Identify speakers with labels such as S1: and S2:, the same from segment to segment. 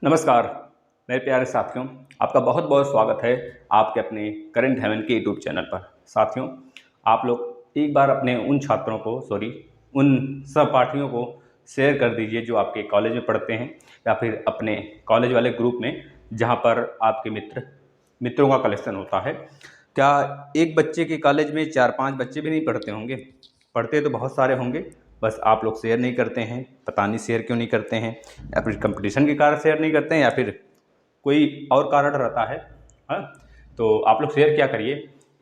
S1: नमस्कार मेरे प्यारे साथियों, आपका बहुत बहुत स्वागत है आपके अपने करंट हेवन के यूट्यूब चैनल पर। साथियों, आप लोग एक बार अपने उन छात्रों को उन सहपाठियों को शेयर कर दीजिए जो आपके कॉलेज में पढ़ते हैं या फिर अपने कॉलेज वाले ग्रुप में जहां पर आपके मित्रों का कलेक्शन होता है। क्या एक बच्चे के कॉलेज में 4-5 बच्चे भी नहीं पढ़ते होंगे? पढ़ते तो बहुत सारे होंगे, बस आप लोग शेयर नहीं करते हैं। पता नहीं शेयर क्यों नहीं करते हैं, या फिर कंपटीशन के कारण शेयर नहीं करते हैं या फिर कोई और कारण रहता है। हाँ, तो आप लोग शेयर क्या करिए,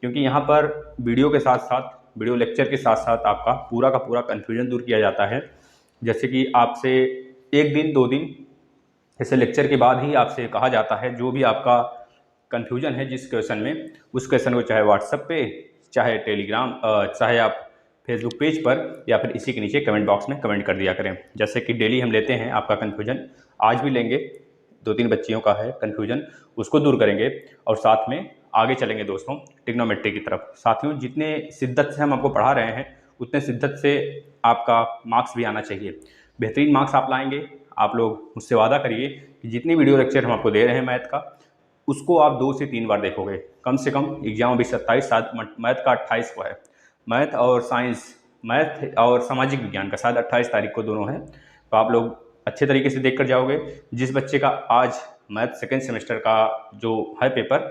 S1: क्योंकि यहाँ पर वीडियो के साथ साथ वीडियो लेक्चर के साथ साथ आपका पूरा का पूरा कन्फ्यूजन दूर किया जाता है। जैसे कि आपसे एक दिन 2 दिन ऐसे लेक्चर के बाद ही आपसे कहा जाता है जो भी आपका कन्फ्यूजन है जिस क्वेश्चन में, उस क्वेश्चन को चाहे व्हाट्सएप पे, चाहे टेलीग्राम, चाहे आप फेसबुक पेज पर या फिर इसी के नीचे कमेंट बॉक्स में कमेंट कर दिया करें। जैसे कि डेली हम लेते हैं आपका कन्फ्यूजन, आज भी लेंगे। 2-3 बच्चियों का है कन्फ्यूजन, उसको दूर करेंगे और साथ में आगे चलेंगे दोस्तों ट्रिग्नोमेट्री की तरफ। साथियों, जितने शिद्दत से हम आपको पढ़ा रहे हैं उतने शिद्दत से आपका मार्क्स भी आना चाहिए। बेहतरीन मार्क्स आप लाएंगे। आप लोग मुझसे वादा करिए कि जितनी वीडियो लेक्चर हम आपको दे रहे हैं मैथ का, उसको आप 2 से 3 बार देखोगे कम से कम। एग्जाम अभी 27 मैथ का 28 को है। मैथ और साइंस, मैथ और सामाजिक विज्ञान का शायद 28 तारीख को दोनों है। तो आप लोग अच्छे तरीके से देख कर जाओगे। जिस बच्चे का आज मैथ सेकेंड सेमेस्टर का जो है पेपर,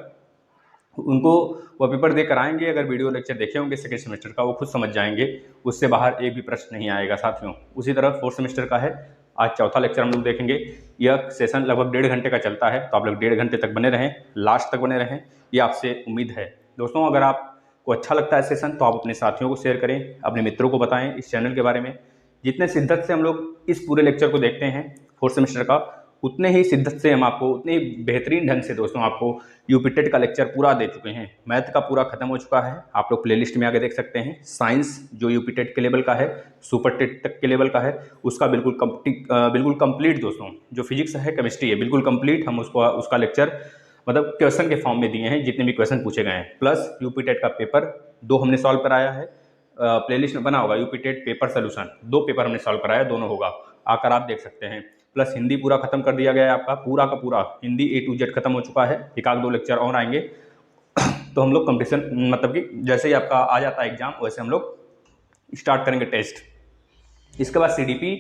S1: उनको वह पेपर दे कर आएंगे। अगर वीडियो लेक्चर देखे होंगे सेकेंड सेमेस्टर का, वो खुद समझ जाएंगे, उससे बाहर एक भी प्रश्न नहीं आएगा साथियों। उसी तरह फोर्थ सेमेस्टर का है, आज चौथा लेक्चर हम लोग देखेंगे। यह सेशन लगभग 1.5 घंटे का चलता है, तो आप लोग 1.5 घंटे तक बने रहें, लास्ट तक बने रहें, ये आपसे उम्मीद है। दोस्तों, अगर आपको अच्छा लगता है सेशन तो आप अपने साथियों को शेयर करें, अपने मित्रों को बताएं इस चैनल के बारे में। जितने शिद्दत से हम लोग इस पूरे लेक्चर को देखते हैं फोर्थ सेमेस्टर का, उतने ही शिद्दत से हम आपको, उतने ही बेहतरीन ढंग से दोस्तों आपको यूपी टेट का लेक्चर पूरा दे चुके हैं। मैथ का पूरा खत्म हो चुका है, आप लोग प्लेलिस्ट में आके देख सकते हैं। साइंस जो यूपी टेट के लेवल का है, सुपर टेट तक के लेवल का है, उसका बिल्कुल कंप्लीट दोस्तों। जो फिजिक्स है, केमिस्ट्री है, बिल्कुल कंप्लीट हम उसका लेक्चर मतलब क्वेश्चन के फॉर्म में दिए हैं, जितने भी क्वेश्चन पूछे गए हैं। प्लस यूपी टेट का पेपर 2 हमने सॉल्व कराया है। प्लेलिस्ट में बना होगा UP TET paper solution, 2 paper हमने सॉल्व कराया, दोनों होगा, आकर आप देख सकते हैं। प्लस हिंदी पूरा खत्म कर दिया गया है आपका, पूरा का पूरा हिंदी A to Z खत्म हो चुका है। 1-2 लेक्चर और आएंगे तो हम लोग कंपटीशन मतलब कि जैसे ही आपका आ जाता है एग्जाम, वैसे हम लोग स्टार्ट करेंगे टेस्ट। इसके बाद CDP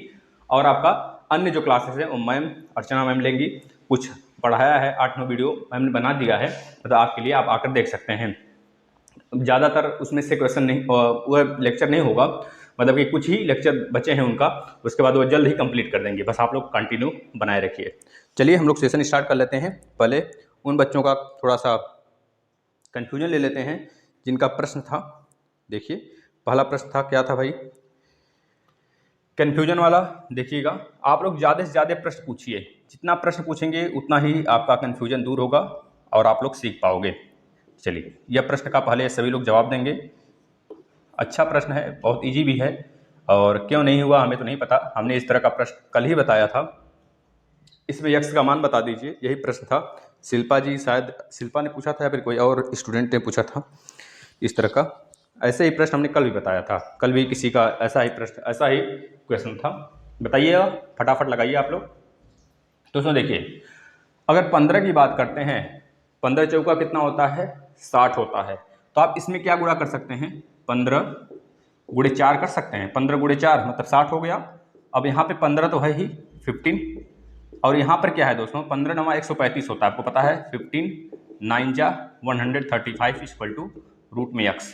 S1: और आपका अन्य जो क्लासेस हैं वो मैम अर्चना मैम लेंगी। कुछ पढ़ाया है, 8-9 वीडियो मैम ने बना दिया है, मतलब आपके लिए, आप आकर देख सकते हैं। ज़्यादातर उसमें से क्वेश्चन नहीं, वह लेक्चर नहीं होगा, मतलब कि कुछ ही लेक्चर बचे हैं उनका, उसके बाद वो जल्द ही कंप्लीट कर देंगे। बस आप लोग कंटिन्यू बनाए रखिए। चलिए हम लोग सेशन स्टार्ट कर लेते हैं। पहले उन बच्चों का थोड़ा सा कन्फ्यूजन ले लेते हैं जिनका प्रश्न था। देखिए, पहला प्रश्न था, क्या था भाई? कन्फ्यूजन वाला। देखिएगा, आप लोग ज़्यादा से ज़्यादा प्रश्न पूछिए, जितना प्रश्न पूछेंगे उतना ही आपका कन्फ्यूजन दूर होगा और आप लोग सीख पाओगे। चलिए, यह प्रश्न का पहले सभी लोग जवाब देंगे। अच्छा प्रश्न है, बहुत इजी भी है, और क्यों नहीं हुआ हमें तो नहीं पता। हमने इस तरह का प्रश्न कल ही बताया था। इसमें यक्स का मान बता दीजिए, यही प्रश्न था। शिल्पा जी, शायद शिल्पा ने पूछा था या फिर कोई और स्टूडेंट ने पूछा था इस तरह का। ऐसे ही प्रश्न हमने कल भी बताया था, कल भी किसी का ऐसा ही प्रश्न, ऐसा ही क्वेश्चन था। बताइएगा, फटाफट लगाइए आप लोग। दोस्तों देखिए, अगर 15 की बात करते हैं, 15 चौका कितना होता है? 60 होता है। तो आप इसमें क्या गुणा कर सकते हैं? 15 गुणे 4 कर सकते हैं। 15 गुणे 4 मतलब 60 हो गया। अब यहाँ पे 15 तो है ही, 15, और यहाँ पर क्या है दोस्तों? 15 9 135 होता है, आपको पता है। 15 9 जा 135 इक्वल टू रूट में x।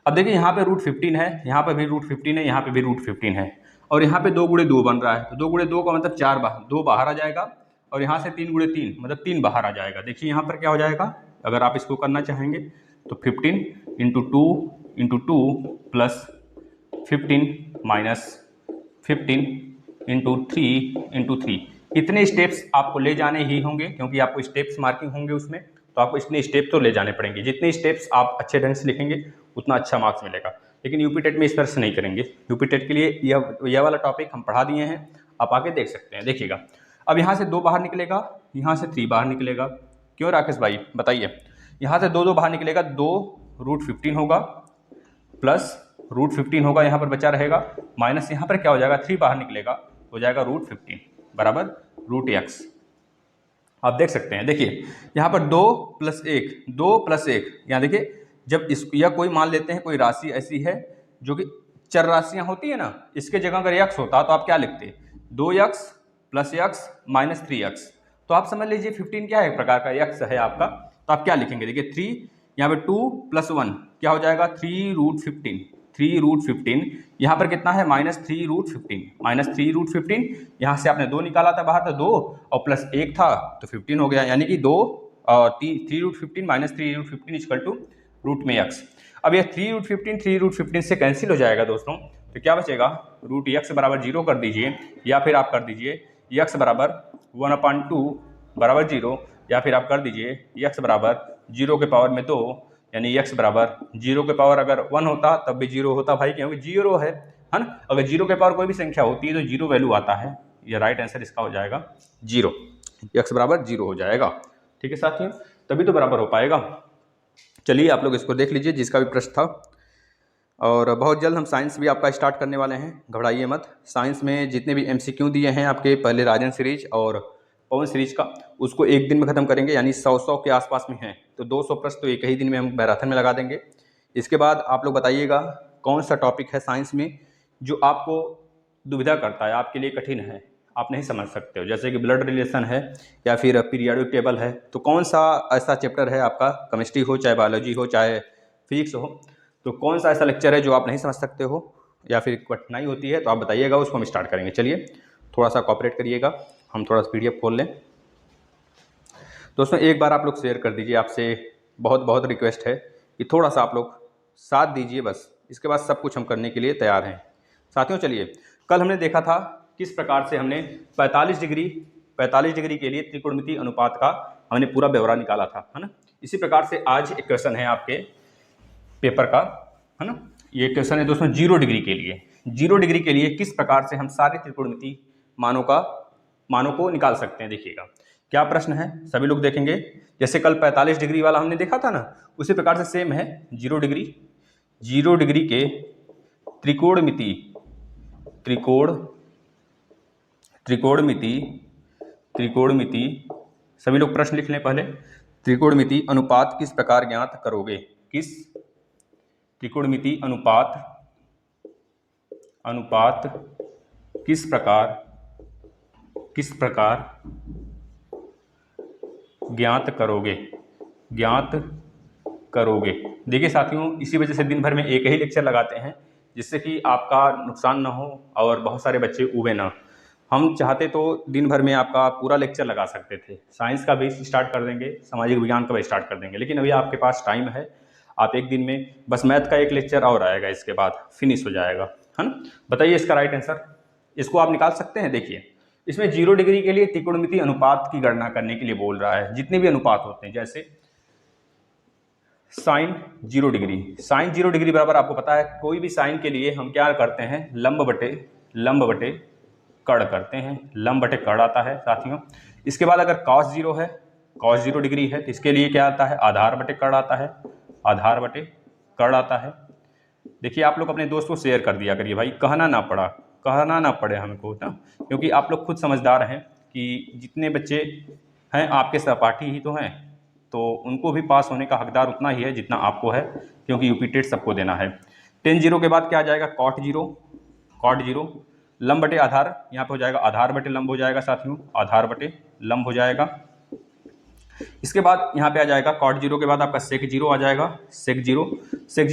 S1: अब देखिए, यहाँ पे रूट 15 है, यहाँ पे भी रूट 15 है, यहाँ पे भी रूट 15 है, और यहाँ पे 2 गुणे 2 बन रहा है। तो 2 गुणे 2 का मतलब 4 2 बाहर आ जाएगा, और यहाँ से 3 गुणे 3 मतलब 3 बाहर आ जाएगा। देखिए यहाँ पर क्या हो जाएगा, अगर आप इसको करना चाहेंगे तो 15 into two plus 15 minus 15 into three. इतने स्टेप्स आपको ले जाने ही होंगे, क्योंकि आपको स्टेप्स मार्किंग होंगे उसमें, तो आपको इतने स्टेप तो ले जाने पड़ेंगे। जितने स्टेप्स आप अच्छे ढंग से लिखेंगे उतना अच्छा मार्क्स मिलेगा। लेकिन यूपी टेट में इस तरह से नहीं करेंगे। यूपी टेट के लिए यह वाला टॉपिक हम पढ़ा दिए हैं, आप आके देख सकते हैं। देखिएगा, अब यहाँ से 2 बाहर निकलेगा, यहाँ से 3 बाहर निकलेगा। क्यों राकेश भाई बताइए? यहाँ से 2 बाहर निकलेगा, 2 रूट 15 होगा, प्लस रूट 15 होगा, यहाँ पर बचा रहेगा, माइनस यहाँ पर क्या हो जाएगा, 3 बाहर निकलेगा, हो जाएगा रूट 15 बराबर रूट एक्स। आप देख सकते हैं, देखिए यहाँ पर 2 + 1, 2 + 1, यहाँ देखिए जब इस या कोई मान लेते हैं कोई राशि ऐसी है जो कि चर राशियाँ होती है ना, इसके जगह अगर x होता तो आप क्या लिखते, 2x + x - 3x। तो आप समझ लीजिए 15 क्या है, एक प्रकार का x है आपका, तो आप क्या लिखेंगे, देखिए 3, यहाँ पे 2 + 1 क्या हो जाएगा 3√15, 3√15, यहाँ पर कितना है -3√15, -3√15, यहाँ से आपने 2 निकाला था बाहर, तो 2 और +1 था तो 15 हो गया, यानी कि 2 और 3√15 - 3√15 = रूट में x। अब ये 3√15 3√15 से कैंसिल हो जाएगा दोस्तों, तो क्या बचेगा, √x = 0 कर दीजिए, या फिर आप कर दीजिए x = 1/2 = 0, या फिर आप कर दीजिए x = 0 के पावर में 2, यानी x = 0 के पावर अगर 1 होता तब भी 0 होता भाई, क्योंकि 0 है ना। अगर 0 के पावर कोई भी संख्या होती है तो 0 वैल्यू आता है, ये राइट आंसर इसका हो जाएगा 0, x = 0 हो जाएगा। ठीक है साथियों, तभी तो बराबर हो पाएगा। चलिए आप लोग इसको देख लीजिए जिसका भी प्रश्न था, और बहुत जल्द हम साइंस भी आपका स्टार्ट करने वाले हैं, घबराइए मत। साइंस में जितने भी MCQ दिए हैं आपके, पहले राजन सीरीज और पवन सीरीज का, उसको एक दिन में ख़त्म करेंगे, यानी 100 के आसपास में हैं, तो 200 प्रश्न तो एक ही दिन में हम मैराथन में लगा देंगे। इसके बाद आप लोग बताइएगा कौन सा टॉपिक है साइंस में जो आपको दुविधा करता है, आपके लिए कठिन है, आप नहीं समझ सकते हो, जैसे कि ब्लड रिलेशन है या फिर पीरियोडिक टेबल है, तो कौन सा ऐसा चैप्टर है आपका, केमिस्ट्री हो चाहे बायोलॉजी हो चाहे फिजिक्स हो, तो कौन सा ऐसा लेक्चर है जो आप नहीं समझ सकते हो या फिर कठिनाई होती है, तो आप बताइएगा, उसको हम स्टार्ट करेंगे। चलिए थोड़ा सा कोऑपरेट करिएगा, हम थोड़ा सा PDF खोल लें। दोस्तों एक बार आप लोग शेयर कर दीजिए, आपसे बहुत बहुत रिक्वेस्ट है कि थोड़ा सा आप लोग साथ दीजिए बस, इसके बाद सब कुछ हम करने के लिए तैयार हैं। साथियों चलिए, कल हमने देखा था किस प्रकार से हमने 45 डिग्री के लिए त्रिकोणमितीय अनुपात का हमने पूरा ब्यौरा निकाला था, है ना। इसी प्रकार से आज एक क्वेश्चन है आपके पेपर का, है ना। ये क्वेश्चन है दोस्तों 0 डिग्री के लिए। 0 डिग्री के लिए किस प्रकार से हम सारे त्रिकोणमितीय मानों को निकाल सकते हैं, देखिएगा क्या प्रश्न है, सभी लोग देखेंगे। जैसे कल 45 डिग्री वाला हमने देखा था ना, उसी प्रकार से सेम है 0 डिग्री के त्रिकोणमिति, सभी लोग प्रश्न लिख लें पहले। त्रिकोणमिति अनुपात किस प्रकार ज्ञात करोगे, किस त्रिकोणमिति अनुपात किस प्रकार ज्ञात करोगे। देखिए साथियों, इसी वजह से दिन भर में एक ही लेक्चर लगाते हैं, जिससे कि आपका नुकसान ना हो और बहुत सारे बच्चे उबे ना। हम चाहते तो दिन भर में आपका पूरा लेक्चर लगा सकते थे, साइंस का भी स्टार्ट कर देंगे, सामाजिक विज्ञान का भी स्टार्ट कर देंगे, लेकिन अभी आपके पास टाइम है, आप एक दिन में बस मैथ का एक लेक्चर और आएगा, इसके बाद फिनिश हो जाएगा, है ना। बताइए इसका राइट आंसर, इसको आप निकाल सकते हैं। देखिए इसमें 0 डिग्री के लिए त्रिकोणमितीय अनुपात की गणना करने के लिए बोल रहा है, जितने भी अनुपात होते हैं, जैसे साइन 0 डिग्री बराबर, आपको पता है कोई भी साइन के लिए हम क्या करते हैं, लंब बटे कड़ करते हैं, लंब बटे कड़ आता है साथियों। इसके बाद अगर cos 0 डिग्री है तो इसके लिए क्या आता है, आधार बटे कड़ आता है। देखिए आप लोग अपने दोस्त को शेयर कर दिया करिए भाई, कहना ना पड़े हमको ना, क्योंकि आप लोग खुद समझदार हैं कि जितने बच्चे हैं आपके सहपाठी ही तो हैं, तो उनको भी पास होने का हकदार उतना ही है जितना आपको है, क्योंकि यूपी टेट सबको देना है। tan 0 के बाद क्या आ जाएगा, cot 0, लंब बटे आधार, यहाँ पे हो जाएगा आधार बटे लंब हो जाएगा साथियों, आधार बटे लंब हो जाएगा। इसके बाद यहाँ पे आ जाएगा cot 0 के बाद आपका sec 0 आ जाएगा, sec 0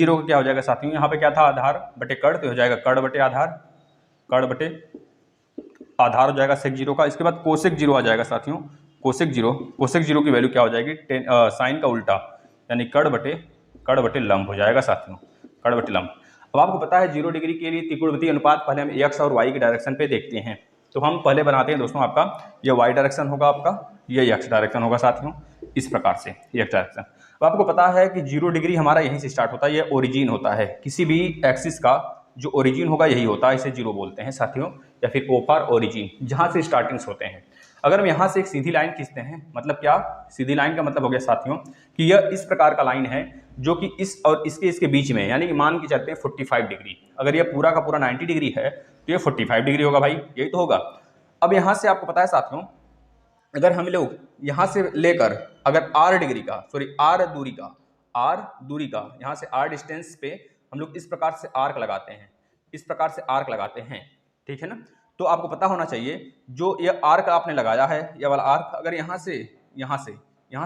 S1: का क्या हो जाएगा साथियों, यहाँ पे क्या था, आधार बटे कड़, तो हो जाएगा कड़ बटे आधार हो जाएगा sec 0 का। इसके बाद cosec 0 आ जाएगा साथियों, cosec 0 की वैल्यू क्या हो जाएगी, साइन का उल्टा, यानी कड़ बटे लंब हो जाएगा साथियों, कड़ बटे लंब। अब आपको पता है 0 डिग्री के लिए त्रिकोणमितीय अनुपात पहले हम x और y के डायरेक्शन पे देखते हैं, तो हम पहले बनाते हैं दोस्तों, आपका ये y डायरेक्शन होगा, आपका ये x डायरेक्शन होगा साथियों, इस प्रकार से x डायरेक्शन। अब आपको पता है कि 0 डिग्री हमारा यहीं से स्टार्ट होता है, ये ओरिजिन होता है, किसी भी एक्सिस का जो ओरिजिन होगा यही होता है, इसे 0 बोलते हैं साथियों, या फिर O फॉर ओरिजिन, जहाँ से स्टार्टिंग्स होते हैं। अगर हम यहाँ से एक सीधी लाइन खींचते हैं, मतलब क्या, सीधी लाइन का मतलब हो गया साथियों कि यह इस प्रकार का लाइन है जो कि इस और इसके बीच में, यानी कि मान के चलते हैं 45 डिग्री, अगर यह पूरा का पूरा 90 डिग्री है तो ये 45 डिग्री होगा भाई, यही तो होगा। अब यहाँ से आपको पता है साथियों अगर हम लोग यहाँ से लेकर अगर r डिग्री का r दूरी का यहाँ से r डिस्टेंस पे हम लोग इस प्रकार से आर्क लगाते हैं, इस प्रकार से आर्क लगाते हैं, ठीक है ना। तो आपको पता होना चाहिए जो ये आर्क आपने लगाया है, यह वाला आर्क अगर यहाँ से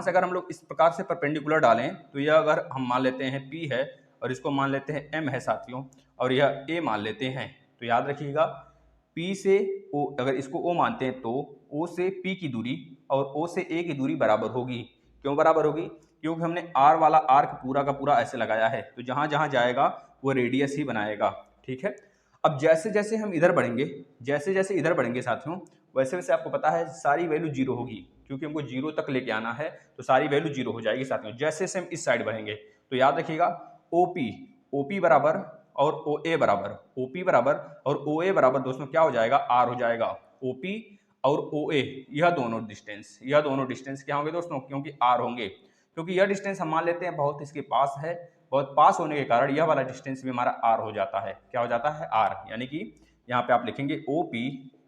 S1: अगर हम लोग इस प्रकार से परपेंडिकुलर डालें तो यह अगर हम मान लेते हैं P है और इसको मान लेते हैं M है साथियों, और यह A मान लेते हैं, तो याद रखिएगा P से O, अगर इसको O मानते हैं तो O से P की दूरी और O से A की दूरी बराबर होगी। क्यों बराबर होगी? क्योंकि हमने R वाला आर्क पूरा का पूरा ऐसे लगाया है, तो जहां जहां जाएगा वो रेडियस ही बनाएगा, ठीक है। अब जैसे जैसे हम इधर बढ़ेंगे साथियों, वैसे वैसे आपको पता है सारी वैल्यू जीरो होगी, क्योंकि हमको जीरो तक लेके आना है, तो सारी वैल्यू जीरो हो जाएगी साथियों। जैसे जैसे हम इस साइड बढ़ेंगे तो याद रखिएगा OP बराबर और OA बराबर, OP बराबर और OA बराबर दोस्तों क्या हो जाएगा, R हो जाएगा। OP और OA यह दोनों डिस्टेंस क्या होंगे दोस्तों, क्योंकि R होंगे, क्योंकि यह डिस्टेंस हम मान लेते हैं बहुत इसके पास है, बहुत पास होने के कारण यह वाला डिस्टेंस भी हमारा R हो जाता है। क्या हो जाता है, R। यानी कि यहाँ पे आप लिखेंगे OP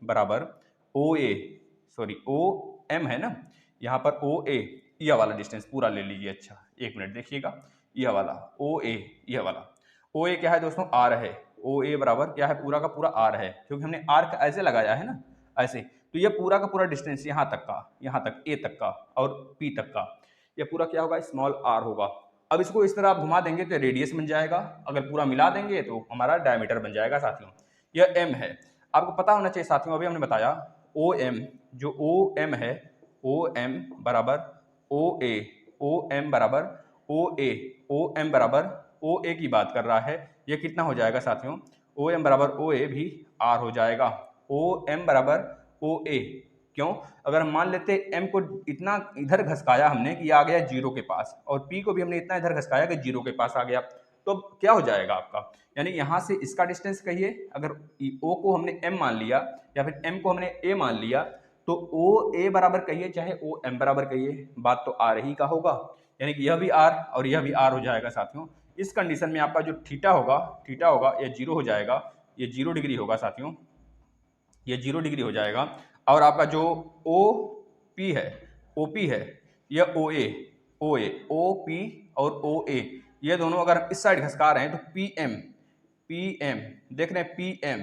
S1: बराबर OM है ना, यहाँ पर OA यह वाला डिस्टेंस पूरा ले लीजिए। अच्छा एक मिनट देखिएगा, यह वाला OA, यह वाला OA क्या है दोस्तों, R है। OA बराबर क्या है, पूरा का पूरा R है, क्योंकि हमने आर्क ऐसे लगाया है ना, ऐसे, तो यह पूरा का पूरा डिस्टेंस यहाँ तक A तक का और P तक का, यह पूरा क्या होगा, स्मॉल r होगा। अब इसको इस तरह आप घुमा देंगे तो रेडियस बन जाएगा, अगर पूरा मिला देंगे तो हमारा डायमीटर बन जाएगा साथियों। यह m है, आपको पता होना चाहिए साथियों, अभी हमने बताया OM, जो OM है, OM बराबर OA, OM बराबर OA, OM बराबर OA की बात कर रहा है, यह कितना हो जाएगा साथियों, OM बराबर OA भी R हो जाएगा। OM बराबर OA, क्यों, अगर हम मान लेते m को इतना इधर घसकाया हमने कि आ गया जीरो के पास, और p को भी हमने इतना इधर घसकाया कि जीरो के पास आ गया, तो क्या हो जाएगा आपका, यानी यहाँ से इसका डिस्टेंस कहिए, अगर o को हमने m मान लिया या फिर m को हमने a मान लिया, तो OA बराबर कहिए चाहे OM बराबर कहिए, बात तो R ही का होगा, यानी कि यह भी R और यह भी R हो जाएगा साथियों। इस कंडीशन में आपका जो थीटा होगा यह जीरो हो जाएगा, ये 0 डिग्री होगा साथियों, ये 0 डिग्री हो जाएगा। और आपका जो OP है, यह OP और OA, ये दोनों अगर इस साइड घसका रहे हैं तो PM देख रहे हैं, PM,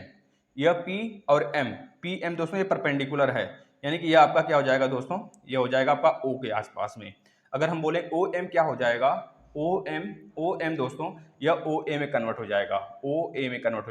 S1: यह P और M, PM दोस्तों ये परपेंडिकुलर है, यानी कि यह आपका क्या हो जाएगा दोस्तों, यह हो जाएगा आपका O के आसपास में। अगर हम बोले OM क्या हो जाएगा, OM दोस्तों यह OA में कन्वर्ट हो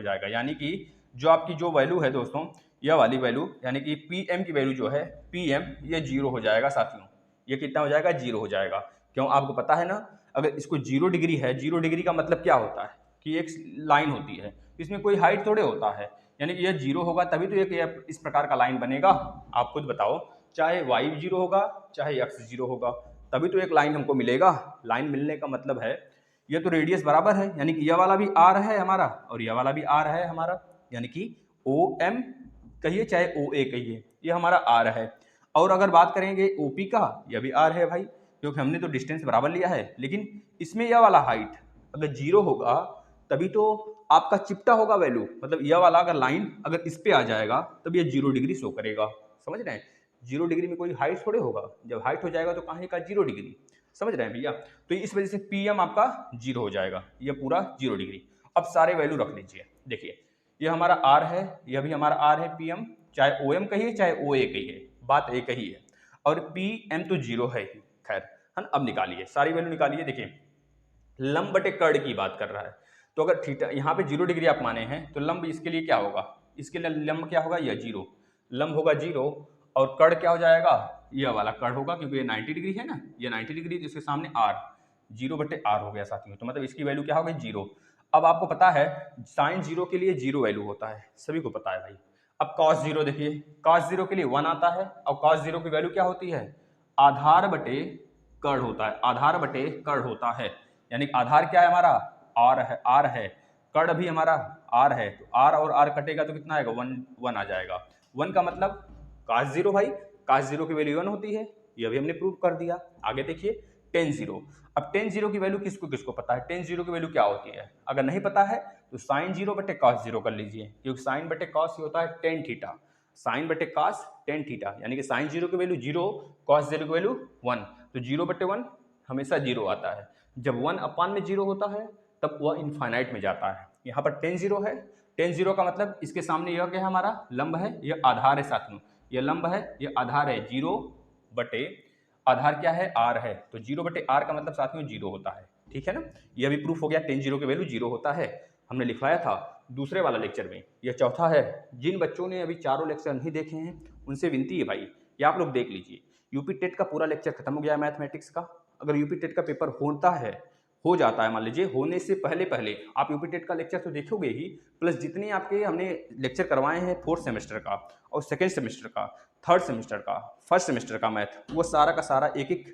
S1: जाएगा, यानी कि जो आपकी जो वैल्यू है दोस्तों, यह वाली वैल्यू, यानी कि PM की वैल्यू जो है PM, ये जीरो हो जाएगा साथियों। ये कितना हो जाएगा, जीरो हो जाएगा। क्यों, आपको पता है ना, अगर इसको 0 डिग्री है, 0 डिग्री का मतलब क्या होता है कि एक लाइन होती है, इसमें कोई हाइट थोड़े होता है, यानी कि यह जीरो होगा तभी तो एक इस प्रकार का लाइन बनेगा। आप खुद बताओ, चाहे y 0 होगा चाहे x 0 होगा, तभी तो एक लाइन हमको मिलेगा। लाइन मिलने का मतलब है ये तो रेडियस बराबर है, यानी कि यह वाला भी R है हमारा और यह वाला भी R है हमारा, यानी कि OM कहिए चाहे OA कहिए, ये हमारा R है। और अगर बात करेंगे OP का, यह भी R है भाई, क्योंकि हमने तो डिस्टेंस बराबर लिया है, लेकिन इसमें यह वाला हाइट अगर जीरो होगा तभी तो आपका चिपटा होगा वैल्यू, मतलब यह वाला अगर लाइन अगर इस पे आ जाएगा तब यह 0 डिग्री शो करेगा, समझ रहे हैं। 0 डिग्री में कोई हाइट थोड़े होगा, जब हाइट हो जाएगा तो कहाँ का 0 डिग्री, समझ रहे हैं भैया। तो इस वजह से PM आपका 0 हो जाएगा, यह पूरा 0 डिग्री। अब सारे वैल्यू रख लीजिए, देखिए ये हमारा R है, यह भी हमारा R है PM, चाहे OM कहिए चाहे OA कहिए, बात एक ही है। और PM तो 0 है ही, खैर है ना। अब निकालिए, सारी वैल्यू निकालिए, देखिए लंब बटे कर्ण की बात कर रहा है, तो अगर थीटा यहाँ पे 0 डिग्री आप माने हैं तो लंब इसके लिए क्या होगा, इसके लिए लंब क्या होगा, यह 0, लंब होगा 0, और कर्ण क्या हो जाएगा, यह वाला कर्ण होगा, क्योंकि ये 90 डिग्री है ना, ये 90 डिग्री, तो इसके सामने R, 0 बटे R हो गया साथियों, तो मतलब इसकी वैल्यू क्या हो गई, 0। अब आपको पता है साइन 0 के लिए 0 वैल्यू होता है, सभी को पता है भाई। अब cos 0 देखिए, cos 0 के लिए 1 आता है, और cos 0 की वैल्यू क्या होती है, आधार बटे कर्ण होता है, आधार बटे कर्ण होता है, यानी आधार क्या है हमारा, R है, कर्ण भी हमारा R है, तो R और R कटेगा तो कितना आएगा, 1 आ जाएगा। 1 का मतलब cos 0 भाई, cos 0 की वैल्यू 1 होती है, यह भी हमने प्रूव कर दिया। आगे देखिए tan 0, अब tan 0 की वैल्यू किसको किसको पता है, tan 0 की वैल्यू क्या होती है, अगर नहीं पता है तो sin 0 बटे cos 0 कर लीजिए, क्योंकि sin बटे cos ही होता है tan थीटा, साइन बटे कॉस टेन थीटा, यानी कि साइन जीरो की वैल्यू जीरो, कॉस जीरो की वैल्यू वन, तो जीरो बटे वन हमेशा जीरो आता है। जब वन अपान में जीरो होता है तब वह इनफाइनाइट में जाता है। यहाँ पर टेन जीरो है, टेन जीरो का मतलब इसके सामने यह क्या है, हमारा लंब है, यह आधार है साथियों, यह लंब है, यह आधार है, जीरो बटे आधार क्या है, आर है, तो जीरो बटे आर का मतलब साथियों जीरो होता है। ठीक है ना, यह भी प्रूफ हो गया, टेन जीरो की वैल्यू जीरो होता है, हमने लिखवाया था दूसरे वाला लेक्चर में। यह चौथा है। जिन बच्चों ने अभी चारों लेक्चर नहीं देखे हैं उनसे विनती है भाई, ये आप लोग देख लीजिए। यूपी टेट का पूरा लेक्चर खत्म हो गया है मैथमेटिक्स का। अगर यूपी टेट का पेपर होता है, हो जाता है मान लीजिए, होने से पहले पहले आप यूपी टेट का लेक्चर तो देखोगे ही, प्लस जितने आपके हमने लेक्चर करवाए हैं फोर्थ सेमेस्टर का और सेकेंड सेमेस्टर का, थर्ड सेमेस्टर का, फर्स्ट सेमेस्टर का मैथ, वो सारा का सारा एक एक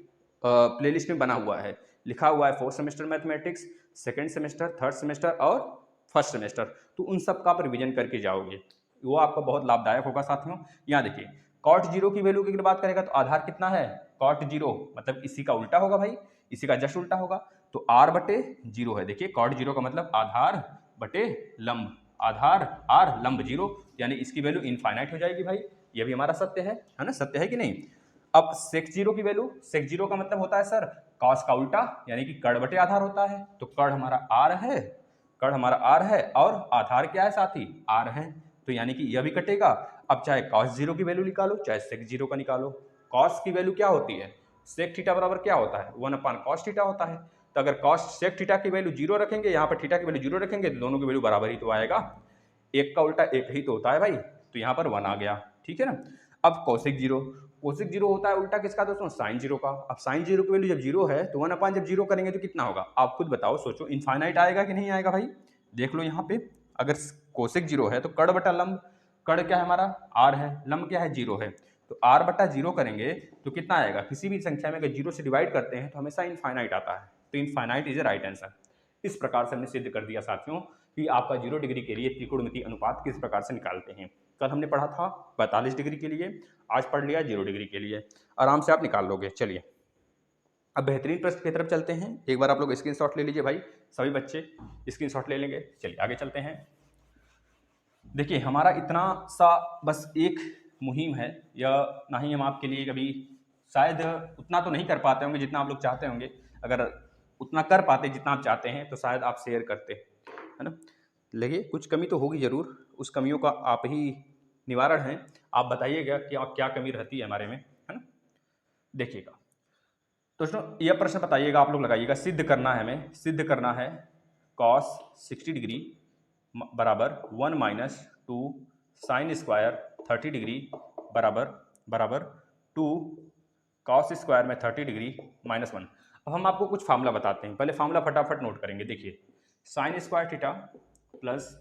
S1: प्लेलिस्ट में बना हुआ है, लिखा हुआ है fourth semester mathematics, second semester, third semester और फर्स्ट सेमेस्टर, तो उन सब का आप रिवीजन करके जाओगे, वो आपका बहुत लाभदायक होगा साथियों। यहाँ देखिए, कॉट जीरो की वैल्यू की बात करेगा तो आधार कितना है, कॉट जीरो, मतलब इसी का उल्टा होगा भाई, इसी का जस्ट उल्टा होगा, तो आर बटे जीरो है। देखिए कॉट जीरो का मतलब आधार बटे लंब, आधार आर लंब जीरो, यानी इसकी वैल्यू इनफाइनाइट हो जाएगी भाई, ये भी हमारा सत्य है ना, सत्य है कि नहीं। अब सेक जीरो की वैल्यू, सेक जीरो का मतलब होता है सर कॉस का उल्टा, यानी कि कड़ बटे आधार होता है, तो कड़ हमारा आर है, कड़ हमारा आर है और आधार क्या है साथी, आर है, तो यानी कि यह भी कटेगा। अब चाहे कॉस जीरो की वैल्यू निकालो चाहे सेक जीरो का निकालो, कॉस की वैल्यू क्या होती है, सेक थीटा बराबर क्या होता है, वन अपान कॉस थीटा होता है, तो अगर कॉस सेक थीटा की वैल्यू जीरो रखेंगे, यहाँ पर थीटा की वैल्यू जीरो रखेंगे, तो दोनों की वैल्यू बराबर ही तो आएगा, एक का उल्टा एक ही तो होता है भाई, तो यहाँ पर वन आ गया। ठीक है ना। अब कौशिक जीरो, कौशिक जीरो होता है उल्टा किसका दोस्तों, साइन जीरो का। अब साइन जीरो की वैल्यू जब जीरो है तो वन अपान जब जीरो करेंगे तो कितना होगा, आप खुद बताओ, सोचो, इनफाइनाइट आएगा कि नहीं आएगा भाई, देख लो यहाँ पे, अगर कौशिक जीरो है तो कड़ बटा लंब, कड़ क्या है हमारा, आर है, लंब क्या है, जीरो है, तो आर बटा जीरो करेंगे तो कितना आएगा, किसी भी संख्या में अगर जीरो से डिवाइड करते हैं तो हमेशा इनफाइनाइट आता है, तो infinite is a right answer. इस प्रकार से हमने सिद्ध कर दिया साथियों कि आपका 0 डिग्री के लिए त्रिकोणमितीय अनुपात किस प्रकार से निकालते हैं। कल हमने पढ़ा था 45 डिग्री के लिए, आज पढ़ लिया 0 डिग्री के लिए, आराम से आप निकाल लोगे। चलिए अब बेहतरीन प्रश्न की तरफ चलते हैं, एक बार आप लोग स्क्रीनशॉट ले लीजिए भाई, सभी बच्चे स्क्रीनशॉट ले लेंगे। चलिए आगे चलते हैं। देखिए हमारा इतना सा बस एक मुहिम है, या ना ही हम आपके लिए कभी शायद उतना तो नहीं कर पाते होंगे जितना आप लोग चाहते होंगे, अगर उतना कर पाते जितना आप चाहते हैं तो शायद आप शेयर करते, है ना। लगे कुछ कमी तो होगी ज़रूर, उस कमियों का आप ही निवारण है, आप बताइएगा कि आप क्या कमी रहती है हमारे में, है ना। देखिएगा दोस्तों, यह प्रश्न बताइएगा, आप लोग लगाइएगा, सिद्ध करना है हमें, सिद्ध करना है कॉस 60 डिग्री बराबर 1 माइनस 2 साइन स्क्वायर 30 डिग्री बराबर 2 कॉस स्क्वायर में 30 डिग्री माइनस 1। अब हम आपको कुछ फार्मूला बताते हैं, पहले फार्मूला फटाफट नोट करेंगे। देखिए sine square theta plus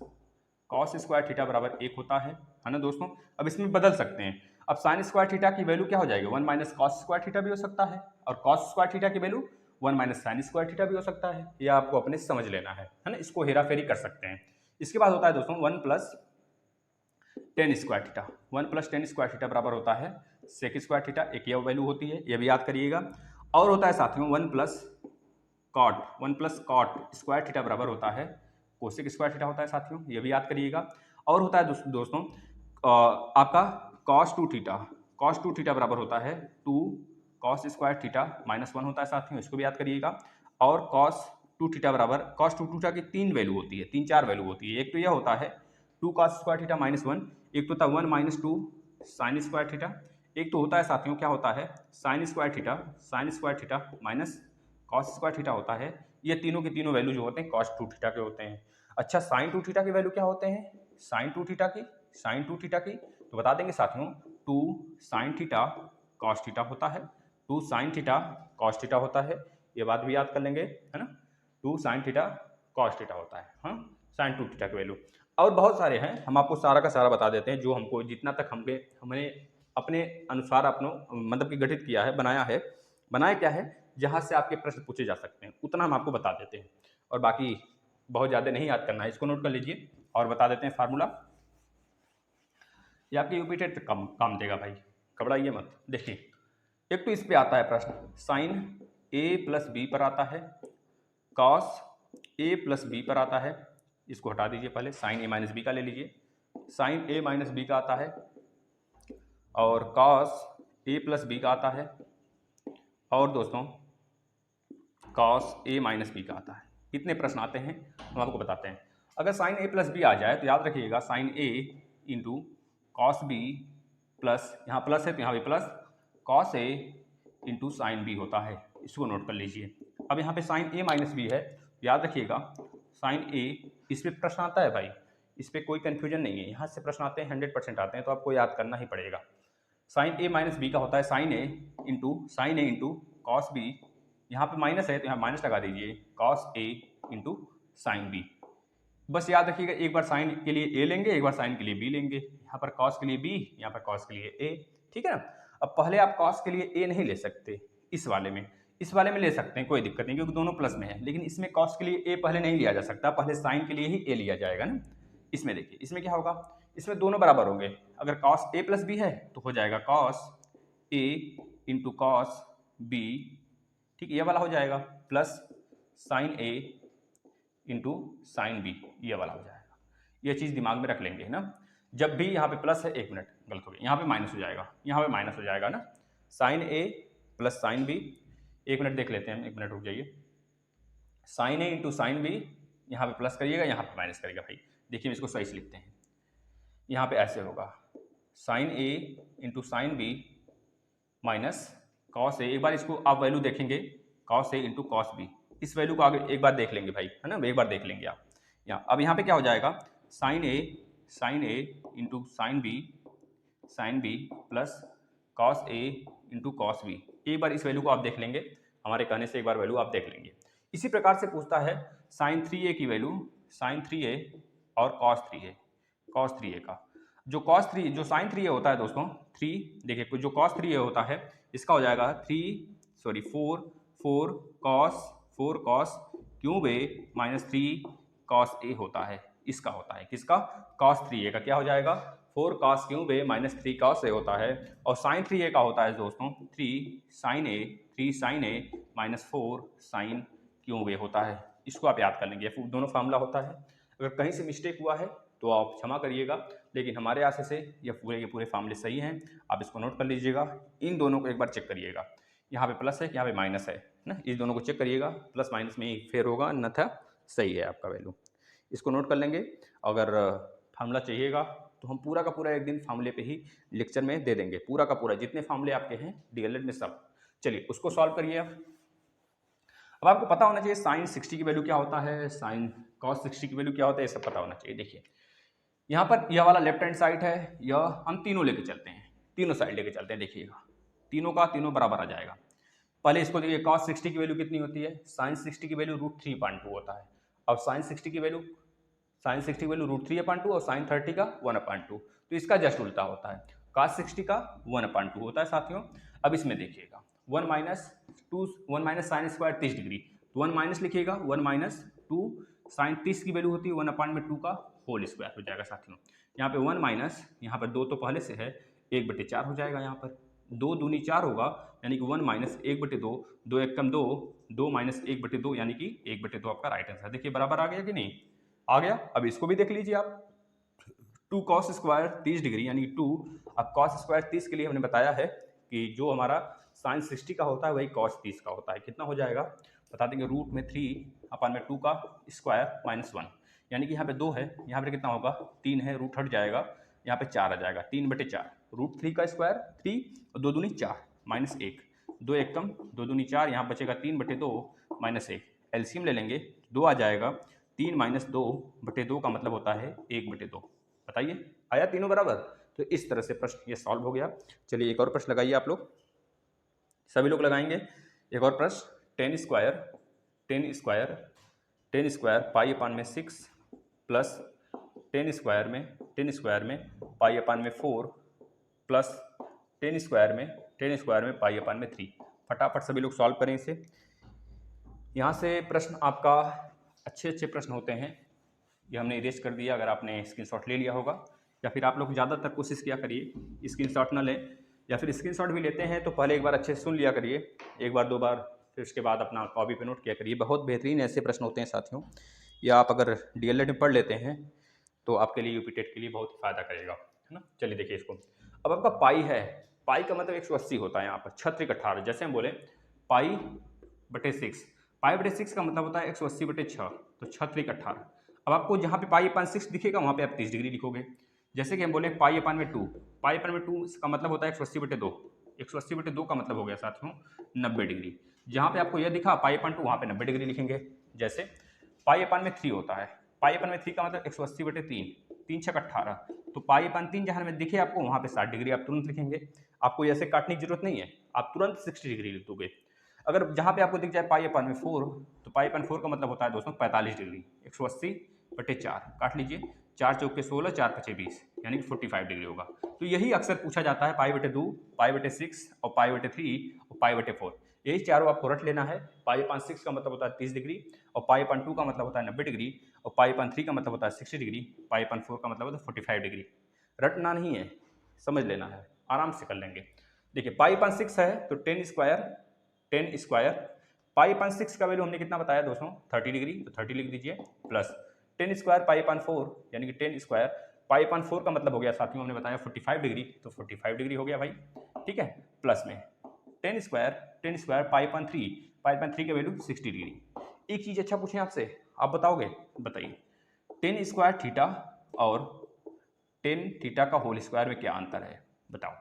S1: cos square theta बराबर एक होता है ना दोस्तों। अब इसमें बदल सकते हैं, अब साइन स्क्वायर थीटा की वैल्यू क्या हो जाएगी, 1 माइनस कॉस स्क्वायर थीटा भी हो सकता है, और कॉस स्क्वायर थीटा की value 1 minus sine square theta भी हो सकता है, ये आपको अपने समझ लेना है ना, इसको हेरा फेरी कर सकते हैं। इसके बाद होता है दोस्तों 1 plus tan square theta, 1 plus tan square theta बराबर होता है सेक स्क्वायर थीटा, एक यह वैल्यू होती है, ये भी याद करिएगा। और होता है साथियों 1 प्लस कॉट स्क्वायर थीटा बराबर होता है कोसेक स्क्वायर थीटा होता है साथियों, ये भी याद करिएगा। और होता है दोस्तों आपका कॉस टू थीटा बराबर होता है 2 कॉस स्क्वायर थीटा माइनस 1 होता है साथियों, इसको भी याद करिएगा। और कॉस टू थीटा बराबर, कॉस टू थीटा की तीन वैल्यू होती है, तीन चार वैल्यू होती है, एक तो यह होता है 2 कॉस स्क्वायर थीटा माइनस 1, एक तो होता है 1 माइनस 2 साइन स्क्वायर थीटा, एक तो होता है साथियों क्या होता है sine square theta minus cos square theta होता है। ये तीनों के तीनों वैल्यू जो होते हैं कॉस टू थीटा के होते हैं। अच्छा साइन टू थीटा की वैल्यू क्या होते हैं, साइन टू थीटा की तो बता देंगे साथियों 2 साइन थीटा कॉस थीटा होता है, 2 साइन थीटा कॉस थीटा होता है, ये बात भी याद कर लेंगे, है ना। 2 साइन थीटा कॉस थीटा होता है, हाँ साइन टू थीटा की वैल्यू। और बहुत सारे हैं, हम आपको सारा का सारा बता देते हैं, जो हमको जितना तक हमने अपने अनुसार मतलब कि गठित किया है, बनाया क्या है, जहाँ से आपके प्रश्न पूछे जा सकते हैं उतना हम आपको बता देते हैं, और बाकी बहुत ज़्यादा नहीं याद करना है, इसको नोट कर लीजिए और बता देते हैं फार्मूला, ये आपके यूपी टेट काम देगा भाई, घबराइए मत। देखिए एक तो इस पे आता है प्रश्न साइन ए प्लस बी पर आता है, कॉस ए प्लस बी पर आता है, इसको हटा दीजिए, पहले साइन ए माइनस बी का ले लीजिए, साइन ए माइनस बी का आता है, और कॉस ए प्लस बी का आता है, और दोस्तों कॉस ए माइनस बी का आता है। कितने प्रश्न आते हैं हम आपको बताते हैं। अगर साइन ए प्लस बी आ जाए तो याद रखिएगा sign A into cos B plus, यहाँ प्लस है तो यहाँ भी plus, cos A into sine B होता है। इसको नोट कर लीजिए। अब यहाँ पे साइन ए माइनस बी है, याद रखिएगा साइन ए, इस पर प्रश्न आता है भाई, इस पर कोई कन्फ्यूजन नहीं है, यहाँ से प्रश्न आते हैं 100% आते हैं, तो आपको याद करना ही पड़ेगा। साइन ए माइनस बी का होता है sign A into cos B, यहाँ पे माइनस है तो यहाँ माइनस लगा दीजिए, cos A into sine B. बस याद रखिएगा एक बार साइन के लिए ए लेंगे, एक बार साइन के लिए बी लेंगे, यहाँ पर कॉस के लिए बी, यहाँ पर कॉस के लिए ए, ठीक है ना। अब पहले आप कॉस के लिए ए नहीं ले सकते, इस वाले में ले सकते हैं, कोई दिक्कत नहीं क्योंकि दोनों प्लस में है, लेकिन इसमें कॉस के लिए ए पहले नहीं लिया जा सकता, पहले साइन के लिए ही ए लिया जाएगा ना। इसमें देखिए, इसमें क्या होगा, इसमें दोनों बराबर होंगे। अगर कॉस ए प्लस बी है तो हो जाएगा cos A into cos B, ठीक, ये वाला हो जाएगा, plus sign A into sine B, ये वाला हो जाएगा। ये चीज़ दिमाग में रख लेंगे, है ना। जब भी यहाँ पे प्लस है, एक मिनट गलत हो गया, यहाँ पे माइनस हो जाएगा, यहाँ पे माइनस हो जाएगा ना, साइन ए प्लस साइन बी। एक मिनट देख लेते हैं, एक मिनट रुक जाइए। Sign A into sine B, यहाँ पे प्लस करिएगा, यहाँ पे माइनस करिएगा भाई। देखिए इसको सही से लिखते हैं, यहाँ पे ऐसे होगा sine A into sine B minus cos A. एक बार इसको आप वैल्यू देखेंगे, cos A into cos B, इस वैल्यू को आगे एक बार देख लेंगे भाई, है ना, एक बार देख लेंगे आप। यहाँ अब यहाँ पे क्या हो जाएगा, sine A into sine B plus cos A into cos B. एक बार इस वैल्यू को आप देख लेंगे, हमारे कहने से एक बार वैल्यू आप देख लेंगे। इसी प्रकार से पूछता है साइन 3a की वैल्यू, साइन 3a और कॉस 3a का। जो साइन 3a होता है दोस्तों, 3 देखिए, जो कॉस 3a होता है इसका हो जाएगा 4 cos cube A minus 3 cos A होता है, इसका होता है, किसका, कॉस 3a का क्या हो जाएगा, 4 cos cube A minus 3 cos A होता है। और साइन 3a का होता है दोस्तों 3 साइन ए माइनस 4 साइन क्यूब ए होता है। इसको आप याद कर लेंगे, दोनों फार्मूला होता है। अगर कहीं से मिस्टेक हुआ है तो आप क्षमा करिएगा, लेकिन हमारे आशा से ये पूरे के पूरे फार्मूले सही हैं। आप इसको नोट कर लीजिएगा, इन दोनों को एक बार चेक करिएगा, यहाँ पे प्लस है, यहाँ पे माइनस है ना, इस दोनों को चेक करिएगा, प्लस माइनस में ही फेर होगा, न था सही है आपका वैल्यू। इसको नोट कर लेंगे। अगर फार्मूला चाहिएगा तो हम पूरा का पूरा एक दिन फार्मूले पे ही लेक्चर में दे देंगे, पूरा का पूरा जितने फार्मूले आपके हैं डीएलएड में सब। चलिए उसको सॉल्व करिए आप। अब आपको पता होना चाहिए साइन 60 की वैल्यू क्या होता है, साइन कॉस 60 की वैल्यू क्या होता है, ये सब पता होना चाहिए। देखिए यहाँ पर यह वाला लेफ्ट हैंड साइड है, यह हम तीनों लेके चलते हैं, तीनों साइड लेके चलते हैं। देखिएगा तीनों का तीनों बराबर आ जाएगा। पहले इसको देखिए, cos 60 की वैल्यू कितनी होती है, sin 60 की वैल्यू √3/2 होता है। अब sin 60 की वैल्यू √3/2 और sin 30 का 1/2, तो इसका जस्ट उल्टा होता है, cos 60 का 1/2 होता है साथियों। अब इसमें देखिएगा 1 माइनस साइन स्क्वायर 30 डिग्री, तो 1 माइनस लिखिएगा, 1 माइनस 2 साइन 30 की वैल्यू होती है 1/2 का होल स्क्वायर हो जाएगा साथियों। यहाँ पे 1 माइनस, यहाँ पर 2 तो पहले से है, 1/4 हो जाएगा, यहाँ पर 2 दूनी 4 होगा, यानी कि 1 माइनस 1/2, 2 एक कम 2, 2 माइनस 1/2 यानी कि 1/2 आपका राइट आंसर। देखिए बराबर आ गया कि नहीं आ गया। अब इसको भी देख लीजिए आप, 2 कॉस स्क्वायर 30 डिग्री यानी 2, अब कॉस स्क्वायर 30 के लिए हमने बताया है कि जो हमारा साइन 60 का होता है वही कॉस 30 का होता है। कितना हो जाएगा बता देंगे, रूट में 3/2 का स्क्वायर माइनस 1, यानी कि यहाँ पे 2 है, यहाँ पे कितना होगा 3 है, रूट हट जाएगा, यहाँ पे 4 आ जाएगा, 3/4 √3 का स्क्वायर 3 और 2 दूनी 4 माइनस 1, 2 एक कम 2 दूनी 4, यहाँ बचेगा 3/2 माइनस 1, एलसीएम ले लेंगे 2 आ जाएगा, 3 माइनस 2/2 का मतलब होता है 1/2। बताइए आया तीनों बराबर। तो इस तरह से प्रश्न ये सॉल्व हो गया। चलिए एक और प्रश्न लगाइए आप लोग, सभी लोग लगाएंगे एक और प्रश्न। Tan square π/6 plus tan square में π/4 प्लस टेन स्क्वायर में π/3। फटाफट सभी लोग सॉल्व करें इसे। यहाँ से प्रश्न आपका अच्छे प्रश्न होते हैं, ये हमने इरेज कर दिया, अगर आपने स्क्रीनशॉट ले लिया होगा, या फिर आप लोग ज़्यादातर कोशिश किया करिए स्क्रीनशॉट ना लें, या फिर स्क्रीनशॉट भी लेते हैं तो पहले एक बार अच्छे से सुन लिया करिए, एक बार 2 बार, फिर उसके बाद अपना कॉपी पे नोट किया करिए। बहुत बेहतरीन ऐसे प्रश्न होते हैं साथियों, या आप अगर डीएलएड में पढ़ लेते हैं तो आपके लिए यूपी टेट के लिए बहुत फ़ायदा करेगा, है ना। चलिए देखिए इसको, अब आपका पाई है, पाई का मतलब 180 होता है यहाँ पर, 6×18। जैसे हम बोले पाई बटे 6, पाई बटे 6 का मतलब होता है 180/6, तो 6×18। अब आपको जहाँ पे पाई अपन 6 दिखेगा वहाँ पे आप 30 डिग्री लिखोगे। जैसे कि हम बोले पाई अपन में 2, पाई अपन में 2 का मतलब होता है 180/2, 180/2 का मतलब हो गया साथियों 90 डिग्री। जहाँ पे आपको यह दिखा पाई अपन 2, वहाँ पे 90 डिग्री लिखेंगे। जैसे पाई अपन में 3 होता है, पाई अपन में 3 का मतलब 180/3, 3×6=18, तो पाई अपन 3 जहाँ में दिखे आपको वहाँ पे 60 डिग्री आप तुरंत लिखेंगे। आपको ऐसे काटने की जरूरत नहीं है, आप तुरंत 60 डिग्री लिख दोगे। अगर जहाँ पे आपको दिख जाए पाई अपन में 4, तो पाई अपन 4 का मतलब होता है दोस्तों 45 डिग्री, 180/4 काट लीजिए, 4 चौके 16, 4 पचे 20, यानी कि 45 डिग्री होगा। तो यही अक्सर पूछा जाता है, पाई बटे 2, पाई बटे 6 और पाई बटे 3 और पाई बटे 4, यही चारों आपको रट लेना है। पाई अपन 6 का मतलब होता है 30 डिग्री, और पाई अपन 2 का मतलब होता है 90 डिग्री, और पाई अपन 3 का मतलब होता है 60 डिग्री, पाई अपन 4 का मतलब होता है 45 डिग्री। रटना नहीं है, समझ लेना है, आराम से कर लेंगे। देखिए पाई अपन 6 है तो 10 स्क्वायर, पाई अपन 6 का वैल्यू हमने कितना बताया दोस्तों 30 डिग्री, तो 30 लिख दीजिए, प्लस 10 स्क्वायर पाई अपन 4, यानी कि 10 स्क्वायर पाई अपन 4 का मतलब हो गया साथियों हमने बताया 45 डिग्री, तो 45 डिग्री हो गया भाई, ठीक है। प्लस में 10 स्क्वायर पाई अपन 3, पाई अपन 3 की वैल्यू 60 डिग्री। एक चीज़ अच्छा पूछें आपसे, आप बताओगे, बताइए 10 स्क्वायर थीटा और 10 थीटा का होल स्क्वायर में क्या अंतर है, बताओ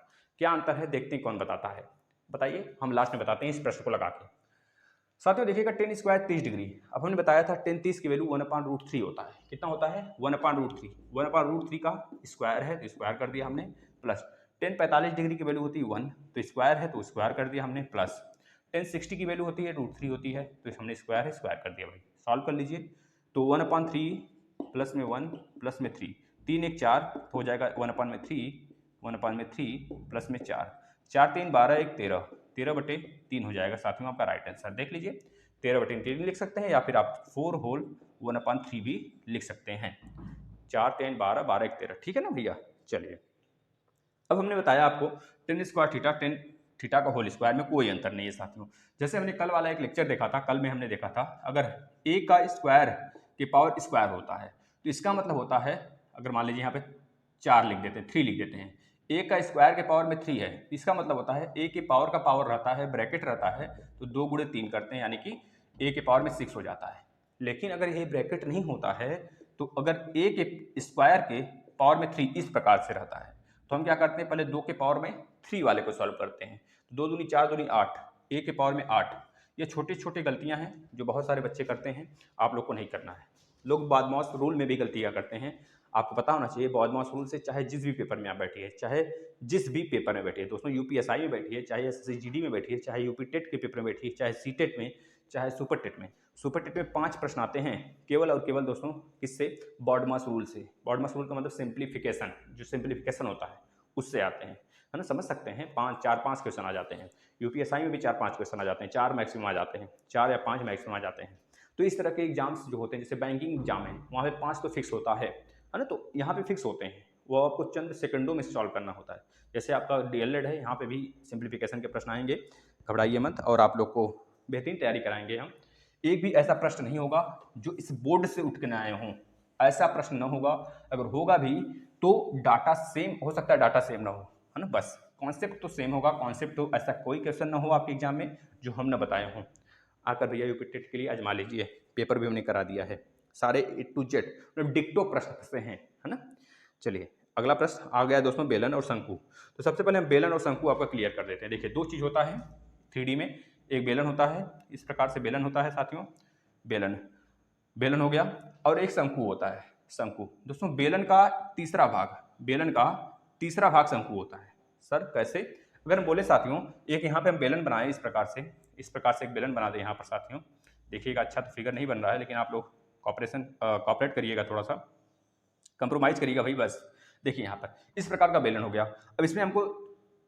S1: क्या अंतर है, देखते हैं कौन बताता है, बताइए, हम लास्ट में बताते हैं इस प्रश्न को लगा के। साथियों देखिएगा 10 स्क्वायर 30 डिग्री, अब हमने बताया था 10 30 की वैल्यू 1/√3 होता है, कितना होता है 1/√3, 1/√3 का स्क्वायर है तो स्क्वायर कर दिया हमने, प्लस 10 45 डिग्री की वैल्यू होती है 1, तो स्क्वायर है तो स्क्वायर कर दिया हमने, प्लस 10 60 की वैल्यू होती है √3 होती है, तो हमने स्क्वायर है स्क्वायर कर दिया भाई। सॉल्व कर लीजिए, तो 1/3 प्लस में 1 प्लस में 3, 3 1 4 हो जाएगा 1/3 प्लस में 4, 4 3 12 1 13, 13/3 हो जाएगा साथियों आपका राइट आंसर। देख लीजिए 13/3 लिख सकते हैं, या फिर आप 4 होल 1/3 भी लिख सकते हैं। 4 3 12 12 1 13, ठीक है ना भैया। चलिए अब हमने बताया आपको 10 स्क्वायर थीटा 10 थीटा का होल स्क्वायर में कोई अंतर नहीं है साथियों। जैसे हमने कल वाला एक लेक्चर देखा था, कल में हमने देखा था अगर a का स्क्वायर के पावर स्क्वायर होता है तो इसका मतलब होता है, अगर मान लीजिए यहाँ पे 4 लिख देते हैं, 3 लिख देते हैं, a का स्क्वायर के पावर में 3 है, इसका मतलब होता है a के पावर का पावर रहता है ब्रैकेट रहता है तो 2 गुणे 3 करते हैं, यानी कि a के पावर में 6 हो जाता है। लेकिन अगर ये ब्रैकेट नहीं होता है तो अगर a के स्क्वायर के पावर में 3 इस प्रकार से रहता है तो हम क्या करते हैं, पहले 2 के पावर में 3 वाले को सॉल्व करते हैं, 2 दूनी 4 दूनी 8, a के पावर में 8। ये छोटी छोटी गलतियां हैं जो बहुत सारे बच्चे करते हैं, आप लोग को नहीं करना है। लोग बॉडमास रूल में भी गलतियां करते हैं, आपको पता होना चाहिए बॉडमास रूल से चाहे जिस भी पेपर में आप बैठिए, चाहे जिस भी पेपर में बैठिए दोस्तों, यूपीएसआई में बैठिए, चाहे एसएससीजीडी में बैठिए, चाहे यूपी टेट के पेपर में बैठिए, चाहे सीटेट में, चाहे सुपर टेट में। सुपर टेट में 5 प्रश्न आते हैं केवल और केवल दोस्तों किससे, बॉडमास रूल से। बॉडमास रूल का मतलब सिंप्लीफिकेशन, जो सिंप्लीफिकेशन होता है उससे आते हैं, है ना, समझ सकते हैं। 4-5 क्वेश्चन आ जाते हैं, यूपीएसआई में भी 4-5 क्वेश्चन आ जाते हैं, 4 मैक्सिमम आ जाते हैं, 4 या 5 मैक्सिमम आ जाते हैं। तो इस तरह के एग्जाम्स जो होते हैं, जैसे बैंकिंग एग्जाम है वहाँ पे 5 तो फिक्स होता है ना, तो यहाँ पे फिक्स होते हैं, वो आपको चंद सेकंडों में सॉल्व करना होता है। जैसे आपका डीएलएड है, यहाँ पे भी सिंप्लीफिकेशन के प्रश्न आएंगे, घबराइए मत, और आप लोग को बेहतरीन तैयारी कराएंगे हम। एक भी ऐसा प्रश्न नहीं होगा जो इस बोर्ड से उठ के न आए हों, ऐसा प्रश्न न होगा, अगर होगा भी तो डाटा सेम हो सकता है, डाटा सेम ना हो, है ना, बस कॉन्सेप्ट तो सेम होगा, कॉन्सेप्ट तो ऐसा कोई क्वेश्चन ना हो आपके एग्जाम में जो हम न बताए हों। आकर भैया यूपी टेट के लिए आजमा लीजिए, पेपर भी हमने करा दिया है, सारे A to Z मतलब डिक्टो प्रश्न से हैं, है ना। चलिए अगला प्रश्न आ गया दोस्तों, बेलन और शंकु। तो सबसे पहले हम बेलन और शंकु आपका क्लियर कर देते हैं। देखिए 2 चीज़ होता है 3D में, एक बेलन होता है, इस प्रकार से बेलन होता है साथियों, बेलन बेलन हो गया, और एक शंकु होता है, शंकु। दोस्तों बेलन का तीसरा भाग शंकु होता है। सर कैसे, अगर हम बोले साथियों, एक यहाँ पे हम बेलन बनाए इस प्रकार से एक बेलन बना दें यहाँ पर साथियों, देखिएगा अच्छा तो फिगर नहीं बन रहा है, लेकिन आप लोग कॉपरेट करिएगा, थोड़ा सा कंप्रोमाइज करिएगा भाई, बस देखिए यहाँ पर इस प्रकार का बेलन हो गया। अब इसमें हमको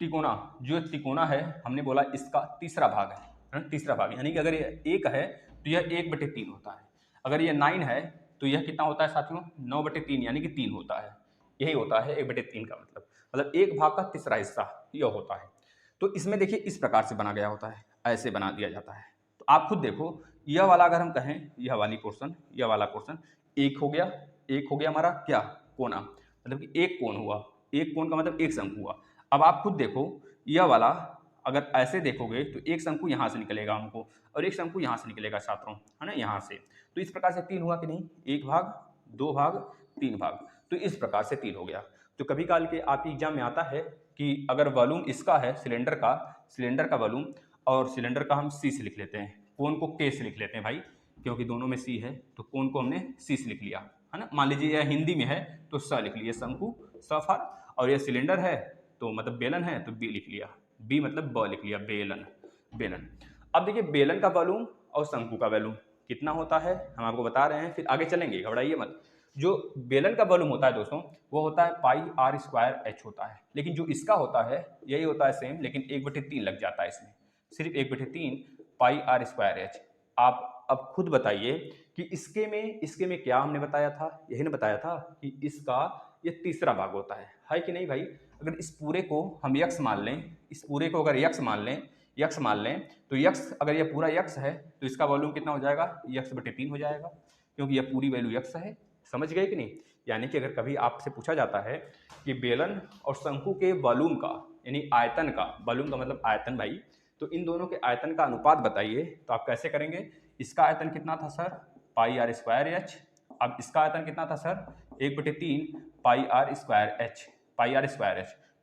S1: तिकोना, जो तिकोना है हमने बोला इसका तीसरा भाग है, तीसरा भाग, यानी कि अगर ये 1 है तो यह 1/3 होता है, अगर ये 9 है तो यह कितना होता है साथियों 9/3, यानी कि 3 होता है। यही होता है 1/3 का मतलब एक भाग का तीसरा हिस्सा यह होता है। तो इसमें देखिए इस प्रकार से बना गया होता है, ऐसे बना दिया जाता है। तो आप खुद देखो, यह वाला अगर हम कहें, यह वाला पोर्शन एक हो गया हमारा क्या, कोना, मतलब कि एक कोण हुआ, एक कोण का मतलब एक शंकु हुआ। अब आप खुद देखो, यह वाला अगर ऐसे देखोगे तो एक शंकु यहाँ से निकलेगा हमको और एक शंकु यहाँ से निकलेगा छात्रों, है ना, यहाँ से। तो इस प्रकार से 3 हुआ कि नहीं, 1 भाग, 2 भाग, 3 भाग, तो इस प्रकार से 3 हो गया। तो कभी काल के आपके एग्जाम में आता है कि अगर वॉल्यूम इसका है सिलेंडर का वॉल्यूम, और सिलेंडर का हम सी से लिख लेते हैं, कोन को के से लिख लेते हैं भाई, क्योंकि दोनों में सी है, तो कोन को हमने सी से लिख लिया, है ना। मान लीजिए यह हिंदी में है तो स लिख लिया, शंकु सफर, और यह सिलेंडर है तो मतलब बेलन है तो बी लिख लिया, बी मतलब ब लिख लिया, बेलन। अब देखिए बेलन का वॉल्यूम और शंकु का वॉल्यूम कितना होता है हम आपको बता रहे हैं, फिर आगे चलेंगे, घबराइए मत। जो बेलन का वॉल्यूम होता है दोस्तों वो होता है पाई आर स्क्वायर एच होता है, लेकिन जो इसका होता है यही होता है सेम, लेकिन 1/3 लग जाता है इसमें, सिर्फ 1/3 पाई आर स्क्वायर एच। आप अब खुद बताइए कि इसके में क्या हमने बताया था, यही ने बताया था कि इसका ये तीसरा भाग होता है कि नहीं भाई। अगर इस पूरे को हम यक्स मान लें, इस पूरे को अगर यक्स मान लें तो यक्स, अगर यह पूरा यक्स है तो इसका वॉल्यूम कितना हो जाएगा, यक्स/3 हो जाएगा, क्योंकि यह पूरी वैल्यू यक्स है। समझ गए कि नहीं। यानी कि अगर कभी आपसे पूछा जाता है कि बेलन और शंकु के वॉल्यूम का, यानी आयतन का, वॉल्यूम का मतलब आयतन भाई, तो इन दोनों के आयतन का अनुपात बताइए, तो आप कैसे करेंगे। इसका आयतन कितना था sir, pi R square H. अब इसका आयतन कितना था sir, 1/3 pi R square H,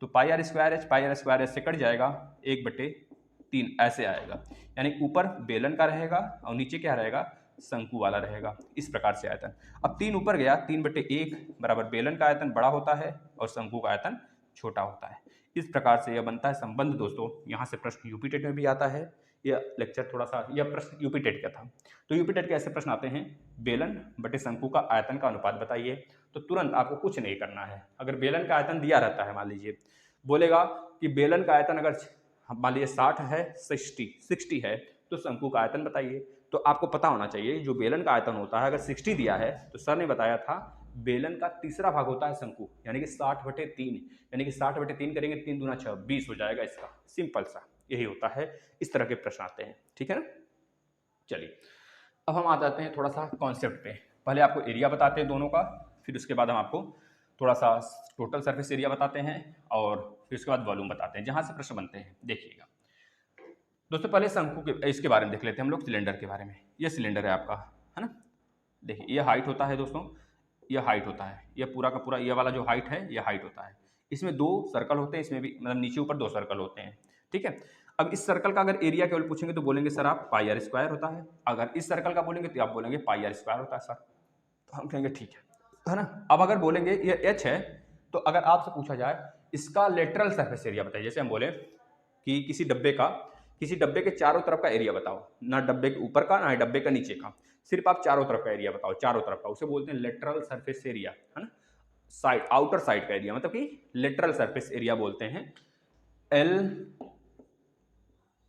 S1: तो पाई आर स्क्वायर एच से कट जाएगा, 1/3 ऐसे आएगा। यानी ऊपर बेलन का रहेगा और नीचे क्या रहेगा, शंकु वाला रहेगा। इस प्रकार से आयतन, अब 3 ऊपर गया, 3/1 बराबर बेलन का आयतन बड़ा होता है और शंकु का आयतन छोटा होता है। इस प्रकार से यह बनता है संबंध दोस्तों। यहाँ से प्रश्न यूपी टेट में भी आता है। यह लेक्चर थोड़ा सा, यह प्रश्न यूपी टेट का था, तो यूपी टेट के ऐसे प्रश्न आते हैं, बेलन बटे शंकु का आयतन का अनुपात बताइए। तो तुरंत आपको कुछ नहीं करना है। अगर बेलन का आयतन दिया रहता है, मान लीजिए बोलेगा कि बेलन का आयतन अगर मान लीजिए 60 है, 60 है, तो शंकु का आयतन बताइए। तो आपको पता होना चाहिए जो बेलन का आयतन होता है, अगर 60 दिया है तो सर ने बताया था बेलन का तीसरा भाग होता है शंकु, यानी कि 60/3, यानी कि 60/3 करेंगे, 3 दूना 6, 20 हो जाएगा इसका, सिंपल सा यही होता है। इस तरह के प्रश्न आते हैं, ठीक है ना। चलिए अब हम आ जाते हैं थोड़ा सा कॉन्सेप्ट पे। पहले आपको एरिया बताते हैं दोनों का, फिर उसके बाद हम आपको थोड़ा सा टोटल सरफेस एरिया बताते हैं, और फिर उसके बाद वॉल्यूम बताते हैं, जहाँ से प्रश्न बनते हैं। देखिएगा दोस्तों, पहले शंकु के इसके बारे में देख लेते हैं हम लोग, सिलेंडर के बारे में। ये सिलेंडर है आपका, है ना। देखिए ये हाइट होता है दोस्तों, यह हाइट होता है, यह पूरा का पूरा ये वाला जो हाइट है यह हाइट होता है। इसमें 2 सर्कल होते हैं, इसमें भी मतलब नीचे ऊपर 2 सर्कल होते हैं, ठीक है। अब इस सर्कल का अगर एरिया केवल पूछेंगे तो बोलेंगे सर आप पाई आर स्क्वायर होता है। अगर इस सर्कल का बोलेंगे तो आप बोलेंगे पाई आर स्क्वायर होता है सर, तो हम कहेंगे ठीक है ना। अब अगर बोलेंगे ये एच है, तो अगर आपसे पूछा जाए इसका लेटरल सरफेस एरिया बताइए, जैसे हम बोले कि किसी डब्बे के चारों तरफ का एरिया बताओ, ना डब्बे के ऊपर का ना डब्बे का नीचे का, सिर्फ आप चारों तरफ का एरिया बताओ, चारों तरफ का, उसे बोलते हैं लेटरल सरफेस एरिया, है ना। साइड, आउटर साइड का एरिया मतलब कि लेटरल सरफेस एरिया बोलते हैं, L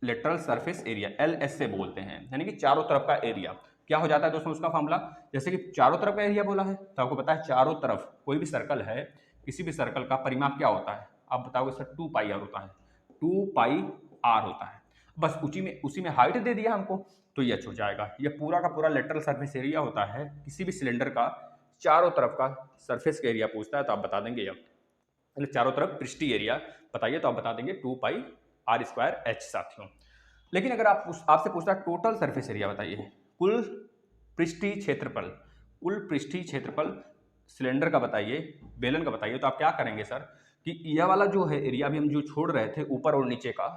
S1: lateral surface area, LS से बोलते हैं, यानी कि चारों तरफ का एरिया। क्या हो जाता है दोस्तों उसका फॉर्मूला, जैसे कि चारों तरफ का एरिया बोला है तो आपको पता है चारों तरफ कोई भी सर्कल है, किसी भी सर्कल का परिमाप क्या होता है, आप बताओगे सर 2πr होता है, 2πr होता है। बस उसी में हाइट दे दिया हमको, तो ये हो जाएगा। ये पूरा का पूरा लेटरल सरफेस एरिया होता है। किसी भी सिलेंडर का चारों तरफ का सरफेस का एरिया पूछता है तो आप बता देंगे, अब चारों तरफ पृष्ठीय एरिया बताइए तो आप बता देंगे 2πr² साथियों। लेकिन अगर आपसे पूछता है टोटल सरफेस एरिया बताइए, कुल पृष्ठीय क्षेत्रफल सिलेंडर का बताइए, बेलन का बताइए, तो आप क्या करेंगे सर कि यह वाला जो है एरिया भी हम जो छोड़ रहे थे ऊपर और नीचे का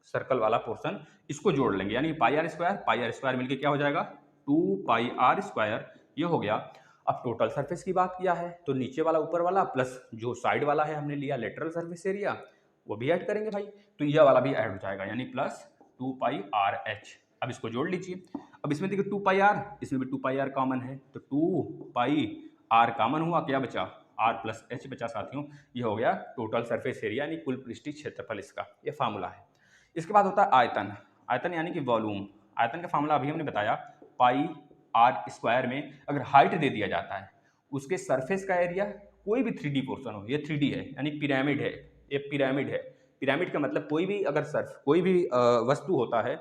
S1: सर्कल वाला पोर्शन, इसको जोड़ लेंगे, यानी पाई आर स्क्वायर मिलकर क्या हो जाएगा 2πr², ये हो गया। अब टोटल सरफेस की बात किया है तो नीचे वाला ऊपर वाला प्लस जो साइड वाला है हमने लिया लेटरल सरफेस एरिया, वो भी ऐड करेंगे भाई, तो यह वाला भी ऐड हो जाएगा, यानी प्लस 2πrh। अब इसको जोड़ लीजिए। अब इसमें देखिए 2πr, इसमें भी 2πr कॉमन है, तो 2πr कॉमन हुआ, क्या बचा r+h बचा साथियों। ये हो गया टोटल सरफेस एरिया, यानी कुल पृष्ठीय क्षेत्रफल, इसका ये फार्मूला है। इसके बाद होता है आयतन यानी कि वॉल्यूम। आयतन का फार्मूला अभी हमने बताया, पाई आर स्क्वायर में अगर हाइट दे दिया जाता है, उसके सरफेस का एरिया, कोई भी 3D पोर्शन हो, ये 3D है यानी पिरामिड है, ये पिरामिड है। पिरामिड का मतलब कोई भी अगर कोई भी वस्तु होता है,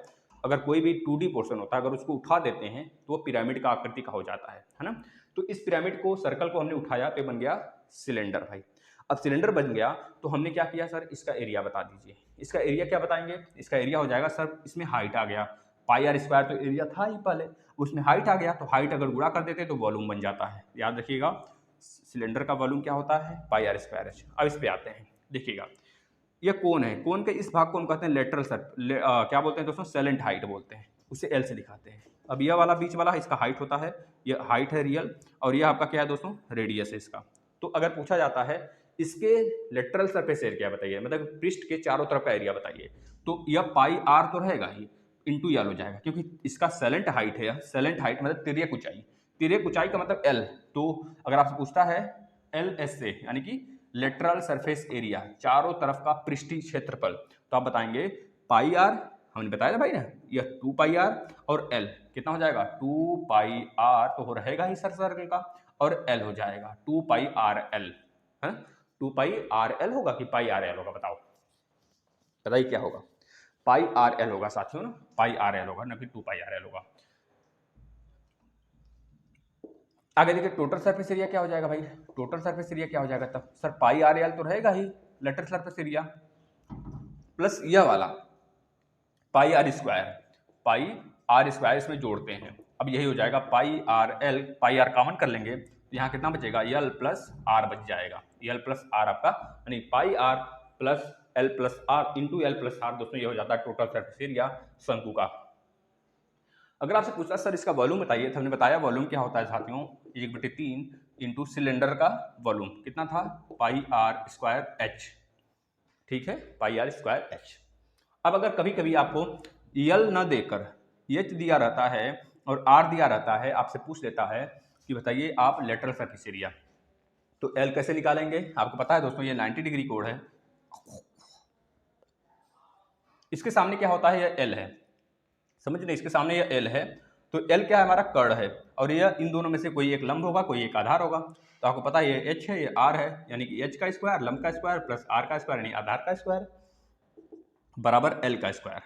S1: अगर कोई भी 2D पोर्शन होता है, अगर उसको उठा देते हैं तो वो पिरामिड का आकृति का हो जाता है ना। तो इस पिरामिड को, सर्कल को हमने उठाया तो बन गया सिलेंडर भाई। अब सिलेंडर बन गया तो हमने क्या किया सर, इसका एरिया बता दीजिए। इसका एरिया क्या बताएंगे, इसका एरिया हो जाएगा सर, इसमें हाइट आ गया, पाई आर स्क्वायर तो एरिया था ही पहले, उसमें हाइट आ गया, तो हाइट अगर गुणा कर देते तो वॉल्यूम बन जाता है। याद रखिएगा सिलेंडर का वॉल्यूम क्या होता है, पाई आर स्क्वायर एच। अब इस पे आते हैं, देखिएगा ये कोन है, कोन के इस भाग को हम कहते हैं लेटरल क्या बोलते हैं दोस्तों, सेलेंट हाइट बोलते हैं, उसे एल से दिखाते हैं। अब यह वाला बीच वाला इसका हाइट होता है, ये हाइट है रियल, और यह आपका क्या है दोस्तों, रेडियस है इसका। तो अगर पूछा जाता है इसके लेटरल सरफेस एरिया बताइए, मतलब पृष्ठ के चारों तरफ का एरिया बताइए, तो यह पाई आर तो रहेगा ही, इंटू यल हो जाएगा, क्योंकि इसका सेलेंट हाइट है, सेलेंट हाइट मतलब तिर्यक ऊंचाई, तिर्यक ऊंचाई का मतलब एल। तो अगर आपसे पूछता है एल एस से, यानी कि लेटरल सरफेस एरिया, चारों तरफ का पृष्ठीय क्षेत्रफल, तो आप बताएंगे पाई आर, हमने बताया ना भाई ना, यह 2 पाई आर, और एल कितना हो जाएगा 2 पाई आर तो हो रहेगा ही सर सर्कल का, और एल हो जाएगा 2 पाई आर एल है, 2 पाई आर एल होगा कि पाई आर एल होगा, बताओ बताइए क्या होगा, पाई आर एल होगा साथियों ना, पाई आर एल होगा ना कि 2 पाई आर एल होगा। आगे देखिए टोटल सरफेस एरिया क्या हो जाएगा भाई, टोटल सरफेस एरिया क्या हो जाएगा तब सर, पाई आर एल तो रहेगा ही लेटरल सरफेस एरिया, प्लस यह वाला pi R square, pi R square इसमें जोड़ते हैं, अब यही हो जाएगा pi R L, pi R common कर लेंगे तो यहाँ कितना बचेगा, एल प्लस आर बच जाएगा, एल प्लस आर आपका, यानी pi R plus L plus R into L plus R, दोस्तों ये हो जाता है टोटल सरफेस एरिया शंकु का। अगर आपसे पूछता सर इसका वॉल्यूम बताइए, तो हमने बताया वॉल्यूम क्या होता है साथियों, 1/3 इंटू सिलेंडर का वॉल्यूम कितना था, पाई आर स्क्वायर एच, ठीक है, पाई आर स्क्वायर एच। अब अगर कभी कभी आपको यल न देकर एच दिया रहता है और आर दिया रहता है, आपसे पूछ लेता है कि बताइए आप लेटरल सरफेस एरिया, तो एल कैसे निकालेंगे, आपको पता है दोस्तों ये 90 डिग्री कोण है, इसके सामने क्या होता है, यह एल है, समझ नहीं, इसके सामने यह एल है, तो एल क्या है हमारा कर्ण है, और यह इन दोनों में से कोई एक लंब होगा, कोई एक आधार होगा, तो आपको पता है ये एच है, ये आर है, यानी कि एच का स्क्वायर लंब का स्क्वायर प्लस आर का स्क्वायर यानी आधार का स्क्वायर बराबर एल का स्क्वायर।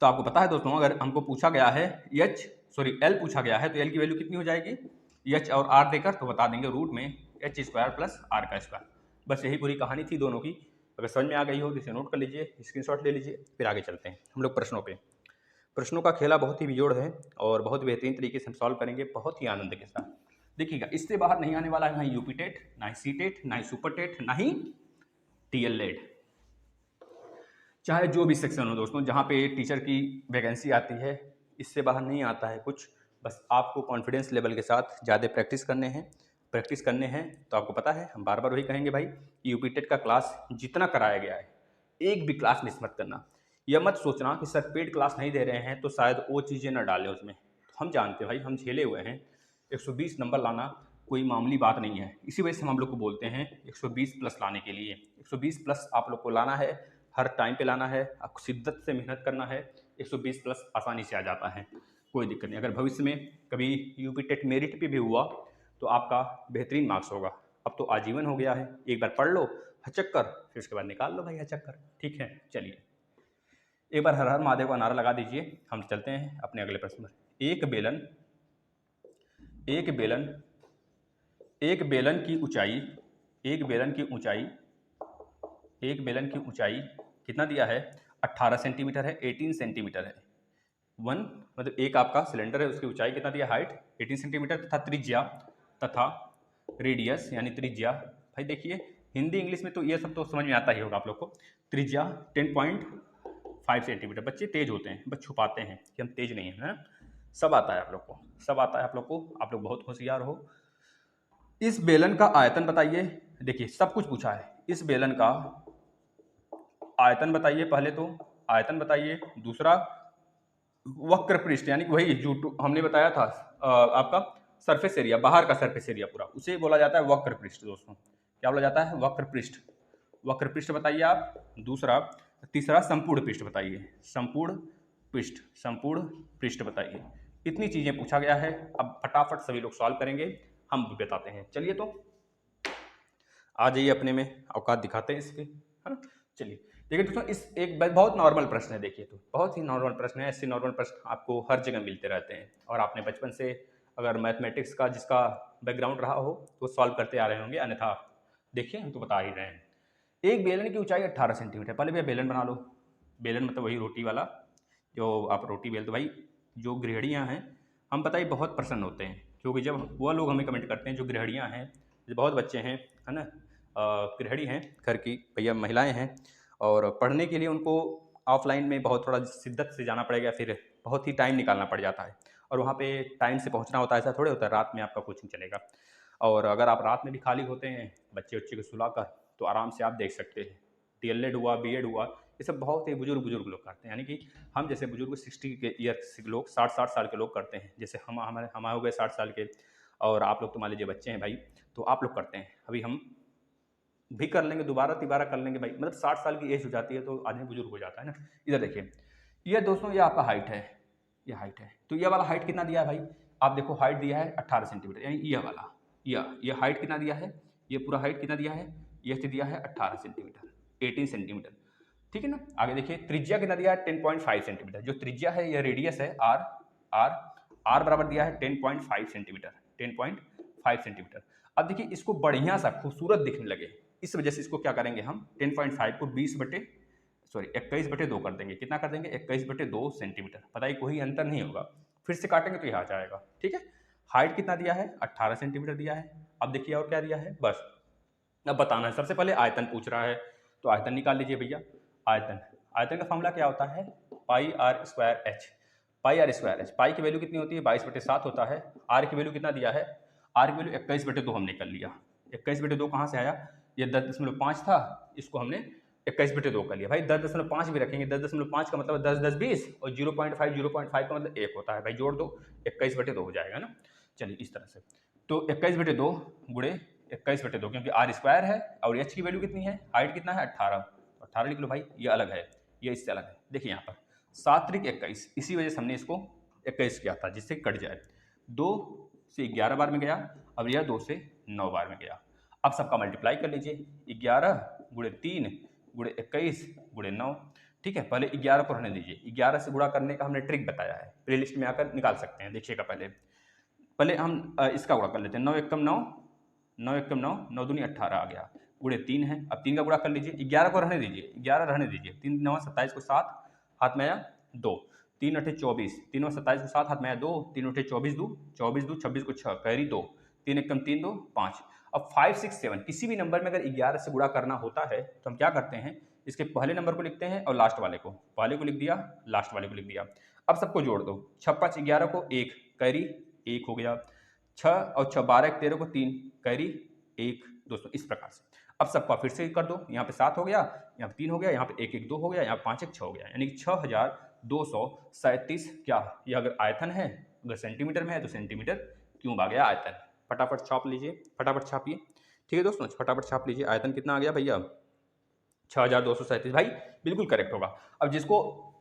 S1: तो आपको पता है दोस्तों अगर हमको पूछा गया है एल पूछा गया है, तो एल की वैल्यू कितनी हो जाएगी, एच और आर देकर तो बता देंगे रूट में एच स्क्वायर प्लस आर का स्क्वायर। बस यही पूरी कहानी थी दोनों की, अगर समझ में आ गई हो तो इसे नोट कर लीजिए, स्क्रीनशॉट ले लीजिए, फिर आगे चलते हैं हम लोग प्रश्नों पे। प्रश्नों का खेला बहुत ही बेजोड़ है और बहुत बेहतरीन तरीके से हम सॉल्व करेंगे, बहुत ही आनंद के साथ। देखिएगा इससे बाहर नहीं आने वाला है ना ही यूपी टेट, ना ही सी टेट, ना ही सुपर टेट, ना ही टीएलएड, चाहे जो भी सेक्शन हो दोस्तों, जहाँ पे टीचर की वैकेंसी आती है, इससे बाहर नहीं आता है कुछ। बस आपको कॉन्फिडेंस लेवल के साथ ज़्यादा प्रैक्टिस करने हैं। तो आपको पता है हम बार बार वही कहेंगे भाई, यूपी टेट का क्लास जितना कराया गया है, एक भी क्लास मिस मत करना। यह मत सोचना कि सर पेड क्लास नहीं दे रहे हैं तो शायद वो चीज़ें न डालें उसमें, तो हम जानते हैं भाई, हम झेले हुए हैं, 120 नंबर लाना कोई मामूली बात नहीं है। इसी वजह से हम लोग को बोलते हैं 120 प्लस लाने के लिए, 120 प्लस आप लोग को लाना है, हर टाइम पे लाना है, आपको शिद्दत से मेहनत करना है, 120 प्लस आसानी से आ जाता है, कोई दिक्कत नहीं। अगर भविष्य में कभी यूपी टेट मेरिट पे भी हुआ तो आपका बेहतरीन मार्क्स होगा। अब तो आजीवन हो गया है, एक बार पढ़ लो हचक्कर, फिर उसके बाद निकाल लो भाई हचक्कर, ठीक है। चलिए एक बार हर हर महादेव का नारा लगा दीजिए, हम चलते हैं अपने अगले प्रश्न पर। एक बेलन की ऊंचाई, एक बेलन की ऊंचाई कितना दिया है, 18 सेंटीमीटर है, 18 सेंटीमीटर है। वन मतलब एक आपका सिलेंडर है, उसकी ऊंचाई कितना दिया, हाइट 18 सेंटीमीटर तथा रेडियस यानी त्रिज्या, भाई देखिए हिंदी इंग्लिश में तो ये सब तो समझ में आता ही होगा आप लोग को। त्रिज्या 10.5 सेंटीमीटर। बच्चे तेज होते हैं, बस छुपाते हैं कि हम तेज नहीं हैं, है ना। सब आता है आप लोग को, सब आता है आप लोग को, आप लोग बहुत होशियार हो। इस बेलन का आयतन बताइए, देखिए सब कुछ पूछा है। इस बेलन का आयतन बताइए, पहले तो आयतन बताइए, दूसरा वक्र पृष्ठ यानी वही जो हमने बताया था आपका सरफेस एरिया, बाहर का सरफेस एरिया पूरा, उसे बोला जाता है वक्र पृष्ठ दोस्तों। क्या बोला जाता है, वक्र पृष्ठ। वक्र पृष्ठ बताइए आप। दूसरा तीसरा संपूर्ण पृष्ठ बताइए, संपूर्ण पृष्ठ बताइए। इतनी चीजें पूछा गया है, अब फटाफट सभी लोग सॉल्व करेंगे, हम भी बताते हैं। चलिए तो आ जाइए, अपने में औकात दिखाते हैं इसके, है ना। चलिए देखिए दोस्तों, इस एक बहुत नॉर्मल प्रश्न है, देखिए तो बहुत ही नॉर्मल प्रश्न है। ऐसे नॉर्मल प्रश्न आपको हर जगह मिलते रहते हैं, और आपने बचपन से अगर मैथमेटिक्स का जिसका बैकग्राउंड रहा हो तो सॉल्व करते आ रहे होंगे, अन्यथा देखिए हम तो बता ही रहे हैं। एक बेलन की ऊंचाई 18 सेंटीमीटर। पहले भैया बेलन बना लो। बेलन मतलब वही रोटी वाला, जो आप रोटी बेलते भाई। जो गृहिणियाँ हैं, हम पता ही बहुत प्रसन्न होते हैं, क्योंकि जब वह लोग हमें कमेंट करते हैं जो गृहिणियाँ हैं, जो बहुत बच्चे हैं, है ना, गृहिणी हैं घर की, भैया महिलाएं हैं, और पढ़ने के लिए उनको ऑफलाइन में बहुत थोड़ा शिद्दत से जाना पड़ेगा, फिर बहुत ही टाइम निकालना पड़ जाता है, और वहाँ पे टाइम से पहुँचना होता है। ऐसा थोड़े होता है रात में आपका कोचिंग चलेगा। और अगर आप रात में भी खाली होते हैं बच्चे उच्चे को सुलाकर, तो आराम से आप देख सकते हैं। डीएलएड हुआ, बीएड हुआ, ये सब बहुत ही बुजुर्ग लोग करते हैं, यानी कि हम जैसे बुजुर्ग 60 के ईयर के लोग, 60 साल के लोग करते हैं। जैसे हम हो गए 60 साल के, और आप लोग तो मान लीजिए बच्चे हैं भाई, तो आप लोग करते हैं। अभी हम भी कर लेंगे, दोबारा तिबारा कर लेंगे भाई, मतलब 60 साल की एज हो जाती है तो आदमी बुजुर्ग हो जाता है ना। इधर देखिए, ये दोस्तों ये आपका हाइट है, ये हाइट है। तो ये वाला हाइट कितना दिया है भाई? आप देखो हाइट दिया है 18 सेंटीमीटर, यानी ये वाला, ये हाइट कितना दिया है? ये पूरा हाइट कितना दिया है? ये दिया है 18 सेंटीमीटर, 18 सेंटीमीटर, ठीक है ना। आगे देखिए त्रिज्या कितना दिया है? 10.5 सेंटीमीटर। जो त्रिज्या है, यह रेडियस है आर, आर आर बराबर दिया है 10.5 सेंटीमीटर, 10.5 सेंटीमीटर। अब देखिए इसको बढ़िया सा खूबसूरत दिखने लगे, इस वजह से इसको क्या करेंगे हम, 10.5 को 21/2 कर देंगे। कितना कर देंगे? 21/2 सेंटीमीटर। पता ही कोई अंतर नहीं होगा, फिर से काटेंगे तो यह आ जाएगा, ठीक है। हाइट कितना दिया है? 18 सेंटीमीटर दिया है। अब देखिए और क्या दिया है, बस अब बताना है। सबसे पहले आयतन पूछ रहा है, तो आयतन निकाल लीजिए भैया। आयतन का फॉर्मूला क्या होता है? Pi R square H. Pi R square H, pi की वैल्यू कितनी होती है? 22/7 होता है। आर की वैल्यू कितना दिया है? आर की वैल्यू 21/2 हमने कर लिया। 21/2 कहाँ से आया? ये 10.5 था, इसको हमने 21/2 कर लिया। भाई 10.5 भी रखेंगे, 10.5 का मतलब 10 10 20, और 0.5 का मतलब 1 होता है भाई, जोड़ दो 21/2 हो जाएगा ना। चलिए इस तरह से, तो 21/2 गुणे 21/2, क्योंकि आर स्क्वायर है और एच की वैल्यू कितनी है? हाइट कितना है? 18, 18 लिख लो भाई, ये अलग है, ये इससे अलग है। देखिए यहाँ पर 7 त्रिक 21, इसी वजह से हमने इसको 21 किया था, जिससे कट जाए। 2 से 11 बार में गया, अब यह 2 से 9 बार में गया। अब सबका मल्टीप्लाई कर लीजिए, 11 गुणे 3 गुणे 21 गुणे 9, ठीक है। पहले 11 को रहने दीजिए, 11 से गुणा करने का हमने ट्रिक बताया है, प्लेलिस्ट में आकर निकाल सकते हैं, देखिएगा। पहले हम इसका गुणा कर लेते हैं, 9 एकम 9, 9 एकम 9, 9 दूनी 18 आ गया, गुणे 3 है। अब 3 का गुणा कर लीजिए, 11 को रहने दीजिए, 11 रहने दीजिए, 3 9 27 को 7 हाथ में आया 2, 3 8 24, 3 9 27 को 7 हाथ में आया 2, 3 8 24 2, 24 2 26 को 6, कैरी 2, 3 एकम 3 2 5। अब 5 6 7 किसी भी नंबर में अगर 11 से गुणा करना होता है तो हम क्या करते हैं, इसके पहले नंबर को लिखते हैं और लास्ट वाले को, पहले को लिख दिया, लास्ट वाले को लिख दिया। अब सबको जोड़ दो, 6 5 11 को 1, कैरी 1 हो गया, 6 और 6 12 13 को 3, कैरी 1। दोस्तों इस प्रकार से अब सबका फिर से कर दो, यहाँ पे 7 हो गया, यहाँ पे 3 हो गया, यहाँ पे 1 1 2 हो गया, यहाँ पे 5 1 6 हो गया, यानी 6237। क्या ये अगर आयतन है, अगर सेंटीमीटर में है तो सेंटीमीटर क्यूब आ गया आयतन। फटाफट छाप लीजिए, फटाफट छापिए, ठीक है दोस्तों, फटाफट छाप लीजिए। आयतन कितना आ गया भैया? 6237 भाई, बिल्कुल करेक्ट होगा। अब जिसको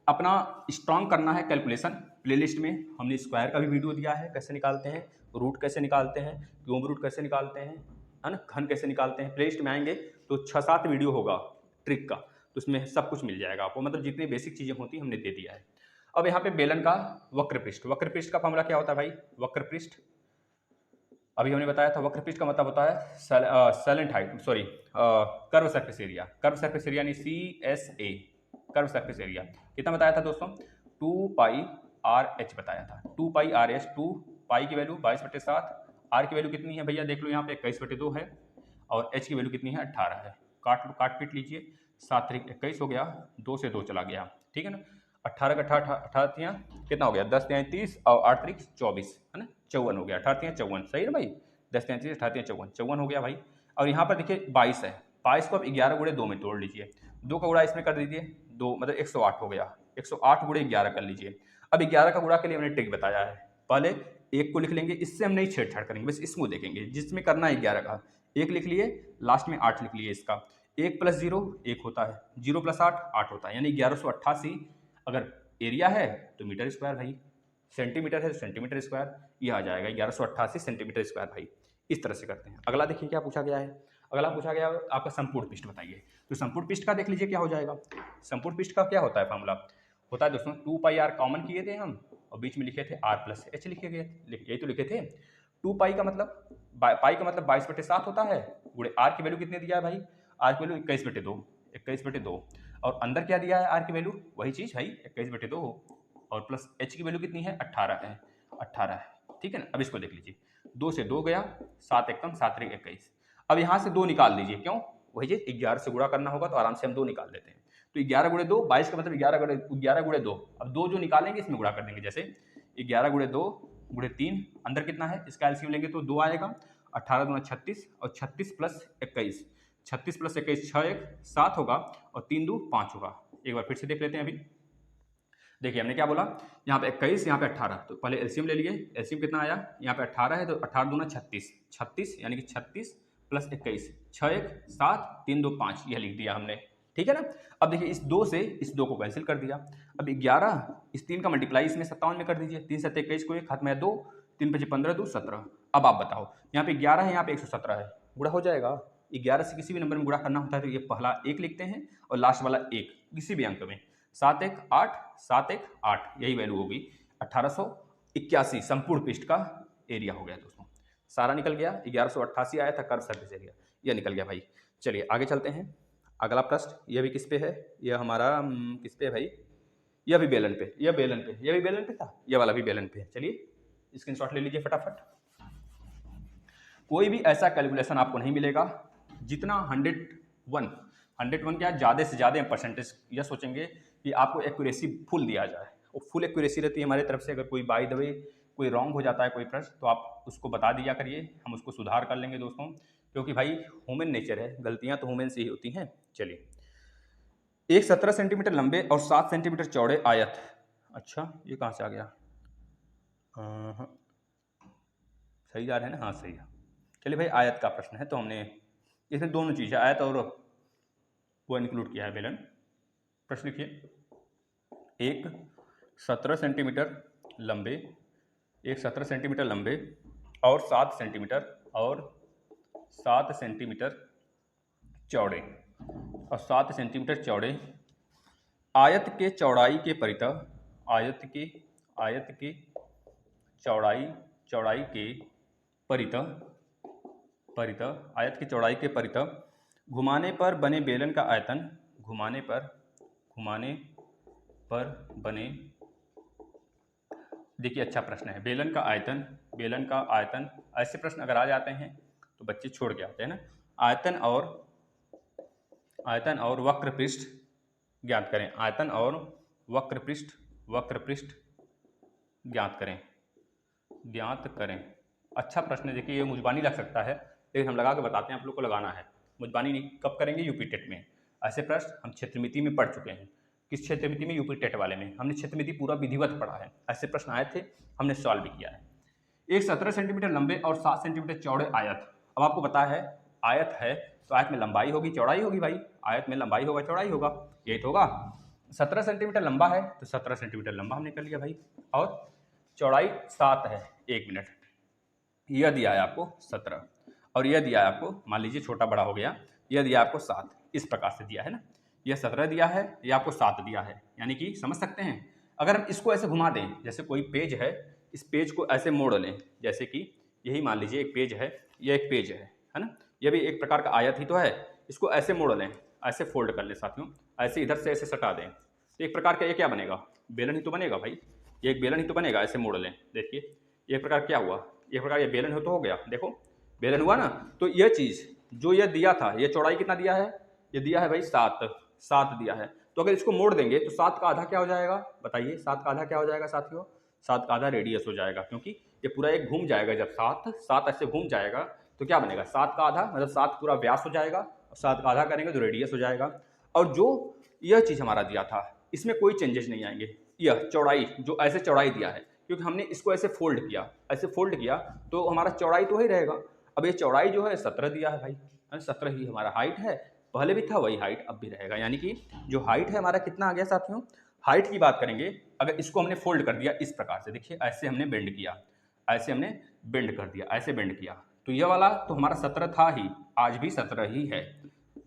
S1: अपना स्ट्रांग करना है कैलकुलेशन, प्लेलिस्ट में हमने स्क्वायर का भी वीडियो दिया है, कैसे निकालते हैं, रूट कैसे निकालते हैं, क्यूब रूट कैसे निकालते हैं, है ना, घन कैसे निकालते हैं। प्लेलिस्ट में आएंगे तो 6-7 वीडियो होगा ट्रिक का, तो उसमें सब कुछ मिल जाएगा आपको, मतलब जितनी बेसिक चीज़ें होती हैं हमने दे दिया है। अब यहाँ पे बेलन का वक्र पृष्ठ, वक्र पृष्ठ का फॉर्मूला क्या होता है भाई? वक्र पृष्ठ अभी हमने बताया था, वक्र पृष्ठ का मतलब होता है slant height, sorry curve surface area, curve surface area यानी CSA, कर्व सरफेस एरिया। कितना बताया था दोस्तों? 2 पाई RH बताया था, 2 पाई RH। 2 पाई की वैल्यू 22/7, आर की वैल्यू कितनी है भैया? देख लो यहाँ पे 21/2 है, और एच की वैल्यू कितनी है? 18 है। काट पीट लीजिए, 7 त्रिक 21 हो गया, 2 से 2 चला गया, ठीक है ना। 18 का 18 कितना हो गया? 10 3 30, और 8 त्रिक 24, है ना, 54 हो गया। 18 3 54, सही है ना भाई? 10 3 30, 18 3 54, 54 हो गया भाई। और यहाँ पर देखिए 22 है, 22 को अब 11 गुणे 2 में तोड़ लीजिए, 2 का गुणा इसमें कर दीजिए, 2 मतलब 108 हो गया, 108 गुणे 11 कर लीजिए। अब 11 का गुणा के लिए हमने ट्रिक बताया है, पहले 1 को लिख लेंगे, इससे हम नहीं छेड़छाड़ करेंगे, बस इसको देखेंगे जिसमें करना है 11 का। 1 लिख लिए, लास्ट में 8 लिख लिए, इसका 1 + 0 1 होता है, 0 + 8 8 होता है, यानी 1188। अगर एरिया है तो मीटर स्क्वायर भाई, सेंटीमीटर है तो सेंटीमीटर स्क्वायर, ये आ जाएगा 1188 सेंटीमीटर स्क्वायर भाई। इस तरह से करते हैं। अगला देखिए क्या पूछा गया है, अगला पूछा गया आपका संपूर्ण पृष्ठ बताइए। तो संपूर्ण पृष्ठ का देख लीजिए क्या हो जाएगा। संपूर्ण पृष्ठ का क्या होता है फॉर्मूला? होता है दोस्तों 2 पाई r कॉमन किए थे हम, और बीच में लिखे थे r + h लिखे गए, यही तो लिखे थे। 2 पाई का मतलब पाई का मतलब 22/7 होता है, गुणे आर की वैल्यू कितने दिया है भाई, आर की वैल्यू 21/2, 21/2 और अंदर क्या दिया है आर की वैल्यू, वही चीज़ भाई 21/2 और प्लस एच की वैल्यू कितनी है 18 है, 18 है, ठीक है ना। अब इसको देख लीजिए, 2 से 2 गया, 7 एकम 7 3 21। अब यहाँ से 2 निकाल लीजिए, क्यों, वही चीज 11 से गुणा करना होगा तो आराम से हम 2 निकाल देते हैं। तो 11 गुणे 2 22 का मतलब 11 गुणे 2। अब 2 जो निकालेंगे इसमें गुणा कर देंगे, जैसे 11 गुणे 2 गुणे 3, अंदर कितना है इसका एलसीएम लेंगे तो 2 आएगा, 18 दूना 36 और 36 प्लस 21, 36 प्लस 21 6 1 7 होगा और 3 2 5 होगा। एक बार फिर से देख लेते हैं। अभी देखिए हमने क्या बोला, यहाँ पे 21 यहाँ पे 18, तो पहले एलसीएम ले लिए, एलसीएम कितना आया, यहाँ पे 18 है तो 18 दूना 36, 36 यानी कि 36 प्लस 21 6 1 7 3 2 5, यह लिख दिया हमने, ठीक है ना। अब देखिए इस 2 से इस 2 को कैंसिल कर दिया, अब 11 इस 3 का मल्टीप्लाई इसमें 57 में कर दीजिए, 3 7 21 को 1 हाथ में 2, 3 5 15 2 17। अब आप बताओ यहाँ पे 11 है, यहाँ पे 117 है, गुणा हो जाएगा। 11 से किसी भी नंबर में गुणा करना होता है तो ये पहला 1 लिखते हैं और लास्ट वाला 1 किसी भी अंक में, 7 1 8 7 1 8, यही वैल्यू होगी 1881 संपूर्ण पृष्ठ का एरिया हो गया दोस्तों, सारा निकल गया। 1188 आया था कर्व सरफेस एरिया, यह निकल गया भाई। चलिए आगे चलते हैं, अगला प्रश्न, यह भी किस पे है, यह हमारा किस पे है भाई, यह भी बेलन पे, यह बेलन पे, यह भी बेलन पे था, यह वाला भी बेलन पे है। चलिए स्क्रीनशॉट ले लीजिए फटाफट। कोई भी ऐसा कैलकुलेशन आपको नहीं मिलेगा जितना 101 क्या ज़्यादा से ज़्यादा परसेंटेज, यह सोचेंगे कि आपको एक्यूरेसी फुल दिया जाए, और फुल एक्यूरेसी रहती है हमारी तरफ से। अगर कोई बाय द वे कोई रॉन्ग हो जाता है कोई प्रश्न तो आप उसको बता दिया करिए, हम उसको सुधार कर लेंगे दोस्तों, क्योंकि भाई ह्यूमन नेचर है, गलतियां तो ह्यूमन से ही होती हैं। चलिए, एक 17 सेंटीमीटर लंबे और 7 सेंटीमीटर चौड़े आयत, अच्छा ये कहाँ से आ गया, सही जा रहे हैं ना, हाँ सही है। चलिए भाई आयत का प्रश्न है तो हमने इसमें दोनों चीज़ें आयत और वो इंक्लूड किया है बेलन। प्रश्न लिखिए, एक 17 सेंटीमीटर लंबे, एक 17 सेंटीमीटर लंबे और 7 सेंटीमीटर चौड़े और 7 सेंटीमीटर चौड़े आयत के चौड़ाई के परितः, आयत के चौड़ाई के परितः आयत की चौड़ाई के परितः घुमाने पर बने बेलन का आयतन, घुमाने पर बने, देखिए अच्छा प्रश्न है, बेलन का आयतन, ऐसे प्रश्न अगर आ जाते हैं तो बच्चे छोड़ के आते हैं ना। आयतन और वक्र पृष्ठ ज्ञात करें, आयतन और वक्र पृष्ठ ज्ञात करें। अच्छा प्रश्न है, देखिए ये मुजबानी लग सकता है लेकिन हम लगा के बताते हैं, आप लोग को लगाना है। मुजबानी नहीं, कब करेंगे, यूपी टेट में। ऐसे प्रश्न हम क्षेत्रमिति में पढ़ चुके हैं। किस क्षेत्रमिति में, यूपी टेट वाले में हमने क्षेत्रमिति पूरा विधिवत पढ़ा है, ऐसे प्रश्न आए थे, हमने सॉल्व भी किया है। एक 17 सेंटीमीटर लंबे और 7 सेंटीमीटर चौड़े आयत, अब आपको पता है आयत है तो आयत में लंबाई होगी चौड़ाई होगी भाई, आयत में लंबाई होगा चौड़ाई होगा, यही तो होगा। 17 सेंटीमीटर लंबा है तो 17 सेंटीमीटर लंबा हमने कर लिया भाई, और चौड़ाई 7 है, 1 मिनट, यह दिया है आपको 17 और यह दिया है आपको, मान लीजिए छोटा बड़ा हो गया, यह दिया आपको 7, इस प्रकार से दिया है ना, यह 17 दिया है, यह आपको 7 दिया है, यानी कि समझ सकते हैं। अगर हम इसको ऐसे घुमा दें, जैसे कोई पेज है, इस पेज को ऐसे मोड़ लें, जैसे कि यही मान लीजिए एक पेज है, यह एक पेज है ना, यह भी एक प्रकार का आयत ही तो है, इसको ऐसे मोड़ लें, ऐसे फोल्ड कर लें साथियों, ऐसे इधर से ऐसे सटा दें तो एक प्रकार का ये क्या बनेगा, बेलन ही तो बनेगा भाई, ये एक बेलन ही तो बनेगा, ऐसे मोड़ लें, देखिए एक प्रकार क्या हुआ, एक प्रकार ये बेलन हो तो हो गया, देखो बेलन हुआ ना। तो यह चीज़ जो यह दिया था, ये चौड़ाई कितना दिया है, ये दिया है भाई 7 दिया है, तो अगर इसको मोड़ देंगे तो 7 का आधा क्या हो जाएगा, बताइए 7 का आधा क्या हो जाएगा साथियों, 7 का आधा रेडियस हो जाएगा, क्योंकि ये पूरा एक घूम जाएगा, जब 7 ऐसे घूम जाएगा तो क्या बनेगा, 7 का आधा मतलब 7 पूरा व्यास हो जाएगा, और 7 का आधा करेंगे तो रेडियस हो जाएगा। और जो यह चीज़ हमारा दिया था इसमें कोई चेंजेस नहीं आएंगे, यह चौड़ाई जो ऐसे चौड़ाई दिया है, क्योंकि हमने इसको ऐसे फोल्ड किया तो हमारा चौड़ाई तो ही रहेगा। अब ये चौड़ाई जो है 17 दिया है भाई, 17 ही हमारा हाइट है, पहले भी था वही हाइट अब भी रहेगा, यानी कि जो हाइट है हमारा कितना आ गया साथियों। हाइट की बात करेंगे, अगर इसको हमने फोल्ड कर दिया इस प्रकार से, देखिए ऐसे हमने बेंड किया, ऐसे हमने बेंड कर दिया, ऐसे बेंड किया, तो ये वाला तो हमारा 17 था ही, आज भी 17 ही है,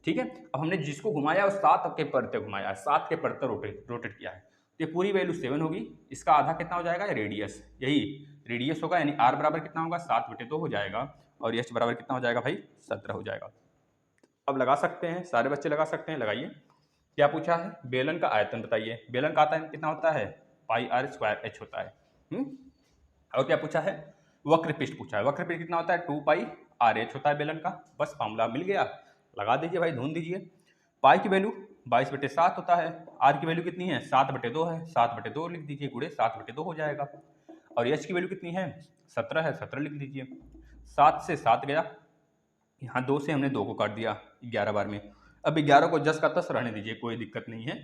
S1: ठीक है। अब हमने जिसको घुमाया वो 7 के परते घुमाया, 7 के परते रोटेट किया है, तो ये पूरी वैल्यू 7 होगी, इसका आधा कितना हो जाएगा, रेडियस, यही रेडियस होगा, यानी आर बराबर कितना होगा 7/2 हो जाएगा, और एच बराबर कितना हो जाएगा भाई 17 हो जाएगा। अब लगा सकते हैं, सारे बच्चे लगा सकते हैं, लगाइए। क्या पूछा है, बेलन का आयतन बताइए। बेलन का आयतन कितना होता है, πr² होता है। और क्या पूछा है, वक्र पृष्ठ पूछा है। वक्र पृष्ठ कितना होता है 2πrh होता है बेलन का। बस फॉर्मूला मिल गया, लगा दीजिए भाई, ढूंढ दीजिए। पाई की वैल्यू 22/7 होता है, आर की वैल्यू कितनी है 7/2 है, 7/2 लिख दीजिए, गुणे 7/2 हो जाएगा। और एच की वैल्यू कितनी है 17 है, 17 लिख दीजिए। 7 से 7 गया, यहाँ 2 से हमने 2 को काट दिया 11 बार में। अब 11 को जस का तस रहने दीजिए, कोई दिक्कत नहीं है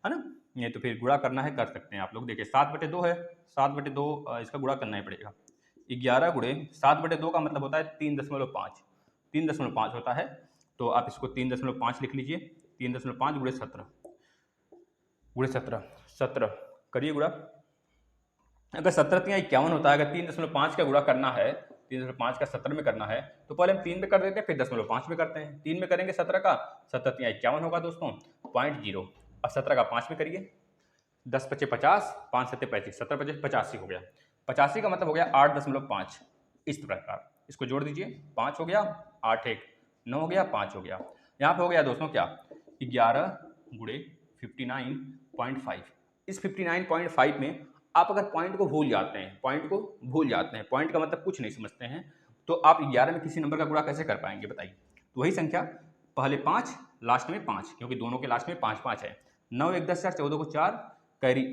S1: ना। ये तो फिर गुणा करना है, कर सकते हैं आप लोग। देखिए 7/2 है, 7/2 इसका गुणा करना ही पड़ेगा। 11 गुणे 7/2 का मतलब होता है 3.5, 3.5 होता है। तो आप इसको 3.5 लिख लीजिए। 3.5 गुणे 17, गुणे 17, 17 करिए गुणा। अगर 17 या 51 होता है, अगर 3.5 का गुणा करना है, 3.5 का 17 में करना है, तो पहले हम 3 में कर देते हैं, फिर 0.5 में करते हैं। 3 में करेंगे 17 का, 17 या 51 होगा दोस्तों 0.0। अब 17 का 5 में करिए, 10 × 5 = 50, 5 × 7 = 35, 17 × 50 85 हो गया। 85 का मतलब हो गया 8.5। इस प्रकार इसको जोड़ दीजिए, 5 हो गया, 8 1 9 हो गया, 5 हो गया। यहाँ पे हो गया दोस्तों क्या 11 गुणे 59.5। इस 59.5 में आप अगर पॉइंट को भूल जाते हैं, पॉइंट को भूल जाते हैं, पॉइंट का मतलब कुछ नहीं समझते हैं, तो आप 11 में किसी नंबर का गुणा कैसे कर पाएंगे बताइए। तो वही संख्या, पहले 5 लास्ट में 5, क्योंकि दोनों के लास्ट में 5 5 है। 9 1 10 4 14 को 4, कैरी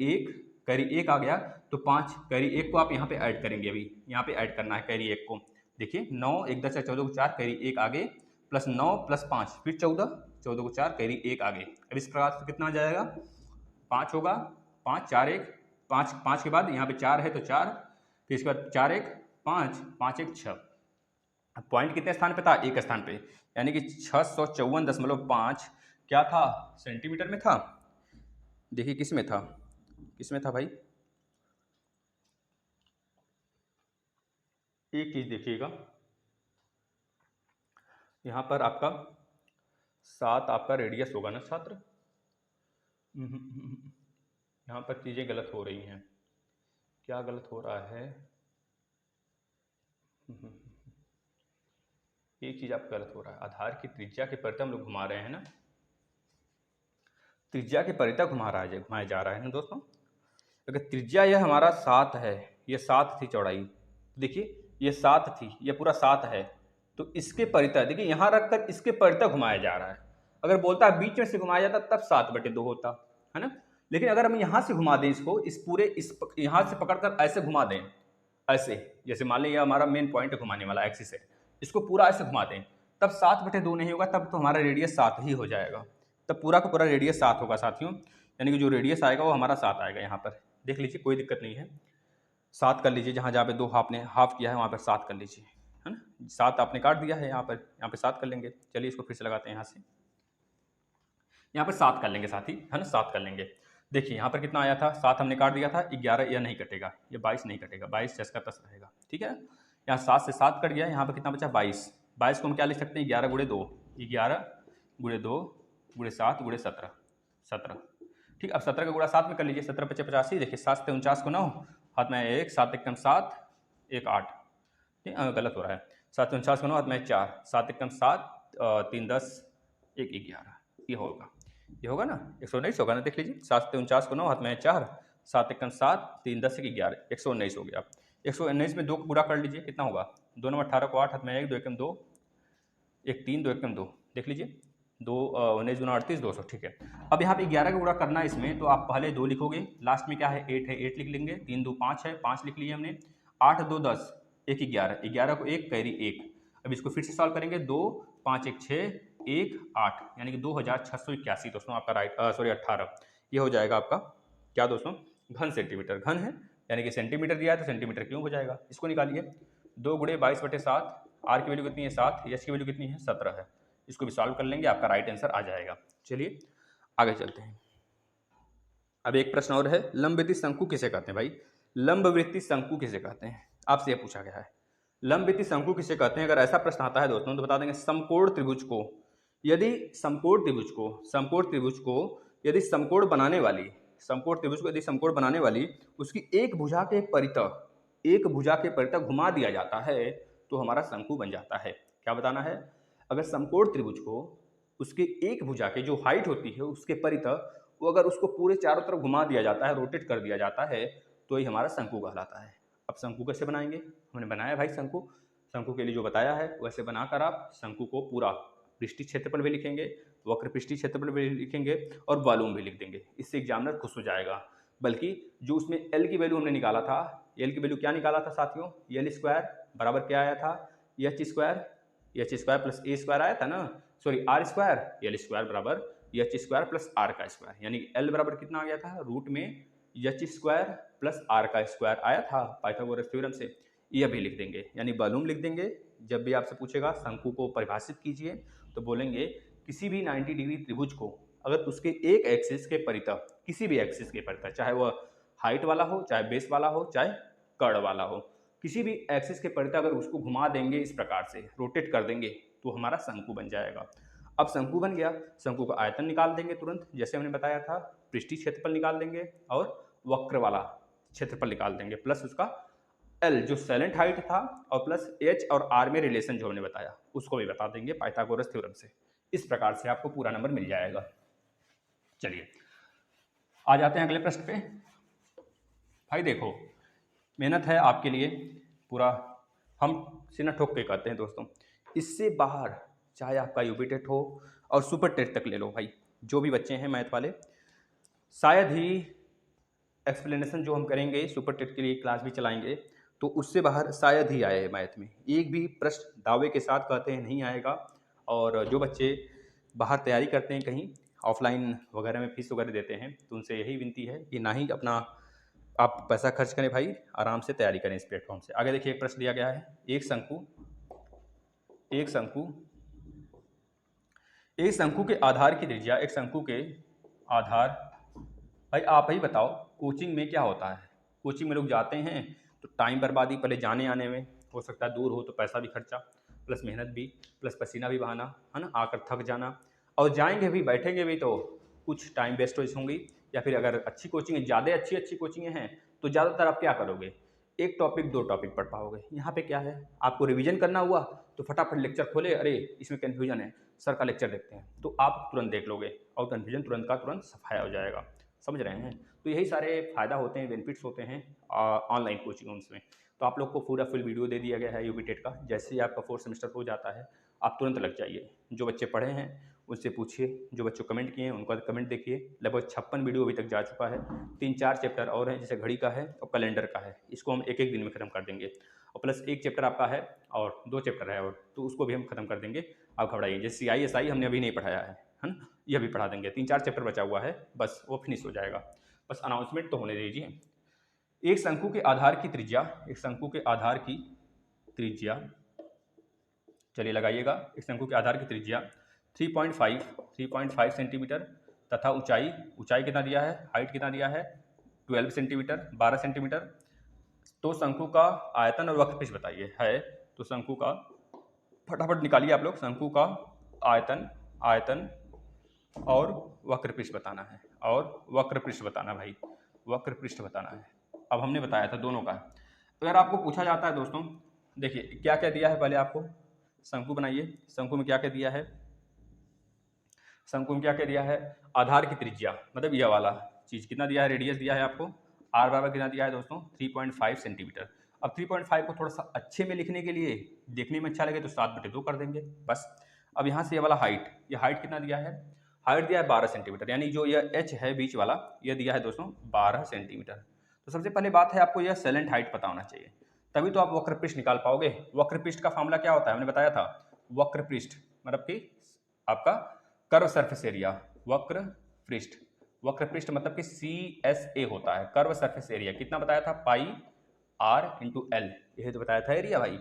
S1: 1 आ गया, तो 5 कैरी 1 को आप यहाँ पे ऐड करेंगे। अभी यहाँ पे ऐड करना है कैरी 1 को। देखिए 9 1 10 4 14 को 4, कैरी 1 आगे, प्लस 9 प्लस 5 फिर 14, 14 को 4, कैरी 1 आगे। अब इस प्रकार से कितना आ जाएगा 5 होगा, 5 4 1 5, 5 के बाद यहाँ पे 4 है तो 4, फिर इसके बाद 4 1 5, 5 1 6। पॉइंट कितने स्थान पे था, एक स्थान पे, यानी कि 654.5 क्या था सेंटीमीटर में था। देखिए किस में था, किस में था भाई, एक चीज देखिएगा, यहाँ पर आपका 7 आपका रेडियस होगा ना छात्र। यहाँ पर चीज़ें गलत हो रही हैं, क्या गलत हो रहा है, एक चीज़ आप गलत हो रहा है, आधार की त्रिज्या के परितः हम लोग घुमा रहे हैं ना, त्रिज्या के परितः घुमाया जा रहा है ना दोस्तों। अगर त्रिज्या यह हमारा 7 है, ये 7 थी चौड़ाई, देखिए ये 7 थी, ये पूरा 7 है, तो इसके परितः देखिए यहाँ रखकर इसके परितः घुमाया जा रहा है। अगर बोलता है बीच में से घुमाया जाता तब 7/2 होता है ना। लेकिन अगर हम यहाँ से घुमा दें इसको, इस पूरे यहाँ से पकड़कर ऐसे घुमा दें, ऐसे जैसे मान लीजिए हमारा मेन पॉइंट है घुमाने वाला एक्सिस है, इसको पूरा ऐसे घुमा दें, तब 7/2 नहीं होगा, तब तो हमारा रेडियस 7 ही हो जाएगा। तब पूरा का पूरा रेडियस 7 होगा साथियों, यानी कि जो रेडियस आएगा वो हमारा 7 आएगा। यहाँ पर देख लीजिए, कोई दिक्कत नहीं है, 7 कर लीजिए, जहाँ पे 2 आपने हाफ किया है वहाँ पर 7 कर लीजिए, है ना। 7 आपने काट दिया है, यहाँ पे 7 कर लेंगे। चलिए इसको फिर से लगाते हैं, यहाँ पर 7 कर लेंगे साथी, है ना, 7 कर लेंगे। देखिए यहाँ पर कितना आया था, 7 हमने काट दिया था, 11 यह नहीं कटेगा, ये 22 नहीं कटेगा, 22 जस का तस रहेगा, ठीक है। यहाँ 7 से 7 कट गया, यहाँ पर कितना बचा 22। 22 को हम क्या लिख सकते हैं 11 गुणे 2, 11 गुणे 2 गुणे 7 गुणे 17, 17, ठीक। अब 17 का गुणा 7 में कर लीजिए, 17 × 5 = 85, देखिए 7 से 49 को 9, हाथ में 1, 7 × 7 1 8, ठीक, गलत हो रहा है, 7 से 49 को 9, हाथ में 4, 7 × 7 3 10 1 11, ये होगा, ये होगा ना 119 होगा ना, देख लीजिए 7 से 49 को 9, हाथ में 4, 7 × 7 3 10 1 11, 119 हो गया। 119 में 2 को गुणा कर लीजिए, कितना होगा, 2 9 18 को 8, हाथ में 1 2 1 2 1 3 2 1 2, देख लीजिए 2 19 गुना 38 200, ठीक है। अब यहाँ पे 11 का गुणा करना है इसमें, तो आप पहले 2 लिखोगे, लास्ट में क्या है 8 है, 8 लिख लेंगे, 3 2 5 है, 5 लिख लिए हमने, 8 2 10 1 11, 11 को 1 कैरी 1। अब इसको फिर से सॉल्व करेंगे, 2 5 1 6 1 8, यानी कि 2681 दोस्तों आपका राइट, सॉरी 18, ये हो जाएगा आपका क्या दोस्तों, घन सेंटीमीटर। घन है यानी कि सेंटीमीटर दिया है तो सेंटीमीटर क्यों हो जाएगा, इसको निकालिए। 2 गुणे 22/7, आर की वैल्यू कितनी है 7, एच की वैल्यू कितनी है 17 है, इसको भी सॉल्व कर लेंगे, आपका राइट आंसर आ जाएगा। चलिए आगे चलते हैं। अब एक प्रश्न और है, लंबवृत्तीय शंकु किसे कहते हैं भाई, लंबवृत्तीय शंकु किसे कहते हैं, आपसे यह पूछा गया है, लंबवृत्तीय शंकु किसे कहते हैं। अगर ऐसा प्रश्न आता है दोस्तों तो बता देंगे समकोण त्रिभुज को, यदि समकोण त्रिभुज को यदि समकोण बनाने वाली, समकोण त्रिभुज को यदि समकोण बनाने वाली उसकी एक भुजा के परितः, एक भुजा के परितः घुमा दिया जाता है तो हमारा शंकु बन जाता है। क्या बताना है? अगर समकोण त्रिभुज को उसके एक भुजा के जो हाइट होती है उसके परितः वो अगर उसको पूरे चारों तरफ घुमा दिया जाता है, रोटेट कर दिया जाता है, तो ये हमारा शंकु कहलाता है। अब शंकु कैसे बनाएंगे? हमने बनाया भाई शंकु। शंकु के लिए जो बताया है वैसे बनाकर आप शंकु को पूरा पृष्ठीय क्षेत्रफल भी लिखेंगे, वक्र पृष्ठीय क्षेत्रफल भी लिखेंगे और वॉल्यूम भी लिख देंगे। इससे एग्जामिनर खुश हो जाएगा। बल्कि जो उसमें एल की वैल्यू हमने निकाला था, एल की वैल्यू क्या निकाला था साथियों? एल स्क्वायर बराबर क्या आया था? H square plus A square आया था ना, sorry R square, L square बराबर एच स्क्वायर प्लस आर का स्क्वायर, यानी एल बराबर कितना आ गया था? रूट में एच स्क्वायर प्लस आर का स्क्वायर आया था पाइथागोरस थ्योरम से। यह भी लिख देंगे, यानी वॉल्यूम लिख देंगे। जब भी आपसे पूछेगा शंकु को परिभाषित कीजिए तो बोलेंगे किसी भी 90 डिग्री त्रिभुज को अगर उसके एक एक्सिस के परितः, किसी भी एक्सिस के परितः, चाहे वह हाइट वाला हो, चाहे बेस वाला हो, चाहे कर्ण वाला हो, किसी भी एक्सिस के परितः अगर उसको घुमा देंगे, इस प्रकार से रोटेट कर देंगे, तो हमारा शंकु बन जाएगा। अब शंकु बन गया, शंकु का आयतन निकाल देंगे तुरंत, जैसे हमने बताया था, पृष्ठीय क्षेत्रफल निकाल देंगे और वक्र वाला क्षेत्रफल निकाल देंगे, प्लस उसका एल जो सैलेंट हाइट था और प्लस एच और आर में रिलेशन जो हमने बताया उसको भी बता देंगे पाइथागोरस थ्योरम से। इस प्रकार से आपको पूरा नंबर मिल जाएगा। चलिए आ जाते हैं अगले प्रश्न पे। भाई देखो, मेहनत है आपके लिए पूरा, हम सीना ठोक के कहते हैं दोस्तों। इससे बाहर चाहे आपका यूपी टेट हो और सुपर टेट तक ले लो भाई, जो भी बच्चे हैं मैथ वाले, शायद ही एक्सप्लेनेशन जो हम करेंगे सुपर टेट के लिए क्लास भी चलाएंगे तो उससे बाहर शायद ही आए मैथ में। एक भी प्रश्न दावे के साथ कहते हैं नहीं आएगा। और जो बच्चे बाहर तैयारी करते हैं कहीं ऑफलाइन वगैरह में फीस वगैरह देते हैं तो उनसे यही विनती है कि ना ही अपना आप पैसा खर्च करें भाई, आराम से तैयारी करें इस प्लेटफॉर्म से। आगे देखिए एक प्रश्न दिया गया है, एक शंकु के आधार की त्रिज्या, एक शंकु के आधार, भाई आप ही बताओ कोचिंग में क्या होता है? कोचिंग में लोग जाते हैं तो टाइम बर्बादी, पहले जाने आने में, हो सकता है दूर हो तो पैसा भी खर्चा, प्लस मेहनत भी, प्लस पसीना भी बहाना, है ना, आकर थक जाना, और जाएंगे भी बैठेंगे भी तो कुछ टाइम वेस्ट होंगी। या फिर अगर अच्छी कोचिंग, ज़्यादा अच्छी कोचिंगें हैं तो ज़्यादातर आप क्या करोगे? एक टॉपिक 2 टॉपिक पढ़ पाओगे। यहाँ पे क्या है, आपको रिवीजन करना हुआ तो फटाफट लेक्चर खोले, अरे इसमें कन्फ्यूजन है, सर का लेक्चर देखते हैं, तो आप तुरंत देख लोगे और कन्फ्यूजन तुरंत का तुरंत सफाया हो जाएगा। समझ रहे हैं? तो यही सारे फ़ायदा होते हैं, बेनिफिट्स होते हैं ऑनलाइन कोचिंग में। तो आप लोग को पूरा फुल वीडियो दे दिया गया है यूपी टेट का। जैसे ही आपका 4th सेमेस्टर हो जाता है आप तुरंत लग जाइए। जो बच्चे पढ़े हैं उससे पूछिए, जो बच्चों कमेंट किए हैं उनका कमेंट देखिए। लगभग 56 वीडियो अभी तक जा चुका है। 3-4 चैप्टर और हैं, जैसे घड़ी का है और कैलेंडर का है, इसको हम एक दिन में ख़त्म कर देंगे। और प्लस 1 चैप्टर आपका है और 2 चैप्टर है और तो उसको भी हम खत्म कर देंगे। आप घबराइए, जैसे CISI हमने अभी नहीं पढ़ाया है ना, यह भी पढ़ा देंगे। 3-4 चैप्टर बचा हुआ है, बस वो फिनिश हो जाएगा। बस अनाउंसमेंट तो होने दीजिए। एक शंकु के आधार की त्रिज्या, एक शंकु के आधार की त्रिज्या, चलिए लगाइएगा, एक शंकु के आधार की त्रिज्या 3.5 सेंटीमीटर तथा ऊंचाई कितना दिया है, हाइट कितना दिया है 12 सेंटीमीटर, 12 सेंटीमीटर। तो शंकु का आयतन और वक्रपृष्ठ बताइए है। तो शंकु का फटाफट निकालिए आप लोग, शंकु का आयतन और वक्रपृष्ठ बताना है, और वक्रपृष्ठ बताना भाई, वक्रपृष्ठ बताना है। अब हमने बताया था दोनों का। अगर आपको पूछा जाता है दोस्तों, देखिए क्या क्या दिया है, पहले आपको शंकु बनाइए। शंकु में क्या क्या दिया है? शंकु में क्या क्या दिया है? आधार की त्रिज्या, मतलब यह वाला चीज कितना दिया है, रेडियस दिया है आपको, आर बराबर कितना दिया है दोस्तों 3.5 सेंटीमीटर। अब 3.5 को थोड़ा सा अच्छे में लिखने के लिए, देखने में अच्छा लगे तो 7/2 कर देंगे बस। अब यहाँ से ये वाला हाइट, ये हाइट कितना दिया है? हाइट दिया है 12 सेंटीमीटर, यानी जो यह एच है बीच वाला, यह दिया है दोस्तों 12 सेंटीमीटर। तो सबसे पहले बात है आपको यह सैलेंट हाइट पता होना चाहिए, तभी तो आप वक्रपृष्ठ निकाल पाओगे। वक्रपृष्ठ का फॉर्मूला क्या होता है, हमने बताया था। वक्रपृष्ठ मतलब कि आपका कर्व सरफेस एरिया, वक्रपृष्ठ मतलब कि CSA होता है, कर्व सरफेस एरिया। कितना बताया था? पाई R × L, यही तो बताया था एरिया भाई,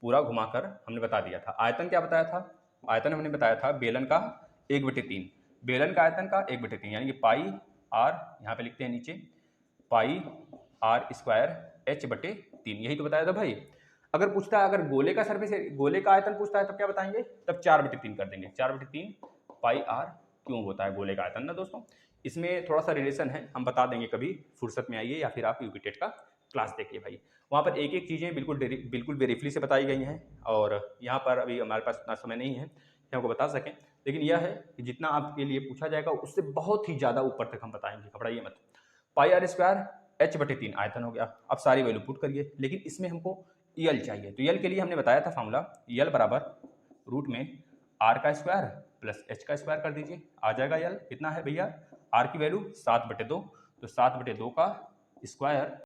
S1: पूरा घुमाकर हमने बता दिया था। आयतन क्या बताया था? आयतन हमने बताया था बेलन का 1/3, बेलन का आयतन का 1/3, यानी कि पाई R, यहाँ पे लिखते हैं नीचे, पाई R² H/3, यही तो बताया था भाई। अगर पूछता है, अगर गोले का सरफेस, गोले का आयतन पूछता है तब क्या बताएंगे? तब 4/3 कर देंगे, 4/3 पाई R क्यों होता है गोले का आयतन ना दोस्तों। इसमें थोड़ा सा रिलेशन है, हम बता देंगे कभी, फुर्सत में आइए, या फिर आप यूपी टेट का क्लास देखिए भाई, वहाँ पर एक एक चीज़ें बिल्कुल ब्रीफली से बताई गई हैं, और यहाँ पर अभी हमारे पास उतना समय नहीं है कि हमको बता सकें, लेकिन यह है कि जितना आपके लिए पूछा जाएगा उससे बहुत ही ज़्यादा ऊपर तक हम बताएंगे, घबराइए मत। पाई आर स्क्वायर h/3 आयतन हो गया। अब सारी वैल्यू पुट करिए, लेकिन इसमें हमको यल चाहिए, तो यल के लिए हमने बताया था फॉर्मूला, यल बराबर रूट में आर का स्क्वायर प्लस एच का स्क्वायर कर दीजिए, आ जाएगा यल कितना है भैया, आर की वैल्यू 7/2, तो 7/2 का स्क्वायर,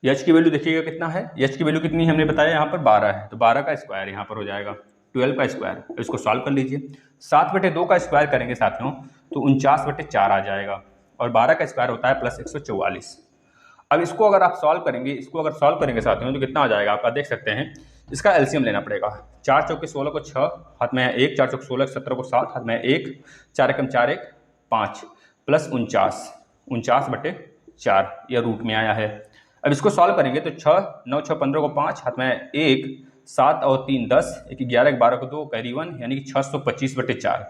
S1: एच की वैल्यू देखिएगा कितना है, एच की वैल्यू कितनी है हमने बताया यहाँ पर 12 है, तो 12 का स्क्वायर यहाँ पर हो जाएगा 12 का स्क्वायर, इसको सॉल्व कर लीजिए। 7/2 का स्क्वायर करेंगे साथियों तो 49/4 आ जाएगा, और 12 का स्क्वायर होता है प्लस 144। अब इसको अगर आप सॉल्व करेंगे, इसको अगर सॉल्व करेंगे साथियों तो कितना आ जाएगा आपका, देख सकते हैं, इसका एलसीएम लेना पड़ेगा। 4 चौके 16 को 6 हाथ में है 1, 4 चौके 16 17 को 7 हाथ में है 1, 4 एकम 4 1 5 प्लस 49/4 यह रूट में आया है। अब इसको सॉल्व करेंगे तो 6 9 6 15 को 5 हाथ में है 1, 7 और 3 10, 1 11 12 को 2 कैरी 1, यानी कि 625/4।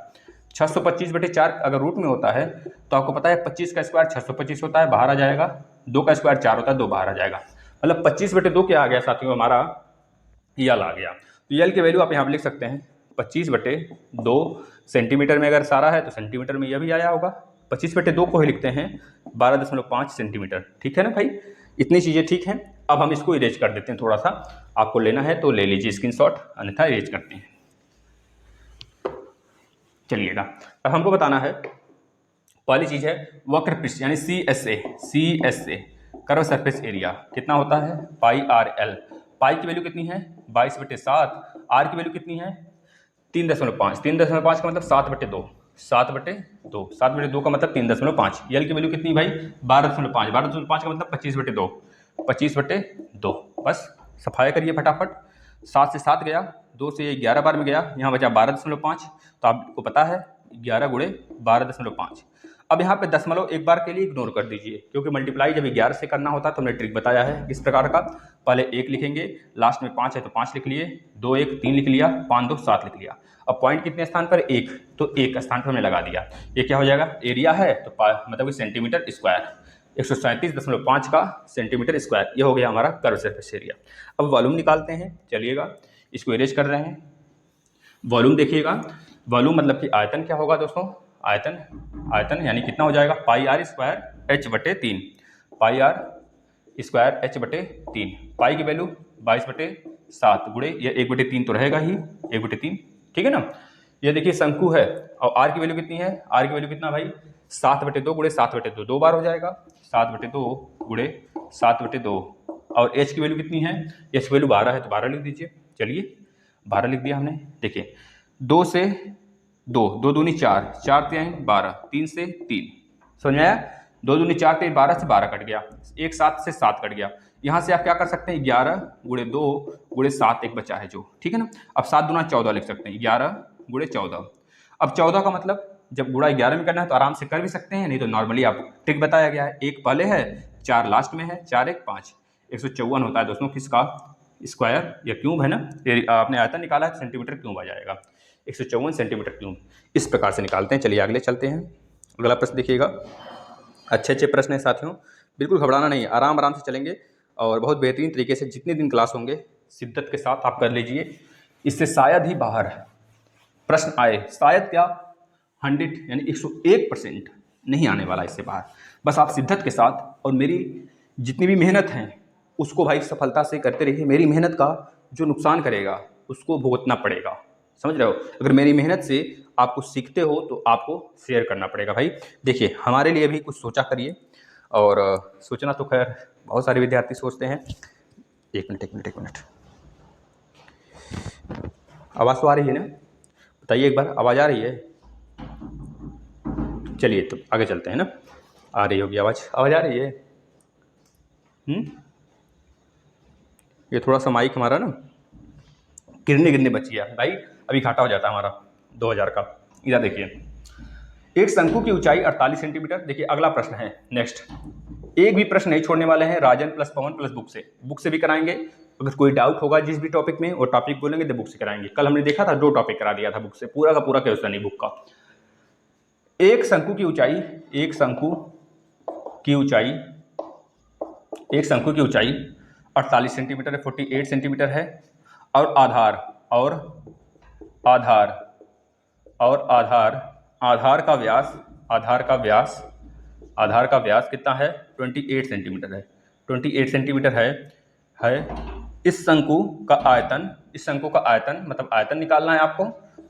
S1: 625/4 अगर रूट में होता है तो आपको पता है 25 का स्क्वायर 625 होता है, बाहर आ जाएगा, 2 का स्क्वायर 4 होता है, 2 बाहर आ जाएगा, मतलब 25/2 क्या आ गया साथियों, हमारा यल आ गया। तो यल की वैल्यू आप यहाँ पर लिख सकते हैं 25/2 सेंटीमीटर में, अगर सारा है तो सेंटीमीटर में यह भी आया होगा, 25/2 को ही लिखते हैं 12.5 सेंटीमीटर, ठीक है ना भाई, इतनी चीज़ें ठीक हैं। अब हम इसको इरेज कर देते हैं, थोड़ा सा आपको लेना है तो ले लीजिए स्क्रीनशॉट, अन्यथा इरेज करते हैं। चलिएगा, अब हमको बताना है, पहली चीज़ है वक्र पृष्ठ यानी CSA कर्व सरफेस एरिया कितना होता है, पाई आर एल। पाई की वैल्यू कितनी है 22/7, आर की वैल्यू कितनी है 3.5, 3.5 का मतलब 7/2, 7/2 का मतलब 3.5, यल की वैल्यू कितनी भाई 12.5, 12.5 का मतलब 25/2, 25/2, बस सफाया करिए फटाफट। 7 से 7 गया, 2 से 11 बार में गया, यहाँ बचा 12.5, तो आपको पता है 11 गुणे 12.5। अब यहाँ पे दशमलव एक बार के लिए इग्नोर कर दीजिए, क्योंकि मल्टीप्लाई जब 11 से करना होता है तो हमने ट्रिक बताया है किस प्रकार का, पहले 1 लिखेंगे, लास्ट में 5 है तो 5 लिख लिए, 2 1 3 लिख लिया, 5 2 7 लिख लिया। अब पॉइंट कितने स्थान पर 1, तो 1 स्थान पर हमने लगा दिया। ये क्या हो जाएगा, एरिया है तो मतलब कि सेंटीमीटर स्क्वायर, 137.5 का सेंटीमीटर स्क्वायर, ये हो गया हमारा कर्व सरफेस एरिया। अब वॉल्यूम निकालते हैं, चलिएगा इसको इरेज कर रहे हैं। वॉल्यूम देखिएगा, वॉल्यूम मतलब कि आयतन क्या होगा दोस्तों, आयतन यानी कितना हो जाएगा pi R square h/3, pi R square h/3, pi की वैल्यू 22/7 गुणे ये 1/3 तो रहेगा ही, 1/3, ठीक है ना। ये देखिए शंकु है, और आर की वैल्यू कितनी है, आर की वैल्यू कितना भाई 7/2 गुणे 7/2, 2 बार हो जाएगा, 7/2 गुणे 7/2, और एच की वैल्यू कितनी है, एच की वैल्यू 12 है तो 12 लिख दीजिए। चलिए 12 लिख दिया हमने। देखिए 2 से 2, 2 दूनी 4, 4 3 12, 3 से 3, समझ में आया, 2 दूनी 4 3 12 से 12 कट गया, 1 7 से 7 कट गया। यहाँ से आप क्या कर सकते हैं 11 गुणे 2 गुणे 7 एक बचा है जो, ठीक है ना। अब 7 दूना 14 लिख सकते हैं, 11 गुणे 14। अब 14 का मतलब जब गुणा 11 में करना है तो आराम से कर भी सकते हैं, नहीं तो नॉर्मली आप ट्रिक बताया गया है, 1 पहले है 4 लास्ट में है, 4 1 5, 154 होता है दोस्तों किसका स्क्वायर या क्यूब है ना, आपने आयतन निकाला है सेंटीमीटर क्यूब आ जाएगा, 154 सेंटीमीटर क्यूब, इस प्रकार से निकालते हैं। चलिए अगले चलते हैं, अगला प्रश्न देखिएगा, अच्छे प्रश्न है साथियों, बिल्कुल घबराना नहीं, आराम से चलेंगे और बहुत बेहतरीन तरीके से जितने दिन क्लास होंगे शिद्दत के साथ आप कर लीजिए, इससे शायद ही बाहर प्रश्न आए, शायद क्या 100 यानी 101% नहीं आने वाला इससे बाहर। बस आप शिद्दत के साथ और मेरी जितनी भी मेहनत है उसको भाई सफलता से करते रहिए, मेरी मेहनत का जो नुकसान करेगा उसको भुगतना पड़ेगा, समझ रहे हो। अगर मेरी मेहनत से आप कुछ सीखते हो तो आपको शेयर करना पड़ेगा भाई। देखिए हमारे लिए भी कुछ सोचा करिए, और सोचना तो खैर बहुत सारे विद्यार्थी सोचते हैं। एक मिनट, आवाज़ तो आ रही है ना, बताइए एक बार, आवाज़ आ रही है। चलिए तो आगे चलते हैं ना, आ रही होगी आवाज़ आ रही है। ये थोड़ा सा माइक हमारा ना गिरने बच गया भाई, अभी घाटा हो जाता है हमारा 2000 का। इधर देखिए, एक शंकु की ऊंचाई 48 सेंटीमीटर। देखिए अगला प्रश्न है, नेक्स्ट, एक भी प्रश्न नहीं छोड़ने वाले हैं, राजन प्लस पवन प्लस बुक से भी कराएंगे। अगर कोई डाउट होगा जिस भी टॉपिक में, वो टॉपिक बोलेंगे तो बुक से कराएंगे। कल हमने देखा था 2 टॉपिक करा दिया था बुक से, पूरा का पूरा क्वेश्चन नहीं बुक का। एक शंकु की ऊंचाई एक शंकु की ऊंचाई 48 सेंटीमीटर है, 48 सेंटीमीटर है, और आधार आधार का व्यास कितना है? 28 सेंटीमीटर है, 28 सेंटीमीटर है। इस शंकु का आयतन मतलब आयतन निकालना है आपको,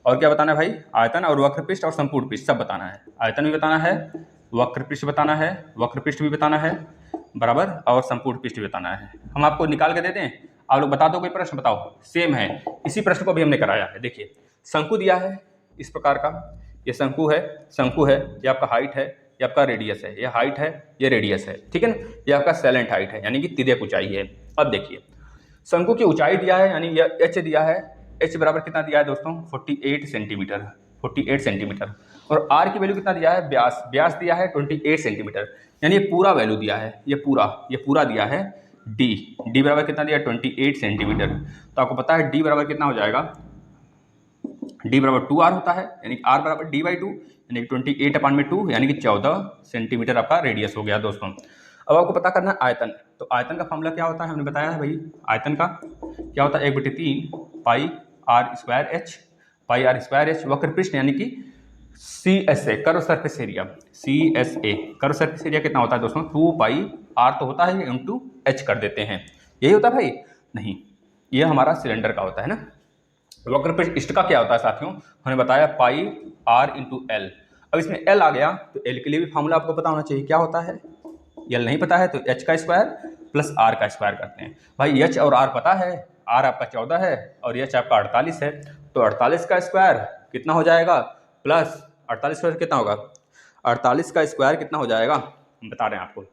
S1: और क्या बताना है भाई? आयतन और वक्रपृष्ठ और संपूर्ण पृष्ठ सब बताना है। आयतन भी बताना है, वक्रपृष्ठ बताना है, वक्रपृष्ठ भी बताना है बराबर, और संपूर्ण पृष्ठ भी बताना है। हम आपको निकाल के देते हैं, आप लोग बता दो कोई प्रश्न बताओ। सेम है, इसी प्रश्न को भी हमने कराया है। देखिए शंकु दिया है इस प्रकार का, ये शंकु है, ये आपका हाइट है, ये आपका रेडियस है, ये हाइट है, ये रेडियस है, ठीक है ना। ये आपका सैलेंट हाइट है, यानी कि तिर्यक ऊंचाई है। अब देखिए शंकु की ऊंचाई दिया है, यानी यह एच दिया है। एच बराबर कितना दिया है दोस्तों? 48 सेंटीमीटर, 48 सेंटीमीटर। और आर की वैल्यू कितना दिया है? व्यास दिया है 28 सेंटीमीटर, यानी ये पूरा वैल्यू दिया है, ये पूरा दिया है। डी बराबर कितना दिया है? 28 सेंटीमीटर। तो आपको पता है डी बराबर कितना हो जाएगा? डी बराबर 2r होता है, यानी कि r बराबर d/2, यानी कि 28/2, यानी कि 14 सेंटीमीटर आपका रेडियस हो गया दोस्तों। अब आपको पता करना है आयतन। तो आयतन का फॉर्मूला क्या होता है? हमने बताया है भाई, आयतन का क्या होता है? 1/3 पाई आर स्क्वायर एच। वक्रपृष्ठ यानी कि CSA curve surface area, CSA curve surface area कितना होता है दोस्तों? 2 पाई आर तो होता है इंटू एच कर देते हैं, यही होता है भाई? नहीं, ये हमारा सिलेंडर का होता है ना। वक्रपृष्ठ इष्ट का क्या होता है साथियों? हमने बताया पाई आर इंटू एल। अब इसमें एल आ गया तो एल के लिए भी फॉर्मूला आपको पता होना चाहिए, क्या होता है? एल नहीं पता है तो एच का स्क्वायर प्लस आर का स्क्वायर करते हैं। भाई एच और आर पता है, आर आपका 14 है और एच आपका 48 है, तो 48 का स्क्वायर कितना हो जाएगा? प्लस 48 स्क्वायर कितना होगा? 48 का स्क्वायर कितना हो जाएगा हम बता रहे हैं आपको,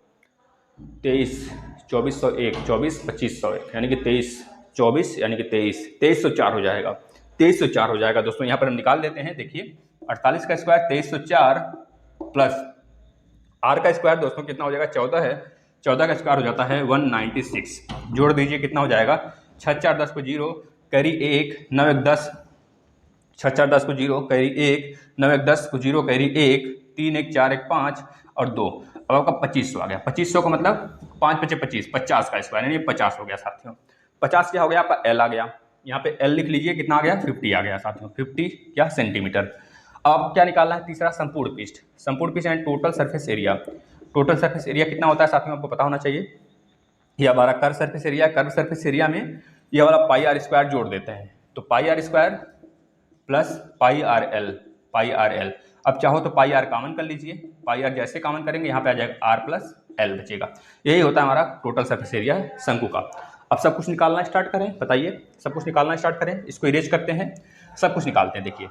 S1: 23, 2401, 24, 2501, यानी कि 23, 24 यानी कि 2304 हो जाएगा, 2304 हो जाएगा दोस्तों। यहाँ पर हम निकाल देते हैं। देखिए 48 का स्क्वायर 2304 प्लस आर का स्क्वायर दोस्तों कितना हो जाएगा? 14 है, 14 का स्क्वायर हो जाता है 196। जोड़ दीजिए कितना हो जाएगा? 6 4 10 को 0, कैरी 1, 9 1 10, 6 4 10 को 0, कैरी 1, 9 1 10 को 0, कैरी 1, 3 1 4 1 5 और 2। अब आपका 2500 आ गया। 2500 का मतलब 5 5 25, 50 का स्क्वायर, यानी 50 हो गया साथियों। 50 क्या हो गया? आपका एल आ गया। यहाँ पे एल लिख लीजिए, कितना आ गया? 50 आ गया साथियों, 50 क्या सेंटीमीटर। अब क्या निकालना है? तीसरा संपूर्ण पृष्ठ। संपूर्ण पृष्ठ यानी total surface area. Total surface area कितना होता है साथियों? आपको पता होना चाहिए। यह हमारा curve surface area, curve surface area में यह वाला पाई आर स्क्वायर जोड़ देते हैं, तो pi R square plus pi R L. अब चाहो तो पाई आर कॉमन कर लीजिए, पाई आर जैसे कॉमन करेंगे यहाँ पे आ जाएगा आर प्लस एल बचेगा। यही होता है हमारा टोटल सरफेस एरिया शंकु का। अब सब कुछ निकालना स्टार्ट करें, बताइए सब कुछ निकालना स्टार्ट करें। इसको इरेज करते हैं, सब कुछ निकालते हैं। देखिए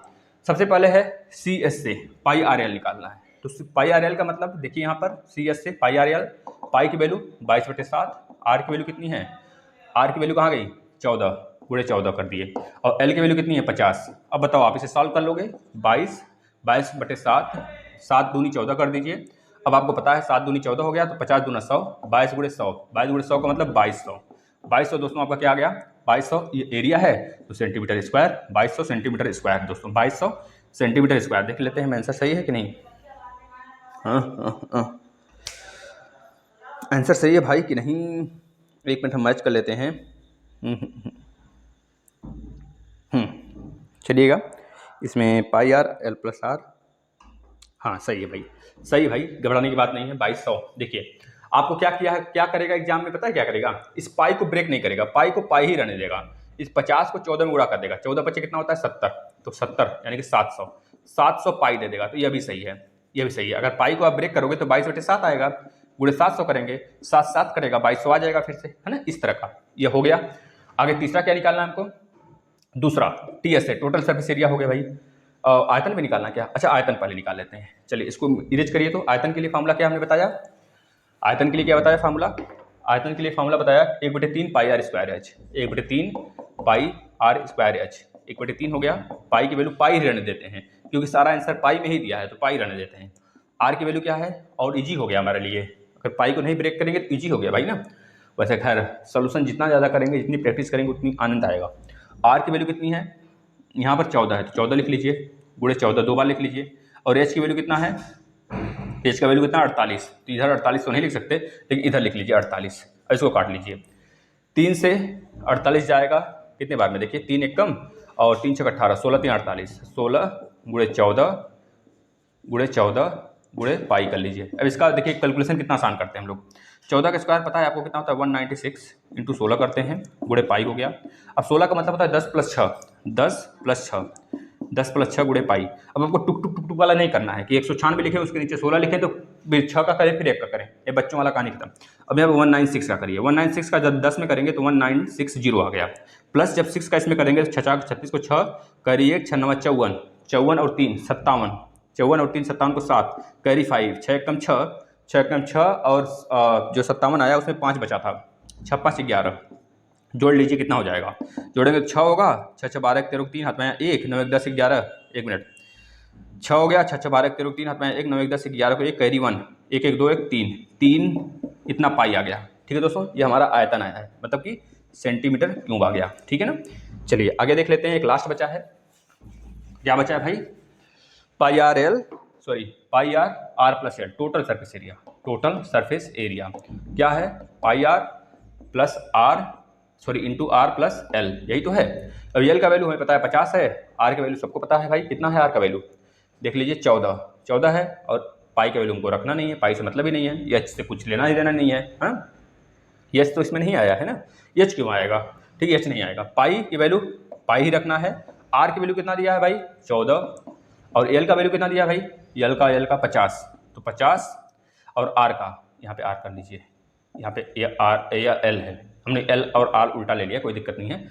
S1: सबसे पहले है CS से पाई आर एल निकालना है, तो पाई आर एल का मतलब देखिए यहाँ पर CS से पाई आर एल, पाई की वैल्यू 22/7, आर की वैल्यू कितनी है? आर की वैल्यू कहाँ गई? 14, पूरे 14 कर दिए, और एल की वैल्यू कितनी है? 50। अब बताओ आप इसे सॉल्व कर लोगे? 22/7, 7 दूनी 14 कर दीजिए। अब आपको पता है 7 दूनी 14 हो गया, तो 50 दूना 100, 22 गुणे 100, 22 गुणे 100 का मतलब 2200। 2200 दोस्तों आपका क्या आ गया? 2200 ये एरिया है तो सेंटीमीटर स्क्वायर, 2200 सेंटीमीटर स्क्वायर दोस्तों, 2200 सेंटीमीटर स्क्वायर। देख लेते हैं आंसर सही है कि नहीं। हाँ आंसर सही है भाई कि नहीं, एक मिनट हम मैच कर लेते हैं। चलिएगा, इसमें पाई आर एल प्लस आर, हाँ सही है भाई, सही भाई, घबराने की बात नहीं है। 2200। देखिए आपको क्या करेगा एग्जाम में, पता है क्या करेगा? इस पाई को ब्रेक नहीं करेगा, पाई को पाई ही रहने देगा। इस 50 को 14 में गुणा कर देगा, 14 बचे कितना होता है? 70, तो 70 यानी कि 700 पाई दे देगा, तो यह भी सही है, यह भी सही है। अगर पाई को आप ब्रेक करोगे तो 22/7 आएगा, गुणे 700 करेंगे, 7 करेगा 2200 आ जाएगा फिर से, है ना। इस तरह का ये हो गया। आगे तीसरा क्या निकालना है हमको? दूसरा TS है, टोटल सरफेस एरिया हो गया भाई। आयतन भी निकालना क्या? अच्छा आयतन पहले निकाल लेते हैं, चलिए इसको इरेज करिए। तो आयतन के लिए फार्मूला क्या हमने बताया? आयतन के लिए क्या बताया फार्मूला? आयतन के लिए फार्मूला बताया 1/3 pi R square H, 1/3 pi R square H, 1/3 हो गया। पाई की वैल्यू पाई रहने देते हैं, क्योंकि सारा आंसर पाई में ही दिया है तो पाई रहने देते हैं। आर की वैल्यू क्या है? और इजी हो गया हमारे लिए, अगर पाई को नहीं ब्रेक करेंगे तो इजी हो गया भाई ना। वैसे खैर सोल्यूशन जितना ज़्यादा करेंगे, जितनी प्रैक्टिस करेंगे उतनी आनंद आएगा। आर की वैल्यू कितनी है? यहाँ पर 14 है तो 14 लिख लीजिए, गुणे 14 2 बार लिख लीजिए। और एच की वैल्यू कितना है? एच का वैल्यू कितना? 48, तो इधर 48 तो नहीं लिख सकते, लेकिन इधर लिख लीजिए 48, अब इसको काट लीजिए। 3 से 48 जाएगा कितने बार में, देखिए 3 एक कम और 3 छक 18, 16 3 48, 16 गुणे 14 गुणे पाई कर लीजिए। अब इसका देखिए कैलकुलेशन कितना आसान करते हैं हम लोग। 14 का स्क्वायर पता है आपको कितना होता है, 196 इंटू 16 करते हैं, गुणे पाई हो गया। अब 16 का मतलब होता है 10 प्लस 6, 10 प्लस 6 गुणे पाई। अब आपको टुक टुक टुक टुक वाला नहीं करना है कि 196 लिखे उसके नीचे 16 लिखे तो 6 का करें फिर 1 का करें, ये बच्चों वाला कहानी खत्म। अब यहाँ 196 का करिए, 196 का जब 10 में करेंगे तो 1960 आ गया, प्लस जब 6 का इसमें करेंगे तो 36 को 6 करिए, 6 9 54, 54 और 3 57, 54 और 3 57 को 7 कैरी 5, 6 कम 6, 6 कम 6 और जो 57 आया उसमें 5 बचा था, 6 5 11, जोड़ लीजिए कितना हो जाएगा, जोड़ेंगे तो 6 होगा, 6 6 12 13 3 हाथ में 1 9 1 10 11, 1 मिनट 6 हो गया, 6 6 12 13 3 हाथ में 1 9 1 10 11 को 1 कैरी 1 1 1 2 1 3 इतना पाई आ गया। ठीक है दोस्तों, ये हमारा आयतन आया है, मतलब कि सेंटीमीटर क्यूब आ गया। ठीक है ना, चलिए आगे देख लेते हैं। एक लास्ट बचा है, क्या बचा है भाई, pi R R plus L, total surface area, total surface area क्या है, pi R plus R into R plus L, यही तो है। अब एल का वैल्यू हमें पता है 50 है, आर का वैल्यू सबको पता है भाई, कितना है आर का वैल्यू, देख लीजिए 14 है, और पाई का वैल्यू हमको रखना नहीं है, पाई से मतलब ही नहीं है, एच से कुछ लेना ही देना नहीं है, हाँ एच तो इसमें नहीं आया है ना, एच क्यों आएगा, ठीक है एच नहीं आएगा, पाई की वैल्यू पाई ही रखना है। आर की वैल्यू कितना दिया है भाई 14, और एल का वैल्यू कितना दिया है भाई, एल का 50, तो 50 और आर का यहाँ पे आर कर लीजिए, यहाँ पे आर या एल है, हमने एल और आर उल्टा ले लिया, कोई दिक्कत नहीं है।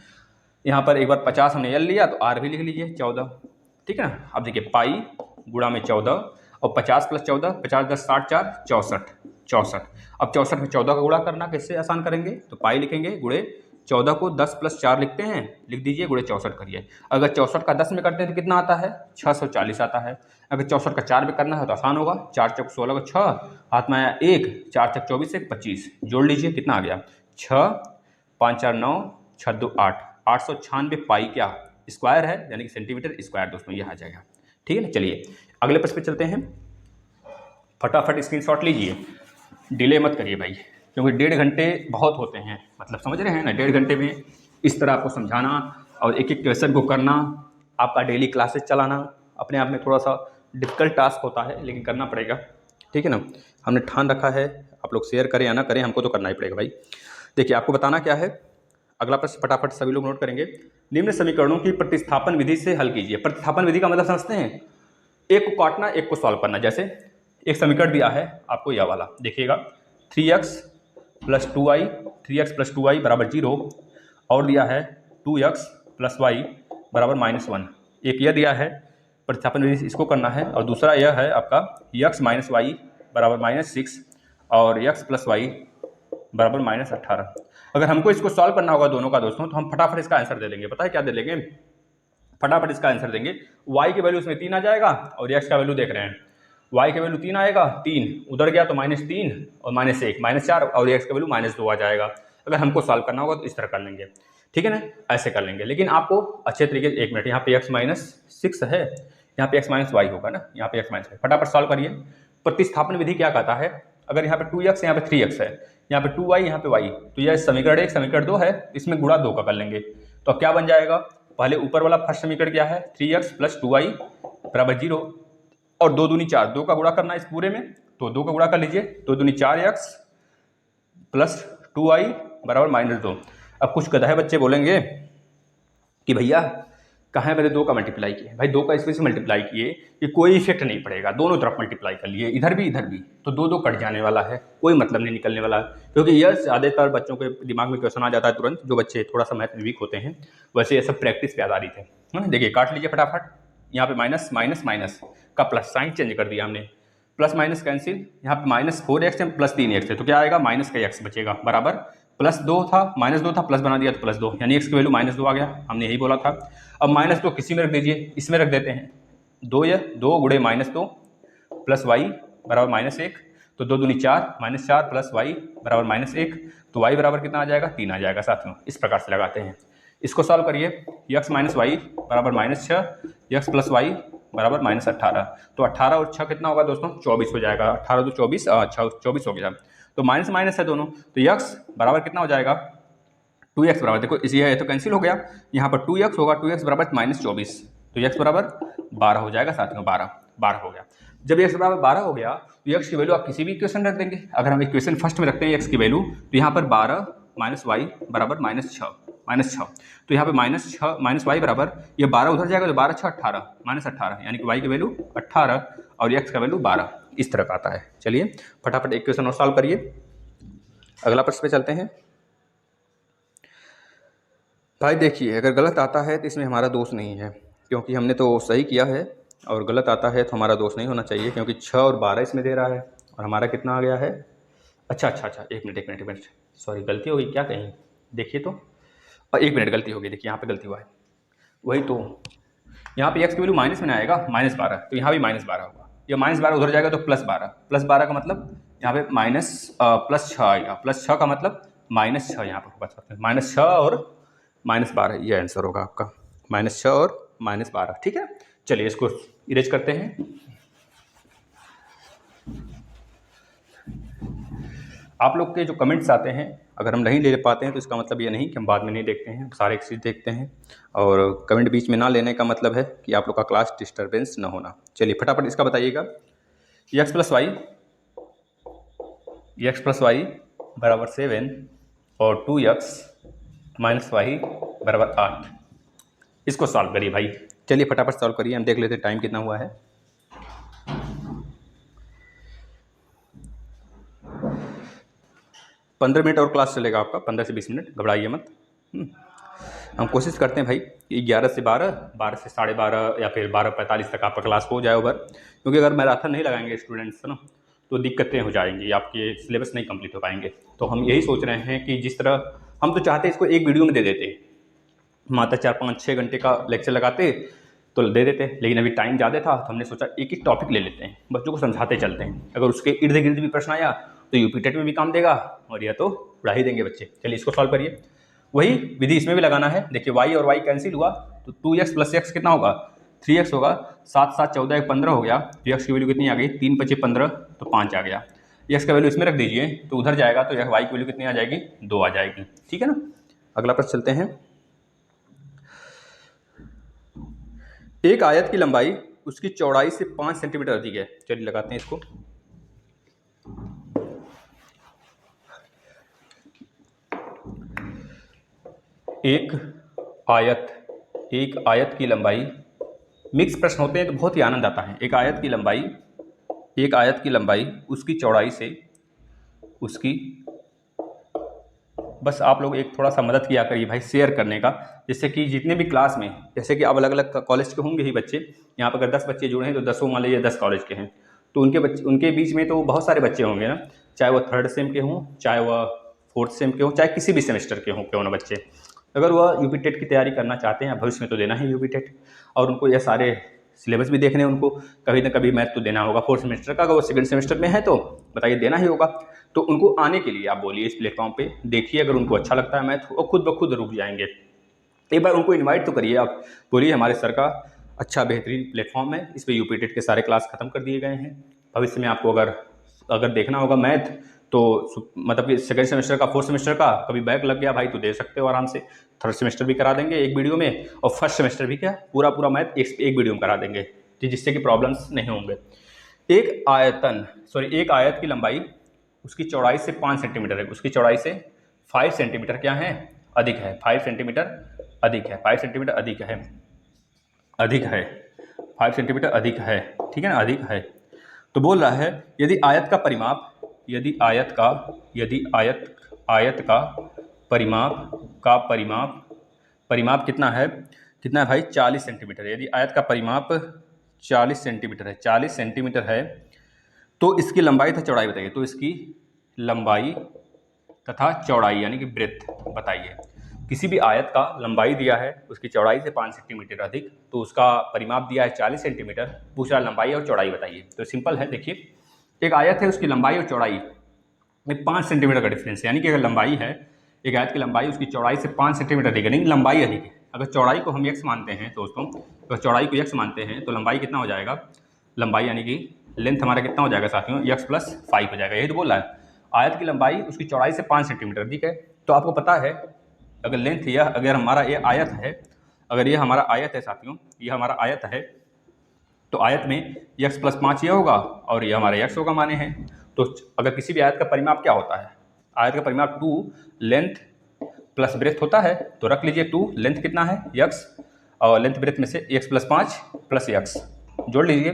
S1: यहाँ पर एक बार 50 हमने एल लिया तो आर भी लिख लीजिए 14, ठीक है ना। अब देखिए पाई गुणा में 14 और 50 प्लस 14, 50 10 60 4 64। अब 64 में 14 का गुणा करना कैसे आसान करेंगे, तो पाई लिखेंगे, गुणे 14 को 10 प्लस 4 लिखते हैं, लिख दीजिए, गुणे 64 करिए। अगर 64 का 10 में करते हैं तो कितना आता है 640 आता है। अगर 64 का 4 में करना है तो आसान होगा, 4 चौक 16 को 6 हाथ में आया 1, 4 चौक 24 1 25, जोड़ लीजिए कितना आ गया 6 5 4 9 6 2 8, 896 पाई क्या स्क्वायर है, यानी कि सेंटीमीटर स्क्वायर दोस्तों, यह आ जाएगा। ठीक है ना, चलिए अगले प्रश्न पे चलते हैं, फटाफट स्क्रीनशॉट लीजिए, डिले मत करिए भाई, क्योंकि 1.5 घंटे बहुत होते हैं, मतलब समझ रहे हैं ना, 1.5 घंटे में इस तरह आपको समझाना और एक एक क्वेश्चन को करना, आपका डेली क्लासेस चलाना अपने आप में थोड़ा सा डिफिकल्ट टास्क होता है, लेकिन करना पड़ेगा। ठीक है ना, हमने ठान रखा है, आप लोग शेयर करें या ना करें, हमको तो करना ही पड़ेगा भाई। देखिए आपको बताना क्या है, अगला प्रश्न फटाफट सभी लोग नोट करेंगे, निम्न समीकरणों की प्रतिस्थापन विधि से हल कीजिए। प्रतिस्थापन विधि का मतलब समझते हैं, एक को काटना एक को सॉल्व करना। जैसे एक समीकरण दिया है आपको यह वाला, देखिएगा 3x प्लस 2y बराबर 0, और दिया है 2x प्लस वाई बराबर -1। एक यह दिया है प्रतिस्थापन विधि, इसको करना है, और दूसरा यह है आपका x माइनस वाई बराबर -6 और x प्लस वाई बराबर -18। अगर हमको इसको सॉल्व करना होगा दोनों का दोस्तों, तो हम फटाफट इसका आंसर दे देंगे। पता है क्या दे देंगे, फटाफट इसका आंसर देंगे, y की वैल्यू उसमें 3 आ जाएगा, और x का वैल्यू देख रहे हैं, y की वैल्यू 3 आएगा, 3 उधर गया तो -3 और -1 -4, और x का वैल्यू -2 आ जाएगा। अगर हमको सॉल्व करना होगा तो इस तरह कर लेंगे, ठीक है ना, ऐसे कर लेंगे। लेकिन आपको अच्छे तरीके से, 1 मिनट, यहाँ पे x -6 है, यहाँ पे x -y होगा ना, यहाँ पे x -y, फटाफट सॉल्व करिए। प्रतिस्थापन विधि क्या कहता है, अगर यहाँ पे 2x यहाँ पे 3x है, यहाँ पे 2y यहाँ पे y, तो यह समीकरण 1 समीकरण 2 है, इसमें गुणा 2 का कर लेंगे, तो अब क्या बन जाएगा, पहले ऊपर वाला फर्स्ट समीकरण क्या है 3x प्लस 2y बराबर 0, और 2 दूनी 4, 2 का गुणा करना है इस पूरे में, तो 2 का गुणा कर लीजिए, 2 दूनी 4x प्लस 2y बराबर -2। अब कुछ गधा बच्चे बोलेंगे कि भैया कहाँ है, मैंने 2 का मल्टीप्लाई किया, भाई 2 का इसमें से मल्टीप्लाई किए कि कोई इफेक्ट नहीं पड़ेगा, दोनों तरफ मल्टीप्लाई कर लिए, इधर भी तो 2 कट जाने वाला है, कोई मतलब नहीं निकलने वाला है, क्योंकि यह ज़्यादातर बच्चों के दिमाग में क्वेश्चन आ जाता है तुरंत, जो बच्चे थोड़ा सा मैथ में वीक होते हैं, वैसे ये सब प्रैक्टिस पे आधारित है। देखिए काट लीजिए फटाफट, यहाँ पे माइनस माइनस माइनस का प्लस साइन चेंज कर दिया हमने, प्लस माइनस कैंसिल, यहाँ पे -4x है प्लस 3x है, तो क्या आएगा माइनस का x बचेगा, बराबर +2 था, -2 था, प्लस बना दिया तो +2, यानी x की वैल्यू -2 आ गया, हमने यही बोला था। अब -2 किसी में रख दीजिए, इसमें रख देते हैं, 2 गुणे -2 प्लस y बराबर -1, तो 2 दूनी 4, -4 प्लस y बराबर -1, तो y बराबर कितना आ जाएगा 3 आ जाएगा साथ में। इस प्रकार से लगाते हैं, इसको सॉल्व करिए, x माइनस वाई बराबर -6, x प्लस वाई बराबर -18, तो 18 और 6 कितना होगा दोस्तों 24 हो जाएगा, 18 तो 24, 24 हो गया, तो माइनस माइनस है दोनों, तो यक्स बराबर कितना हो जाएगा 2x बराबर, देखो इसी है तो कैंसिल हो गया, यहाँ पर 2x होगा, 2x बराबर -24, तो x बराबर 12 हो जाएगा साथियों, 12 हो गया। जब x बराबर 12 हो गया तो x की वैल्यू आप किसी भी इक्वेशन रख देंगे। अगर हम इक्वेशन फर्स्ट में रखते हैं x की वैल्यू, तो यहाँ पर 12 माइनस वाई बराबर -6, तो यहाँ पे -y बराबर, ये 12 उधर जाएगा तो 12 6 18, -18, यानी कि y की वैल्यू 18 और x का वैल्यू 12, इस तरह का आता है। चलिए फटाफट इक्वेशन और सॉल्व करिए, अगला प्रश्न पे चलते हैं। भाई देखिए, अगर गलत आता है तो इसमें हमारा दोष नहीं है, क्योंकि हमने तो सही किया है, और गलत आता है तो हमारा दोष नहीं होना चाहिए, क्योंकि 6 और 12 इसमें दे रहा है, और हमारा कितना आ गया है, अच्छा, एक मिनट, सॉरी गलती हो गई क्या कहीं, देखिए तो, और 1 मिनट गलती हो गई, देखिए यहाँ पे गलती हुआ है, वही तो यहाँ पे x की वैल्यू माइनस में आएगा -12, तो यहाँ भी -12 होगा, ये -12 उधर जाएगा तो +12 का मतलब यहाँ पे +6 आएगा, +6 का मतलब -6 यहाँ पर बच सकते हैं, -6 और -12, ये आंसर होगा आपका, -6 और -12, ठीक है। चलिए इसको इरेज करते हैं। आप लोग के जो कमेंट्स आते हैं, अगर हम नहीं ले पाते हैं तो इसका मतलब ये नहीं कि हम बाद में नहीं देखते हैं, सारे एक चीज़ देखते हैं, और कमेंट बीच में ना लेने का मतलब है कि आप लोग का क्लास डिस्टर्बेंस ना होना। चलिए फटाफट इसका बताइएगा, x प्लस वाई बराबर 7 और 2x माइनस वाई बराबर 8, इसको सॉल्व करिए भाई। चलिए फटाफट सॉल्व करिए, हम देख लेते हैं टाइम कितना हुआ है। पंद्रह मिनट और क्लास चलेगा आपका, 15 से 20 मिनट, घबराइए मत। हम कोशिश करते हैं भाई कि 11 से 12, 12 से 12:30 या फिर 12:45 तक आपका क्लास हो जाए ओवर, क्योंकि अगर मैराथन नहीं लगाएंगे स्टूडेंट्स ना तो दिक्कतें हो जाएंगी, आपके सिलेबस नहीं कंप्लीट हो पाएंगे। तो हम यही सोच रहे हैं कि जिस तरह हम तो चाहते हैं इसको एक वीडियो में दे देते, मात्र 4 5 6 घंटे का लेक्चर लगाते तो दे देते, लेकिन अभी टाइम ज़्यादा था तो हमने सोचा एक टॉपिक ले लेते हैं, बच्चों को समझाते चलते हैं, अगर उसके इर्द गिर्द भी प्रश्न आया तो यूपी टेट में भी काम देगा, और यह तो उड़ा ही देंगे बच्चे। चलिए इसको सॉल्व करिए, वही विधि इसमें भी लगाना है। देखिए y और y कैंसिल हुआ तो 2x प्लस x कितना होगा, 3x होगा, 7 7 14 15 हो गया, तो x की वैल्यू कितनी आ गई, 3 5 15, तो 5 आ गया। x का वैल्यू इसमें रख दीजिए तो उधर जाएगा तो y की वैल्यू कितनी आ जाएगी, 2 आ जाएगी, ठीक है ना। अगला प्रश्न चलते हैं। एक आयत की लंबाई उसकी चौड़ाई से 5 सेंटीमीटर अधिक है, चलिए लगाते हैं इसको। एक आयत की लंबाई, मिक्स प्रश्न होते हैं तो बहुत ही आनंद आता है। एक आयत की लंबाई उसकी चौड़ाई से, उसकी, बस आप लोग एक थोड़ा सा मदद किया करिए भाई शेयर करने का, जिससे कि जितने भी क्लास में, जैसे कि अब अलग अलग कॉलेज के होंगे ही बच्चे, यहाँ पर अगर 10 बच्चे जुड़े हैं तो 10 मान लीजिए 10 कॉलेज के हैं, तो उनके बीच में तो बहुत सारे बच्चे होंगे ना, चाहे वह 3rd सेम के हों, चाहे वह 4th सेम के हों, चाहे किसी भी सेमेस्टर के हों क्यों ना बच्चे, अगर वह यूपी टेट की तैयारी करना चाहते हैं, भविष्य में तो देना है यूपी टेट, और उनको यह सारे सिलेबस भी देखने हैं, उनको कभी ना कभी मैथ तो देना होगा 4th सेमेस्टर का, अगर वो 2nd सेमेस्टर में है तो बताइए देना ही होगा। तो उनको आने के लिए आप बोलिए इस प्लेटफॉर्म पे, देखिए अगर उनको अच्छा लगता है मैथ, वो खुद ब खुद रुक जाएंगे। एक बार उनको इनवाइट तो करिए, आप बोलिए हमारे सर का अच्छा बेहतरीन प्लेटफॉर्म है, इस पर यूपी टेट के सारे क्लास खत्म कर दिए गए हैं, भविष्य में आपको अगर देखना होगा मैथ तो मतलब कि 2nd सेमेस्टर का 4th सेमेस्टर का कभी बैक लग गया भाई तो दे सकते हो आराम से, 3rd सेमेस्टर भी करा देंगे एक वीडियो में, और 1st सेमेस्टर भी क्या पूरा मैथ एक वीडियो में करा देंगे, जिससे कि प्रॉब्लम्स नहीं होंगे। एक आयत की लंबाई उसकी चौड़ाई से 5 सेंटीमीटर है, उसकी चौड़ाई से 5 सेंटीमीटर क्या है, अधिक है, 5 सेंटीमीटर अधिक है, 5 सेंटीमीटर अधिक है, 5 सेंटीमीटर अधिक है, ठीक है ना, अधिक है। तो बोल रहा है यदि आयत का परिमाप कितना है भाई, 40 सेंटीमीटर। यदि आयत का परिमाप 40 सेंटीमीटर है तो इसकी लंबाई तथा चौड़ाई बताइए। तो इसकी लंबाई तथा चौड़ाई यानी कि ब्रेथ बताइए। किसी भी आयत का लंबाई दिया है उसकी चौड़ाई से 5 सेंटीमीटर अधिक, तो उसका परिमाप दिया है 40 सेंटीमीटर, पूछा लंबाई और चौड़ाई बताइए। तो सिंपल है, देखिए एक आयत है उसकी लंबाई और चौड़ाई में 5 सेंटीमीटर का डिफरेंस है, यानी कि अगर लंबाई है एक आयत की लंबाई उसकी चौड़ाई से 5 सेंटीमीटर अधिक है, लेकिन लंबाई अधिक है। अगर चौड़ाई को हम x मानते हैं दोस्तों, अगर चौड़ाई को x मानते हैं तो लंबाई कितना हो जाएगा, लंबाई यानी कि लेंथ हमारा कितना हो जाएगा साथियों, x + 5 हो जाएगा, यही तो बोल रहा है। आयत की लंबाई उसकी चौड़ाई से 5 सेंटीमीटर, ठीक है। तो आपको पता है अगर लेंथ यह, अगर हमारा ये आयत है, अगर ये हमारा आयत है साथियों, ये हमारा आयत है, तो आयत में x + 5 यह होगा और ये हमारा x होगा माने हैं। तो अगर किसी भी आयत का परिमाप क्या होता है, आयत का परिमाप 2 लेंथ प्लस ब्रेथ होता है, तो रख लीजिए 2 लेंथ कितना है x, और लेंथ ब्रेथ में से x + 5 + x जोड़ लीजिए,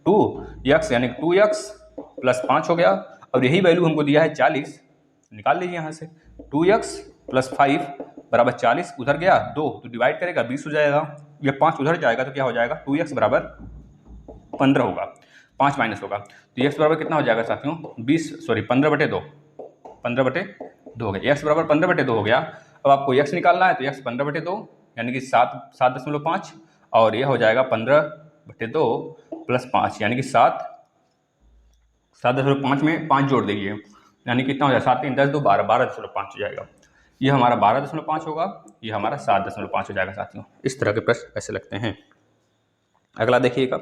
S1: 2x यानी 2x + 5 हो गया, और यही वैल्यू हमको दिया है 40, निकाल लीजिए यहाँ से 2x + 5 = 40, उधर गया 2 तो डिवाइड करेगा 20 हो जाएगा, ये 5 उधर जाएगा तो क्या हो जाएगा 2x = 15 होगा, 5 माइनस होगा, तो x बराबर कितना हो जाएगा साथियों 15/2, 15/2 हो गया, x बराबर 15/2 हो गया। अब आपको x निकालना है तो x 15/2 यानी कि 7.5, और यह हो जाएगा 15/2 + 5 यानी कि 7.5 में 5 जोड़ दीजिए, यानी कितना हो जाएगा 7 3 10 2 12, 12.5 हो जाएगा। ये हमारा 12.5 होगा, ये हमारा 7.5 हो जाएगा साथियों। इस तरह के प्रश्न ऐसे लगते हैं। अगला देखिएगा,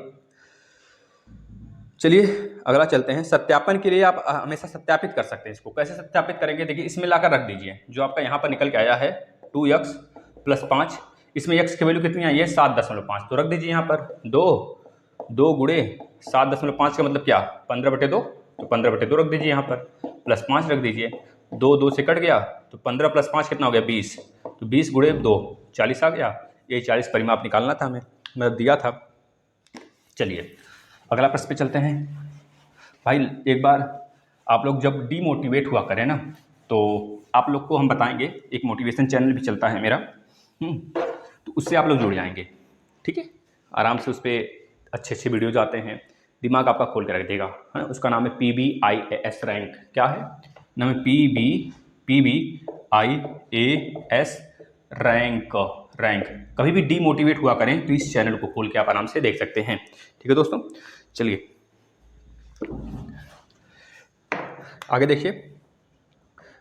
S1: चलिए अगला चलते हैं। सत्यापन के लिए आप हमेशा सत्यापित कर सकते हैं। इसको कैसे सत्यापित करेंगे, देखिए इसमें लाकर रख दीजिए, जो आपका यहाँ पर निकल के आया है 2x + 5, इसमें x की वैल्यू कितनी आई है 7.5, तो रख दीजिए यहाँ पर 2 गुणे 7.5 का मतलब क्या 15/2, तो 15/2 रख दीजिए यहाँ पर, +5 रख दीजिए, 2 से कट गया तो 15 + 5 कितना हो गया 20, तो 20 गुणे 2 40 आ गया। ये 40 परिमाप निकालना था हमें, मतलब दिया था। चलिए अगला प्रश्न पे चलते हैं। भाई एक बार आप लोग जब डीमोटिवेट हुआ करें ना, तो आप लोग को हम बताएंगे, एक मोटिवेशन चैनल भी चलता है मेरा, तो उससे आप लोग जुड़ जाएंगे, ठीक है। आराम से उस पर अच्छे वीडियोज आते हैं, दिमाग आपका खोल कर रख देगा, है ना। उसका नाम है PBIAS रैंक, क्या है नाम है PBIAS रैंक। कभी भी डीमोटिवेट हुआ करें तो इस चैनल को खोल के आप आराम से देख सकते हैं, ठीक है दोस्तों। चलिए आगे देखिए,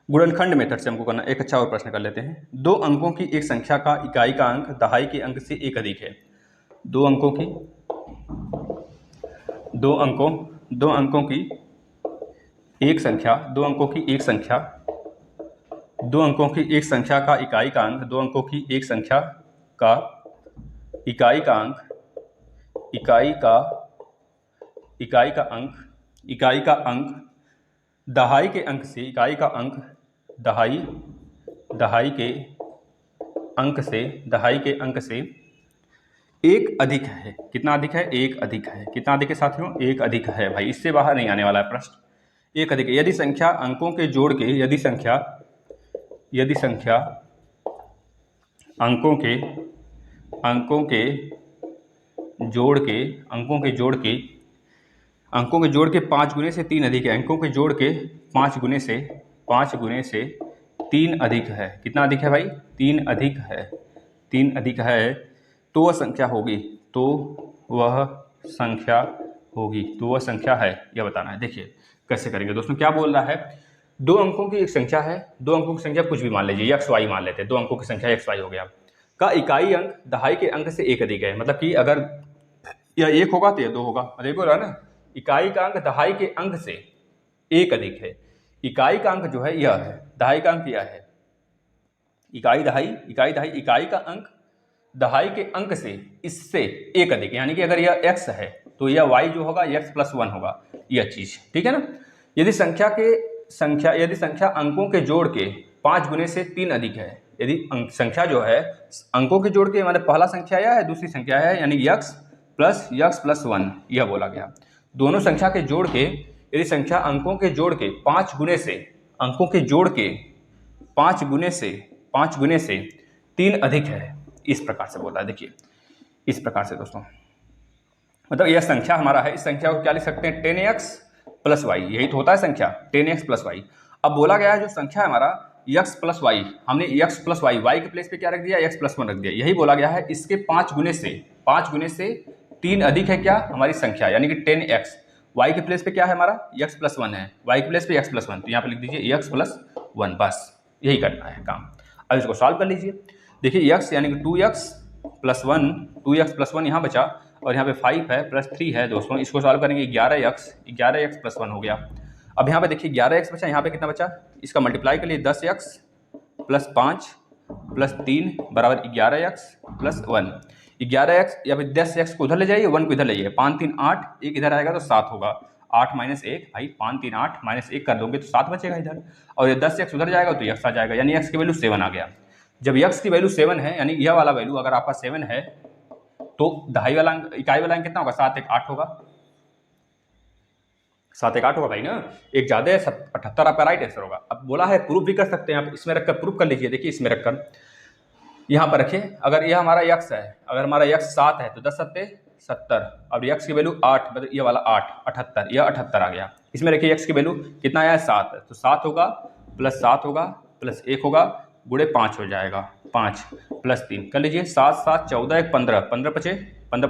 S1: गुणनखंड मेथड से हमको करना। एक अच्छा और प्रश्न कर लेते हैं। 2 अंकों की एक संख्या का इकाई का अंक दहाई के अंक से एक अधिक है। दो अंकों की एक संख्या का इकाई का अंक, 2 अंकों की एक संख्या का इकाई का अंक दहाई के अंक से, दहाई के अंक से एक अधिक है। कितना अधिक है, एक अधिक है। कितना अधिक है साथियों, एक अधिक है। भाई इससे बाहर नहीं आने वाला है प्रश्न, एक अधिक है। यदि संख्या अंकों के जोड़ के, यदि संख्या अंकों के जोड़ के 5 गुने से 3 अधिक है। अंकों के जोड़ के 5 गुने से 3 अधिक है। कितना अधिक है भाई, 3 अधिक है। तो वह संख्या है, यह बताना है। देखिए कैसे करेंगे दोस्तों, क्या बोल रहा है, 2 अंकों की एक संख्या है, 2 अंकों की संख्या कुछ भी मान लीजिए, x y मान लेते हैं, 2 अंकों की संख्या x y हो गया, का इकाई अंक दहाई के अंक से एक अधिक है। मतलब कि अगर यह 1 होगा तो यह 2 होगा, देखो रहा ना, इकाई का अंक दहाई के अंक से एक अधिक है। इकाई का अंक जो है यह है, दहाई का अंक यह है, इकाई दहाई, इकाई का अंक दहाई के अंक से इससे एक अधिक, यानी कि अगर यह x है तो यह y जो होगा x + 1 होगा, यह चीज, ठीक है ना। यदि संख्या अंकों के जोड़ के 5 गुने से 3 अधिक है, यदि संख्या जो है अंकों के जोड़ के, मतलब पहला संख्या यह है, दूसरी संख्या है, यानी x + 1 यह बोला गया। दोनों संख्या के जोड़ के, यदि संख्या अंकों के जोड़ के 5 गुने से 3 अधिक है, इस प्रकार से बोला है। देखिए इस प्रकार से दोस्तों, मतलब यह संख्या हमारा है, इस संख्या को क्या लिख सकते हैं 10x + y, यही तो होता है संख्या 10x + y। अब बोला गया है जो संख्या है हमारा x + y, हमने x + y के प्लेस पे क्या रख दिया, x + 1 रख दिया। यही बोला गया है, इसके 5 गुने से 3 अधिक है क्या हमारी संख्या, यानी कि 10x, y के प्लेस पे क्या है हमारा x + 1 है, y के प्लेस पे x + 1, तो यहाँ पे लिख दीजिए x + 1, बस यही करना है काम। अब इसको सॉल्व कर लीजिए। देखिए x यानी कि 2x + 1 यहाँ बचा, और यहाँ पे 5 है +3 है दोस्तों, इसको सॉल्व करेंगे 11x + 1 हो गया। अब यहाँ पे देखिए 11x बचा, यहाँ पे कितना बचा, इसका मल्टीप्लाई के लिए 10x प्लस 5 प्लस 3 बराबर 11x प्लस 1। 11x या फिर 10x को उधर ले जाइए, 1 को इधर ले जाइए, 5 3 8, एक इधर आएगा तो 7 होगा, 8 माइनस 1 भाई 5 3 8 माइनस 1 कर दोगे तो 7 बचेगा इधर, और ये 10x उधर जाएगा तो x आ जाएगा, यानी x की वैल्यू 7 आ गया। जब x की वैल्यू 7 है, यानी यह वाला वैल्यू अगर आपका 7 है तो दहाई वाला इकाई वाला कितना होगा, 7 1 8 होगा, 7 1 8 होगा भाई ना, एक ज्यादा है, 78 आपका राइट आंसर होगा। अब बोला है प्रूफ भी कर सकते हैं आप, इसमें रखकर प्रूफ कर लीजिए। देखिए इसमें रखकर यहाँ पर रखिए, अगर यह हमारा x है, अगर हमारा x 7 है तो 10 7 70, अब x की वैल्यू 8, मतलब ये वाला 8 78, यह 78 आ गया। इसमें रखिए x की वैल्यू कितना आया है, 7, तो 7 होगा प्लस 7 होगा प्लस 1 होगा गुणे 5 हो जाएगा, 5 प्लस 3 कर लीजिए, 7 7 14 1 15, 15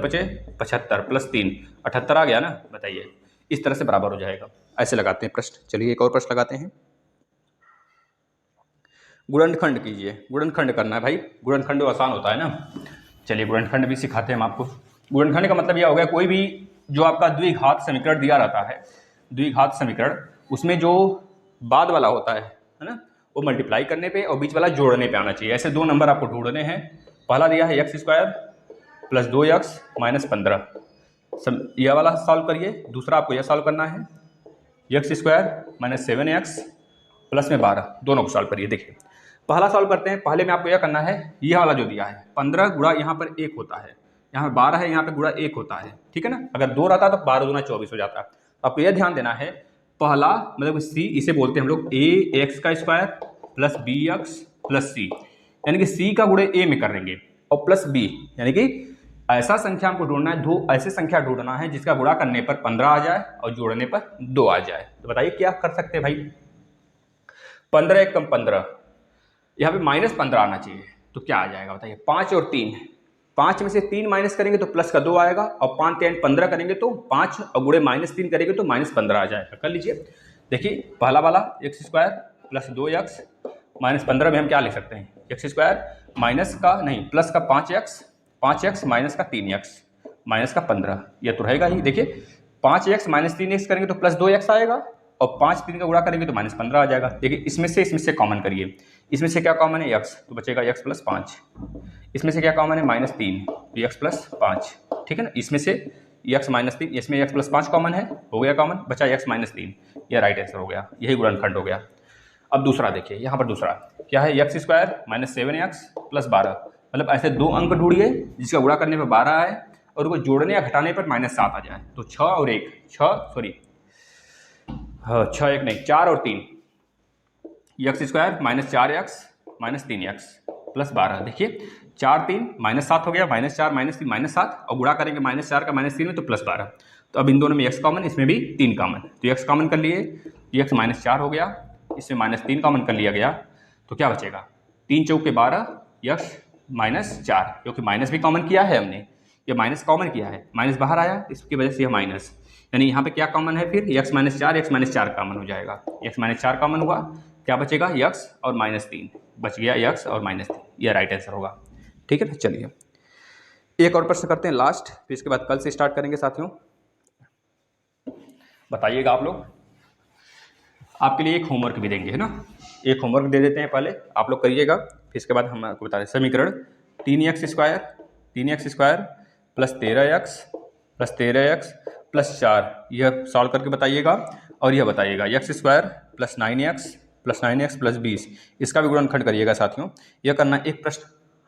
S1: पचे 75 प्लस 3 78 आ गया ना। बताइए, इस तरह से बराबर हो जाएगा। ऐसे लगाते हैं प्रश्न। चलिए एक और प्रश्न लगाते हैं। गुणनखंड कीजिए, गुणनखंड करना है भाई, गुणनखंड आसान होता है ना। चलिए गुणनखंड भी सिखाते हैं हम आपको। गुणनखंड का मतलब यह हो गया, कोई भी जो आपका द्विघात समीकरण दिया रहता है, द्विघात समीकरण, उसमें जो बाद वाला होता है ना, वो मल्टीप्लाई करने पे और बीच वाला जोड़ने पे आना चाहिए। ऐसे दो नंबर आपको ढूंढने हैं। पहला दिया है x² प्लस 2x माइनस 15, यह वाला सॉल्व करिए। दूसरा आपको यह सॉल्व करना है, x² माइनस 7x प्लस में 12, दोनों को सॉल्व करिए। देखिए पहला सॉल्व करते हैं। पहले में आपको यह करना है, यह वाला जो दिया है 15 गुणा यहाँ पर 1 होता है, यहाँ 12 है, यहाँ पे गुणा 1 होता है, ठीक है ना। अगर 2 रहता तो 12 गुना 24 हो जाता। आपको यह ध्यान देना है, पहला मतलब c, इसे बोलते हैं हम लोग ax² plus bx plus c, यानी कि c का गुणे a में करेंगे, और प्लस b, यानी कि ऐसा संख्या हमको ढूंढना है, दो ऐसे संख्या ढूंढना है जिसका गुणा करने पर 15 आ जाए और जोड़ने पर 2 आ जाए। तो बताइए क्या कर सकते हैं भाई। 15 एक कम 15, यहाँ पे माइनस 15 आना चाहिए, तो क्या आ जाएगा बताइए। 5 और 3, 5 में से 3 माइनस करेंगे तो प्लस का 2 आएगा, और 5 3 15 करेंगे तो 5 और गुणे -3 करेंगे तो -15 आ जाएगा। कर लीजिए। देखिए पहला वाला x² प्लस 2x माइनस 15 में हम क्या लिख सकते हैं, x² माइनस का नहीं प्लस का 5x माइनस का 3x माइनस का 15, यह तो रहेगा ही। देखिए 5x माइनस 3x करेंगे तो प्लस 2x आएगा, और 5 3 का गुणा करेंगे तो -15 आ जाएगा। देखिए इसमें से कॉमन करिए, इसमें से क्या कॉमन है, x, तो बचेगा x प्लस 5। इसमें से क्या कॉमन है, -3, तो x प्लस 5, ठीक है ना। इसमें से x माइनस 3, इसमें x प्लस 5 कॉमन है, हो गया कॉमन, बचा x माइनस 3, यह राइट आंसर हो गया, यही गुणनखंड हो गया। अब दूसरा देखिए, यहाँ पर दूसरा क्या है, x² माइनस 7x प्लस 12, मतलब ऐसे दो अंक ढूंढिए जिसका गुणा करने पर 12 आए और उसको जोड़ने या घटाने पर -7 आ जाए। तो 6 और 1, 6 1 नहीं 4 और 3, x² minus 4x minus 3x plus 12। देखिए 4 3 -7 हो गया, -4 -3 -7, और गुणा करेंगे -4 का -3 में तो प्लस 12। तो अब इन दोनों में x कॉमन, इसमें भी 3 कॉमन, तो x कॉमन कर लिए, x -4 हो गया, इसमें -3 कॉमन कर लिया गया, तो क्या बचेगा, 3 चौके 12, x -4, क्योंकि माइनस भी कॉमन किया है हमने, ये माइनस कॉमन किया है, माइनस बाहर आया, इसकी वजह से यह माइनस, यानी यहाँ पे क्या कॉमन है फिर, x -4 कॉमन हो जाएगा, x -4 कॉमन हुआ, क्या बचेगा, x और -3 बच गया, x और -3, यह राइट आंसर होगा, ठीक है ना। चलिए एक और प्रश्न करते हैं लास्ट, फिर इसके बाद कल से स्टार्ट करेंगे साथियों। बताइएगा आप लोग, आपके लिए एक होमवर्क भी देंगे, है ना, एक होमवर्क दे देते हैं, पहले आप लोग करिएगा, फिर इसके बाद हम आपको बता दें। समीकरण 3x² प्लस 13x प्लस 4, यह सॉल्व करके बताइएगा, और यह बताइएगा x² प्लस 9x प्लस 20, इसका भी गुणनखंड करिएगा साथियों। यह करना एक प्रश्न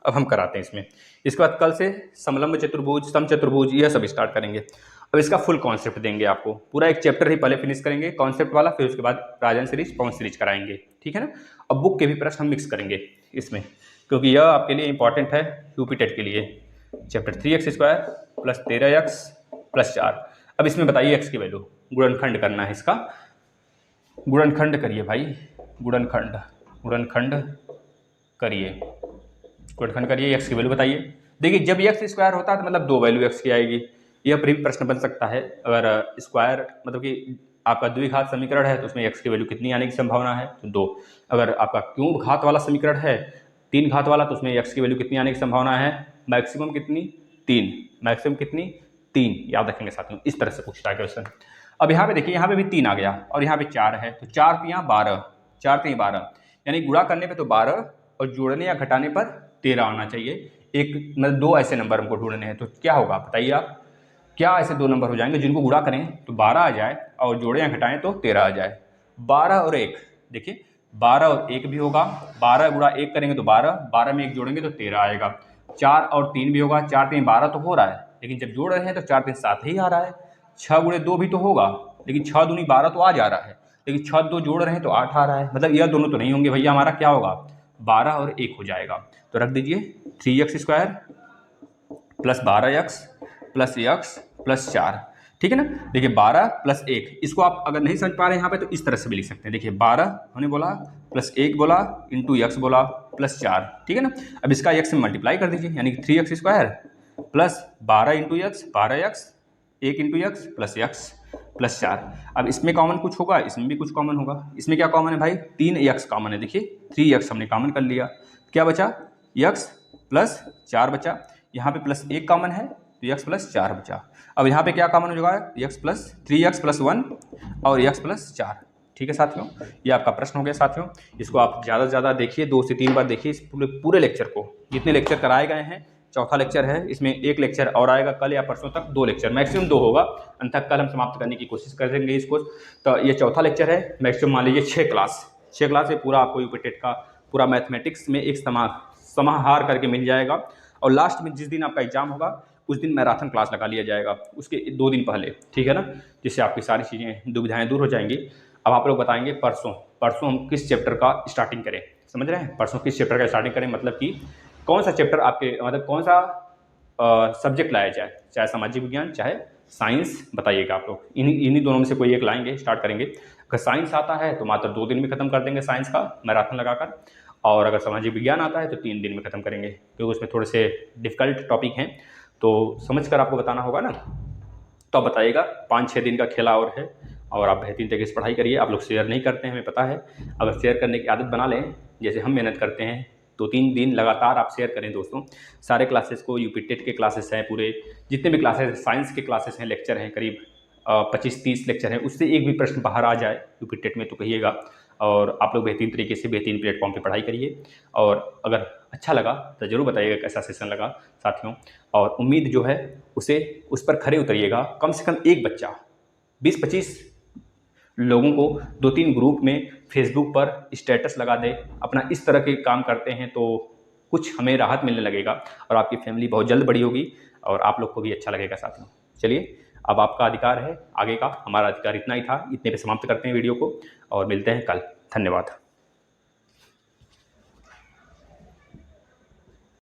S1: अब हम कराते हैं इसमें। इसके बाद कल से समलंब चतुर्भुज, समचतुर्भुज, यह सब स्टार्ट करेंगे। अब इसका फुल कॉन्सेप्ट देंगे आपको, पूरा एक चैप्टर ही पहले फिनिश करेंगे कॉन्सेप्ट वाला, फिर उसके बाद राजन सीरीज, पवन सीरीज कराएंगे, ठीक है ना। अब बुक के भी प्रश्न हम मिक्स करेंगे इसमें, क्योंकि यह आपके लिए इंपॉर्टेंट है यूपी टेट के लिए। Chapter 3x² plus 13x plus 4। अब इसमें बताइए x की वैल्यू, गुणनखंड करना है इसका, गुणनखंड करिए भाई, गुणनखंड करिए, x की वैल्यू बताइए। देखिए जब x² होता है तो मतलब 2 वैल्यू x की आएगी, यह भी प्रश्न बन सकता है। अगर स्क्वायर मतलब कि आपका द्विघात समीकरण है तो उसमें x की वैल्यू कितनी आने की संभावना है, तो 2। अगर आपका क्यूब घात वाला समीकरण है, 3 घात वाला, तो उसमें x की वैल्यू कितनी आने की संभावना है, मैक्सिमम कितनी, 3, मैक्सिमम कितनी, 3, याद रखेंगे साथियों, इस तरह से पूछता है क्वेश्चन। अब यहाँ पे देखिए, यहाँ पे भी 3 आ गया और यहाँ पे 4 है, तो 4 3 12, 4 3 12, यानी गुणा करने पे तो 12 और जोड़ने या घटाने पर 13 आना चाहिए। एक मतलब 2 ऐसे नंबर हमको ढूंढने हैं, तो क्या होगा बताइए आप, क्या ऐसे 2 नंबर हो जाएंगे जिनको गुणा करें तो 12 आ जाए और जोड़े या घटाएं तो 13 आ जाए। 12 और 1, देखिए 12 और 1 भी होगा, 12 गुणा 1 करेंगे तो 12, 12 में 1 जोड़ेंगे तो 13 आएगा। 4 और 3 भी होगा, 4 3 12 तो हो रहा है, लेकिन जब जोड़ रहे हैं तो 4 3 7 ही आ रहा है। 6 गुणे 2 भी तो होगा, लेकिन 6 दूनी 12 तो आ जा रहा है, लेकिन 6 2 जोड़ रहे हैं तो 8 आ रहा है, मतलब यह दोनों तो नहीं होंगे भैया, हमारा क्या होगा 12 और 1 हो जाएगा। तो रख दीजिए 3x² plus 12x plus x plus 4, ठीक है ना। देखिए 12 प्लस 1, इसको आप अगर नहीं समझ पा रहे हैं यहाँ पे तो इस तरह से भी लिख सकते हैं। देखिए 12 हमने बोला प्लस 1 बोला इंटू x बोला प्लस 4, ठीक है ना। अब इसका x में मल्टीप्लाई कर दीजिए, यानी कि 3x² plus 12 into x 12x, 1 into x plus x plus 4। अब इसमें कॉमन कुछ होगा, इसमें भी कुछ कॉमन होगा। इसमें क्या कॉमन है भाई, 3x कॉमन है, देखिए 3x हमने कॉमन कर लिया, क्या बचा x प्लस 4 बचा। यहाँ पे प्लस 1 कॉमन है तो x प्लस 4 बचा। अब यहाँ पे क्या कॉमन हो जाएगा, x प्लस 3x प्लस 1 और x प्लस 4, ठीक है साथियों। ये आपका प्रश्न हो गया साथियों। इसको आप ज़्यादा से ज़्यादा देखिए, 2 से 3 बार देखिए इस पूरे लेक्चर को। जितने लेक्चर कराए गए हैं, चौथा लेक्चर है, इसमें 1 लेक्चर और आएगा कल या परसों तक, 2 लेक्चर मैक्सिमम 2 होगा, अंत कल हम समाप्त करने की कोशिश करेंगे इसको। तो ये चौथा लेक्चर है, मैक्सिमम मान लीजिए 6 क्लास से पूरा आपको यूपी टेट का पूरा मैथमेटिक्स में एक समाहार करके मिल जाएगा। और लास्ट में जिस दिन आपका एग्जाम होगा उस दिन मैराथन क्लास लगा लिया जाएगा, उसके 2 दिन पहले, ठीक है ना, जिससे आपकी सारी चीज़ें दुविधाएं दूर हो जाएंगी। अब आप लोग बताएंगे परसों हम किस चैप्टर का स्टार्टिंग करें, समझ रहे हैं, परसों किस चैप्टर का स्टार्टिंग करें, मतलब कि कौन सा चैप्टर आपके मतलब कौन सा सब्जेक्ट लाया जाए, चाहे सामाजिक विज्ञान चाहे साइंस, बताइएगा आप लोग। इन्हीं दोनों में से कोई एक लाएंगे, स्टार्ट करेंगे। अगर साइंस आता है तो मात्र 2 दिन में खत्म कर देंगे साइंस का मैराथन लगाकर, और अगर सामाजिक विज्ञान आता है तो 3 दिन में खत्म करेंगे, क्योंकि उसमें थोड़े से डिफिकल्ट टॉपिक हैं, तो समझ कर आपको बताना होगा ना। तो आप बताइएगा, 5-6 दिन का खेला और है, और आप बेहतरीन तरीके से पढ़ाई करिए। आप लोग शेयर नहीं करते हैं, हमें पता है, अगर शेयर करने की आदत बना लें, जैसे हम मेहनत करते हैं, 2-3 दिन लगातार आप शेयर करें दोस्तों सारे क्लासेस को। यूपी टेट के क्लासेस हैं पूरे, जितने भी क्लासेस, साइंस के क्लासेस हैं, लेक्चर हैं, करीब 25-30 लेक्चर हैं, उससे एक भी प्रश्न बाहर आ जाए यूपी टेट में तो कहिएगा। और आप लोग बेहतरीन तरीके से बेहतरीन प्लेटफॉर्म पे पढ़ाई करिए, और अगर अच्छा लगा तो ज़रूर बताइएगा कैसा सेशन लगा साथियों। और उम्मीद जो है उसे उस पर खरे उतरिएगा, कम से कम एक बच्चा 20-25 लोगों को 2-3 ग्रुप में फेसबुक पर स्टेटस लगा दे, अपना इस तरह के काम करते हैं तो कुछ हमें राहत मिलने लगेगा, और आपकी फैमिली बहुत जल्द बड़ी होगी और आप लोग को भी अच्छा लगेगा साथियों। चलिए, अब आपका अधिकार है आगे का, हमारा अधिकार इतना ही था, इतने पे समाप्त करते हैं वीडियो को और मिलते हैं कल। धन्यवाद।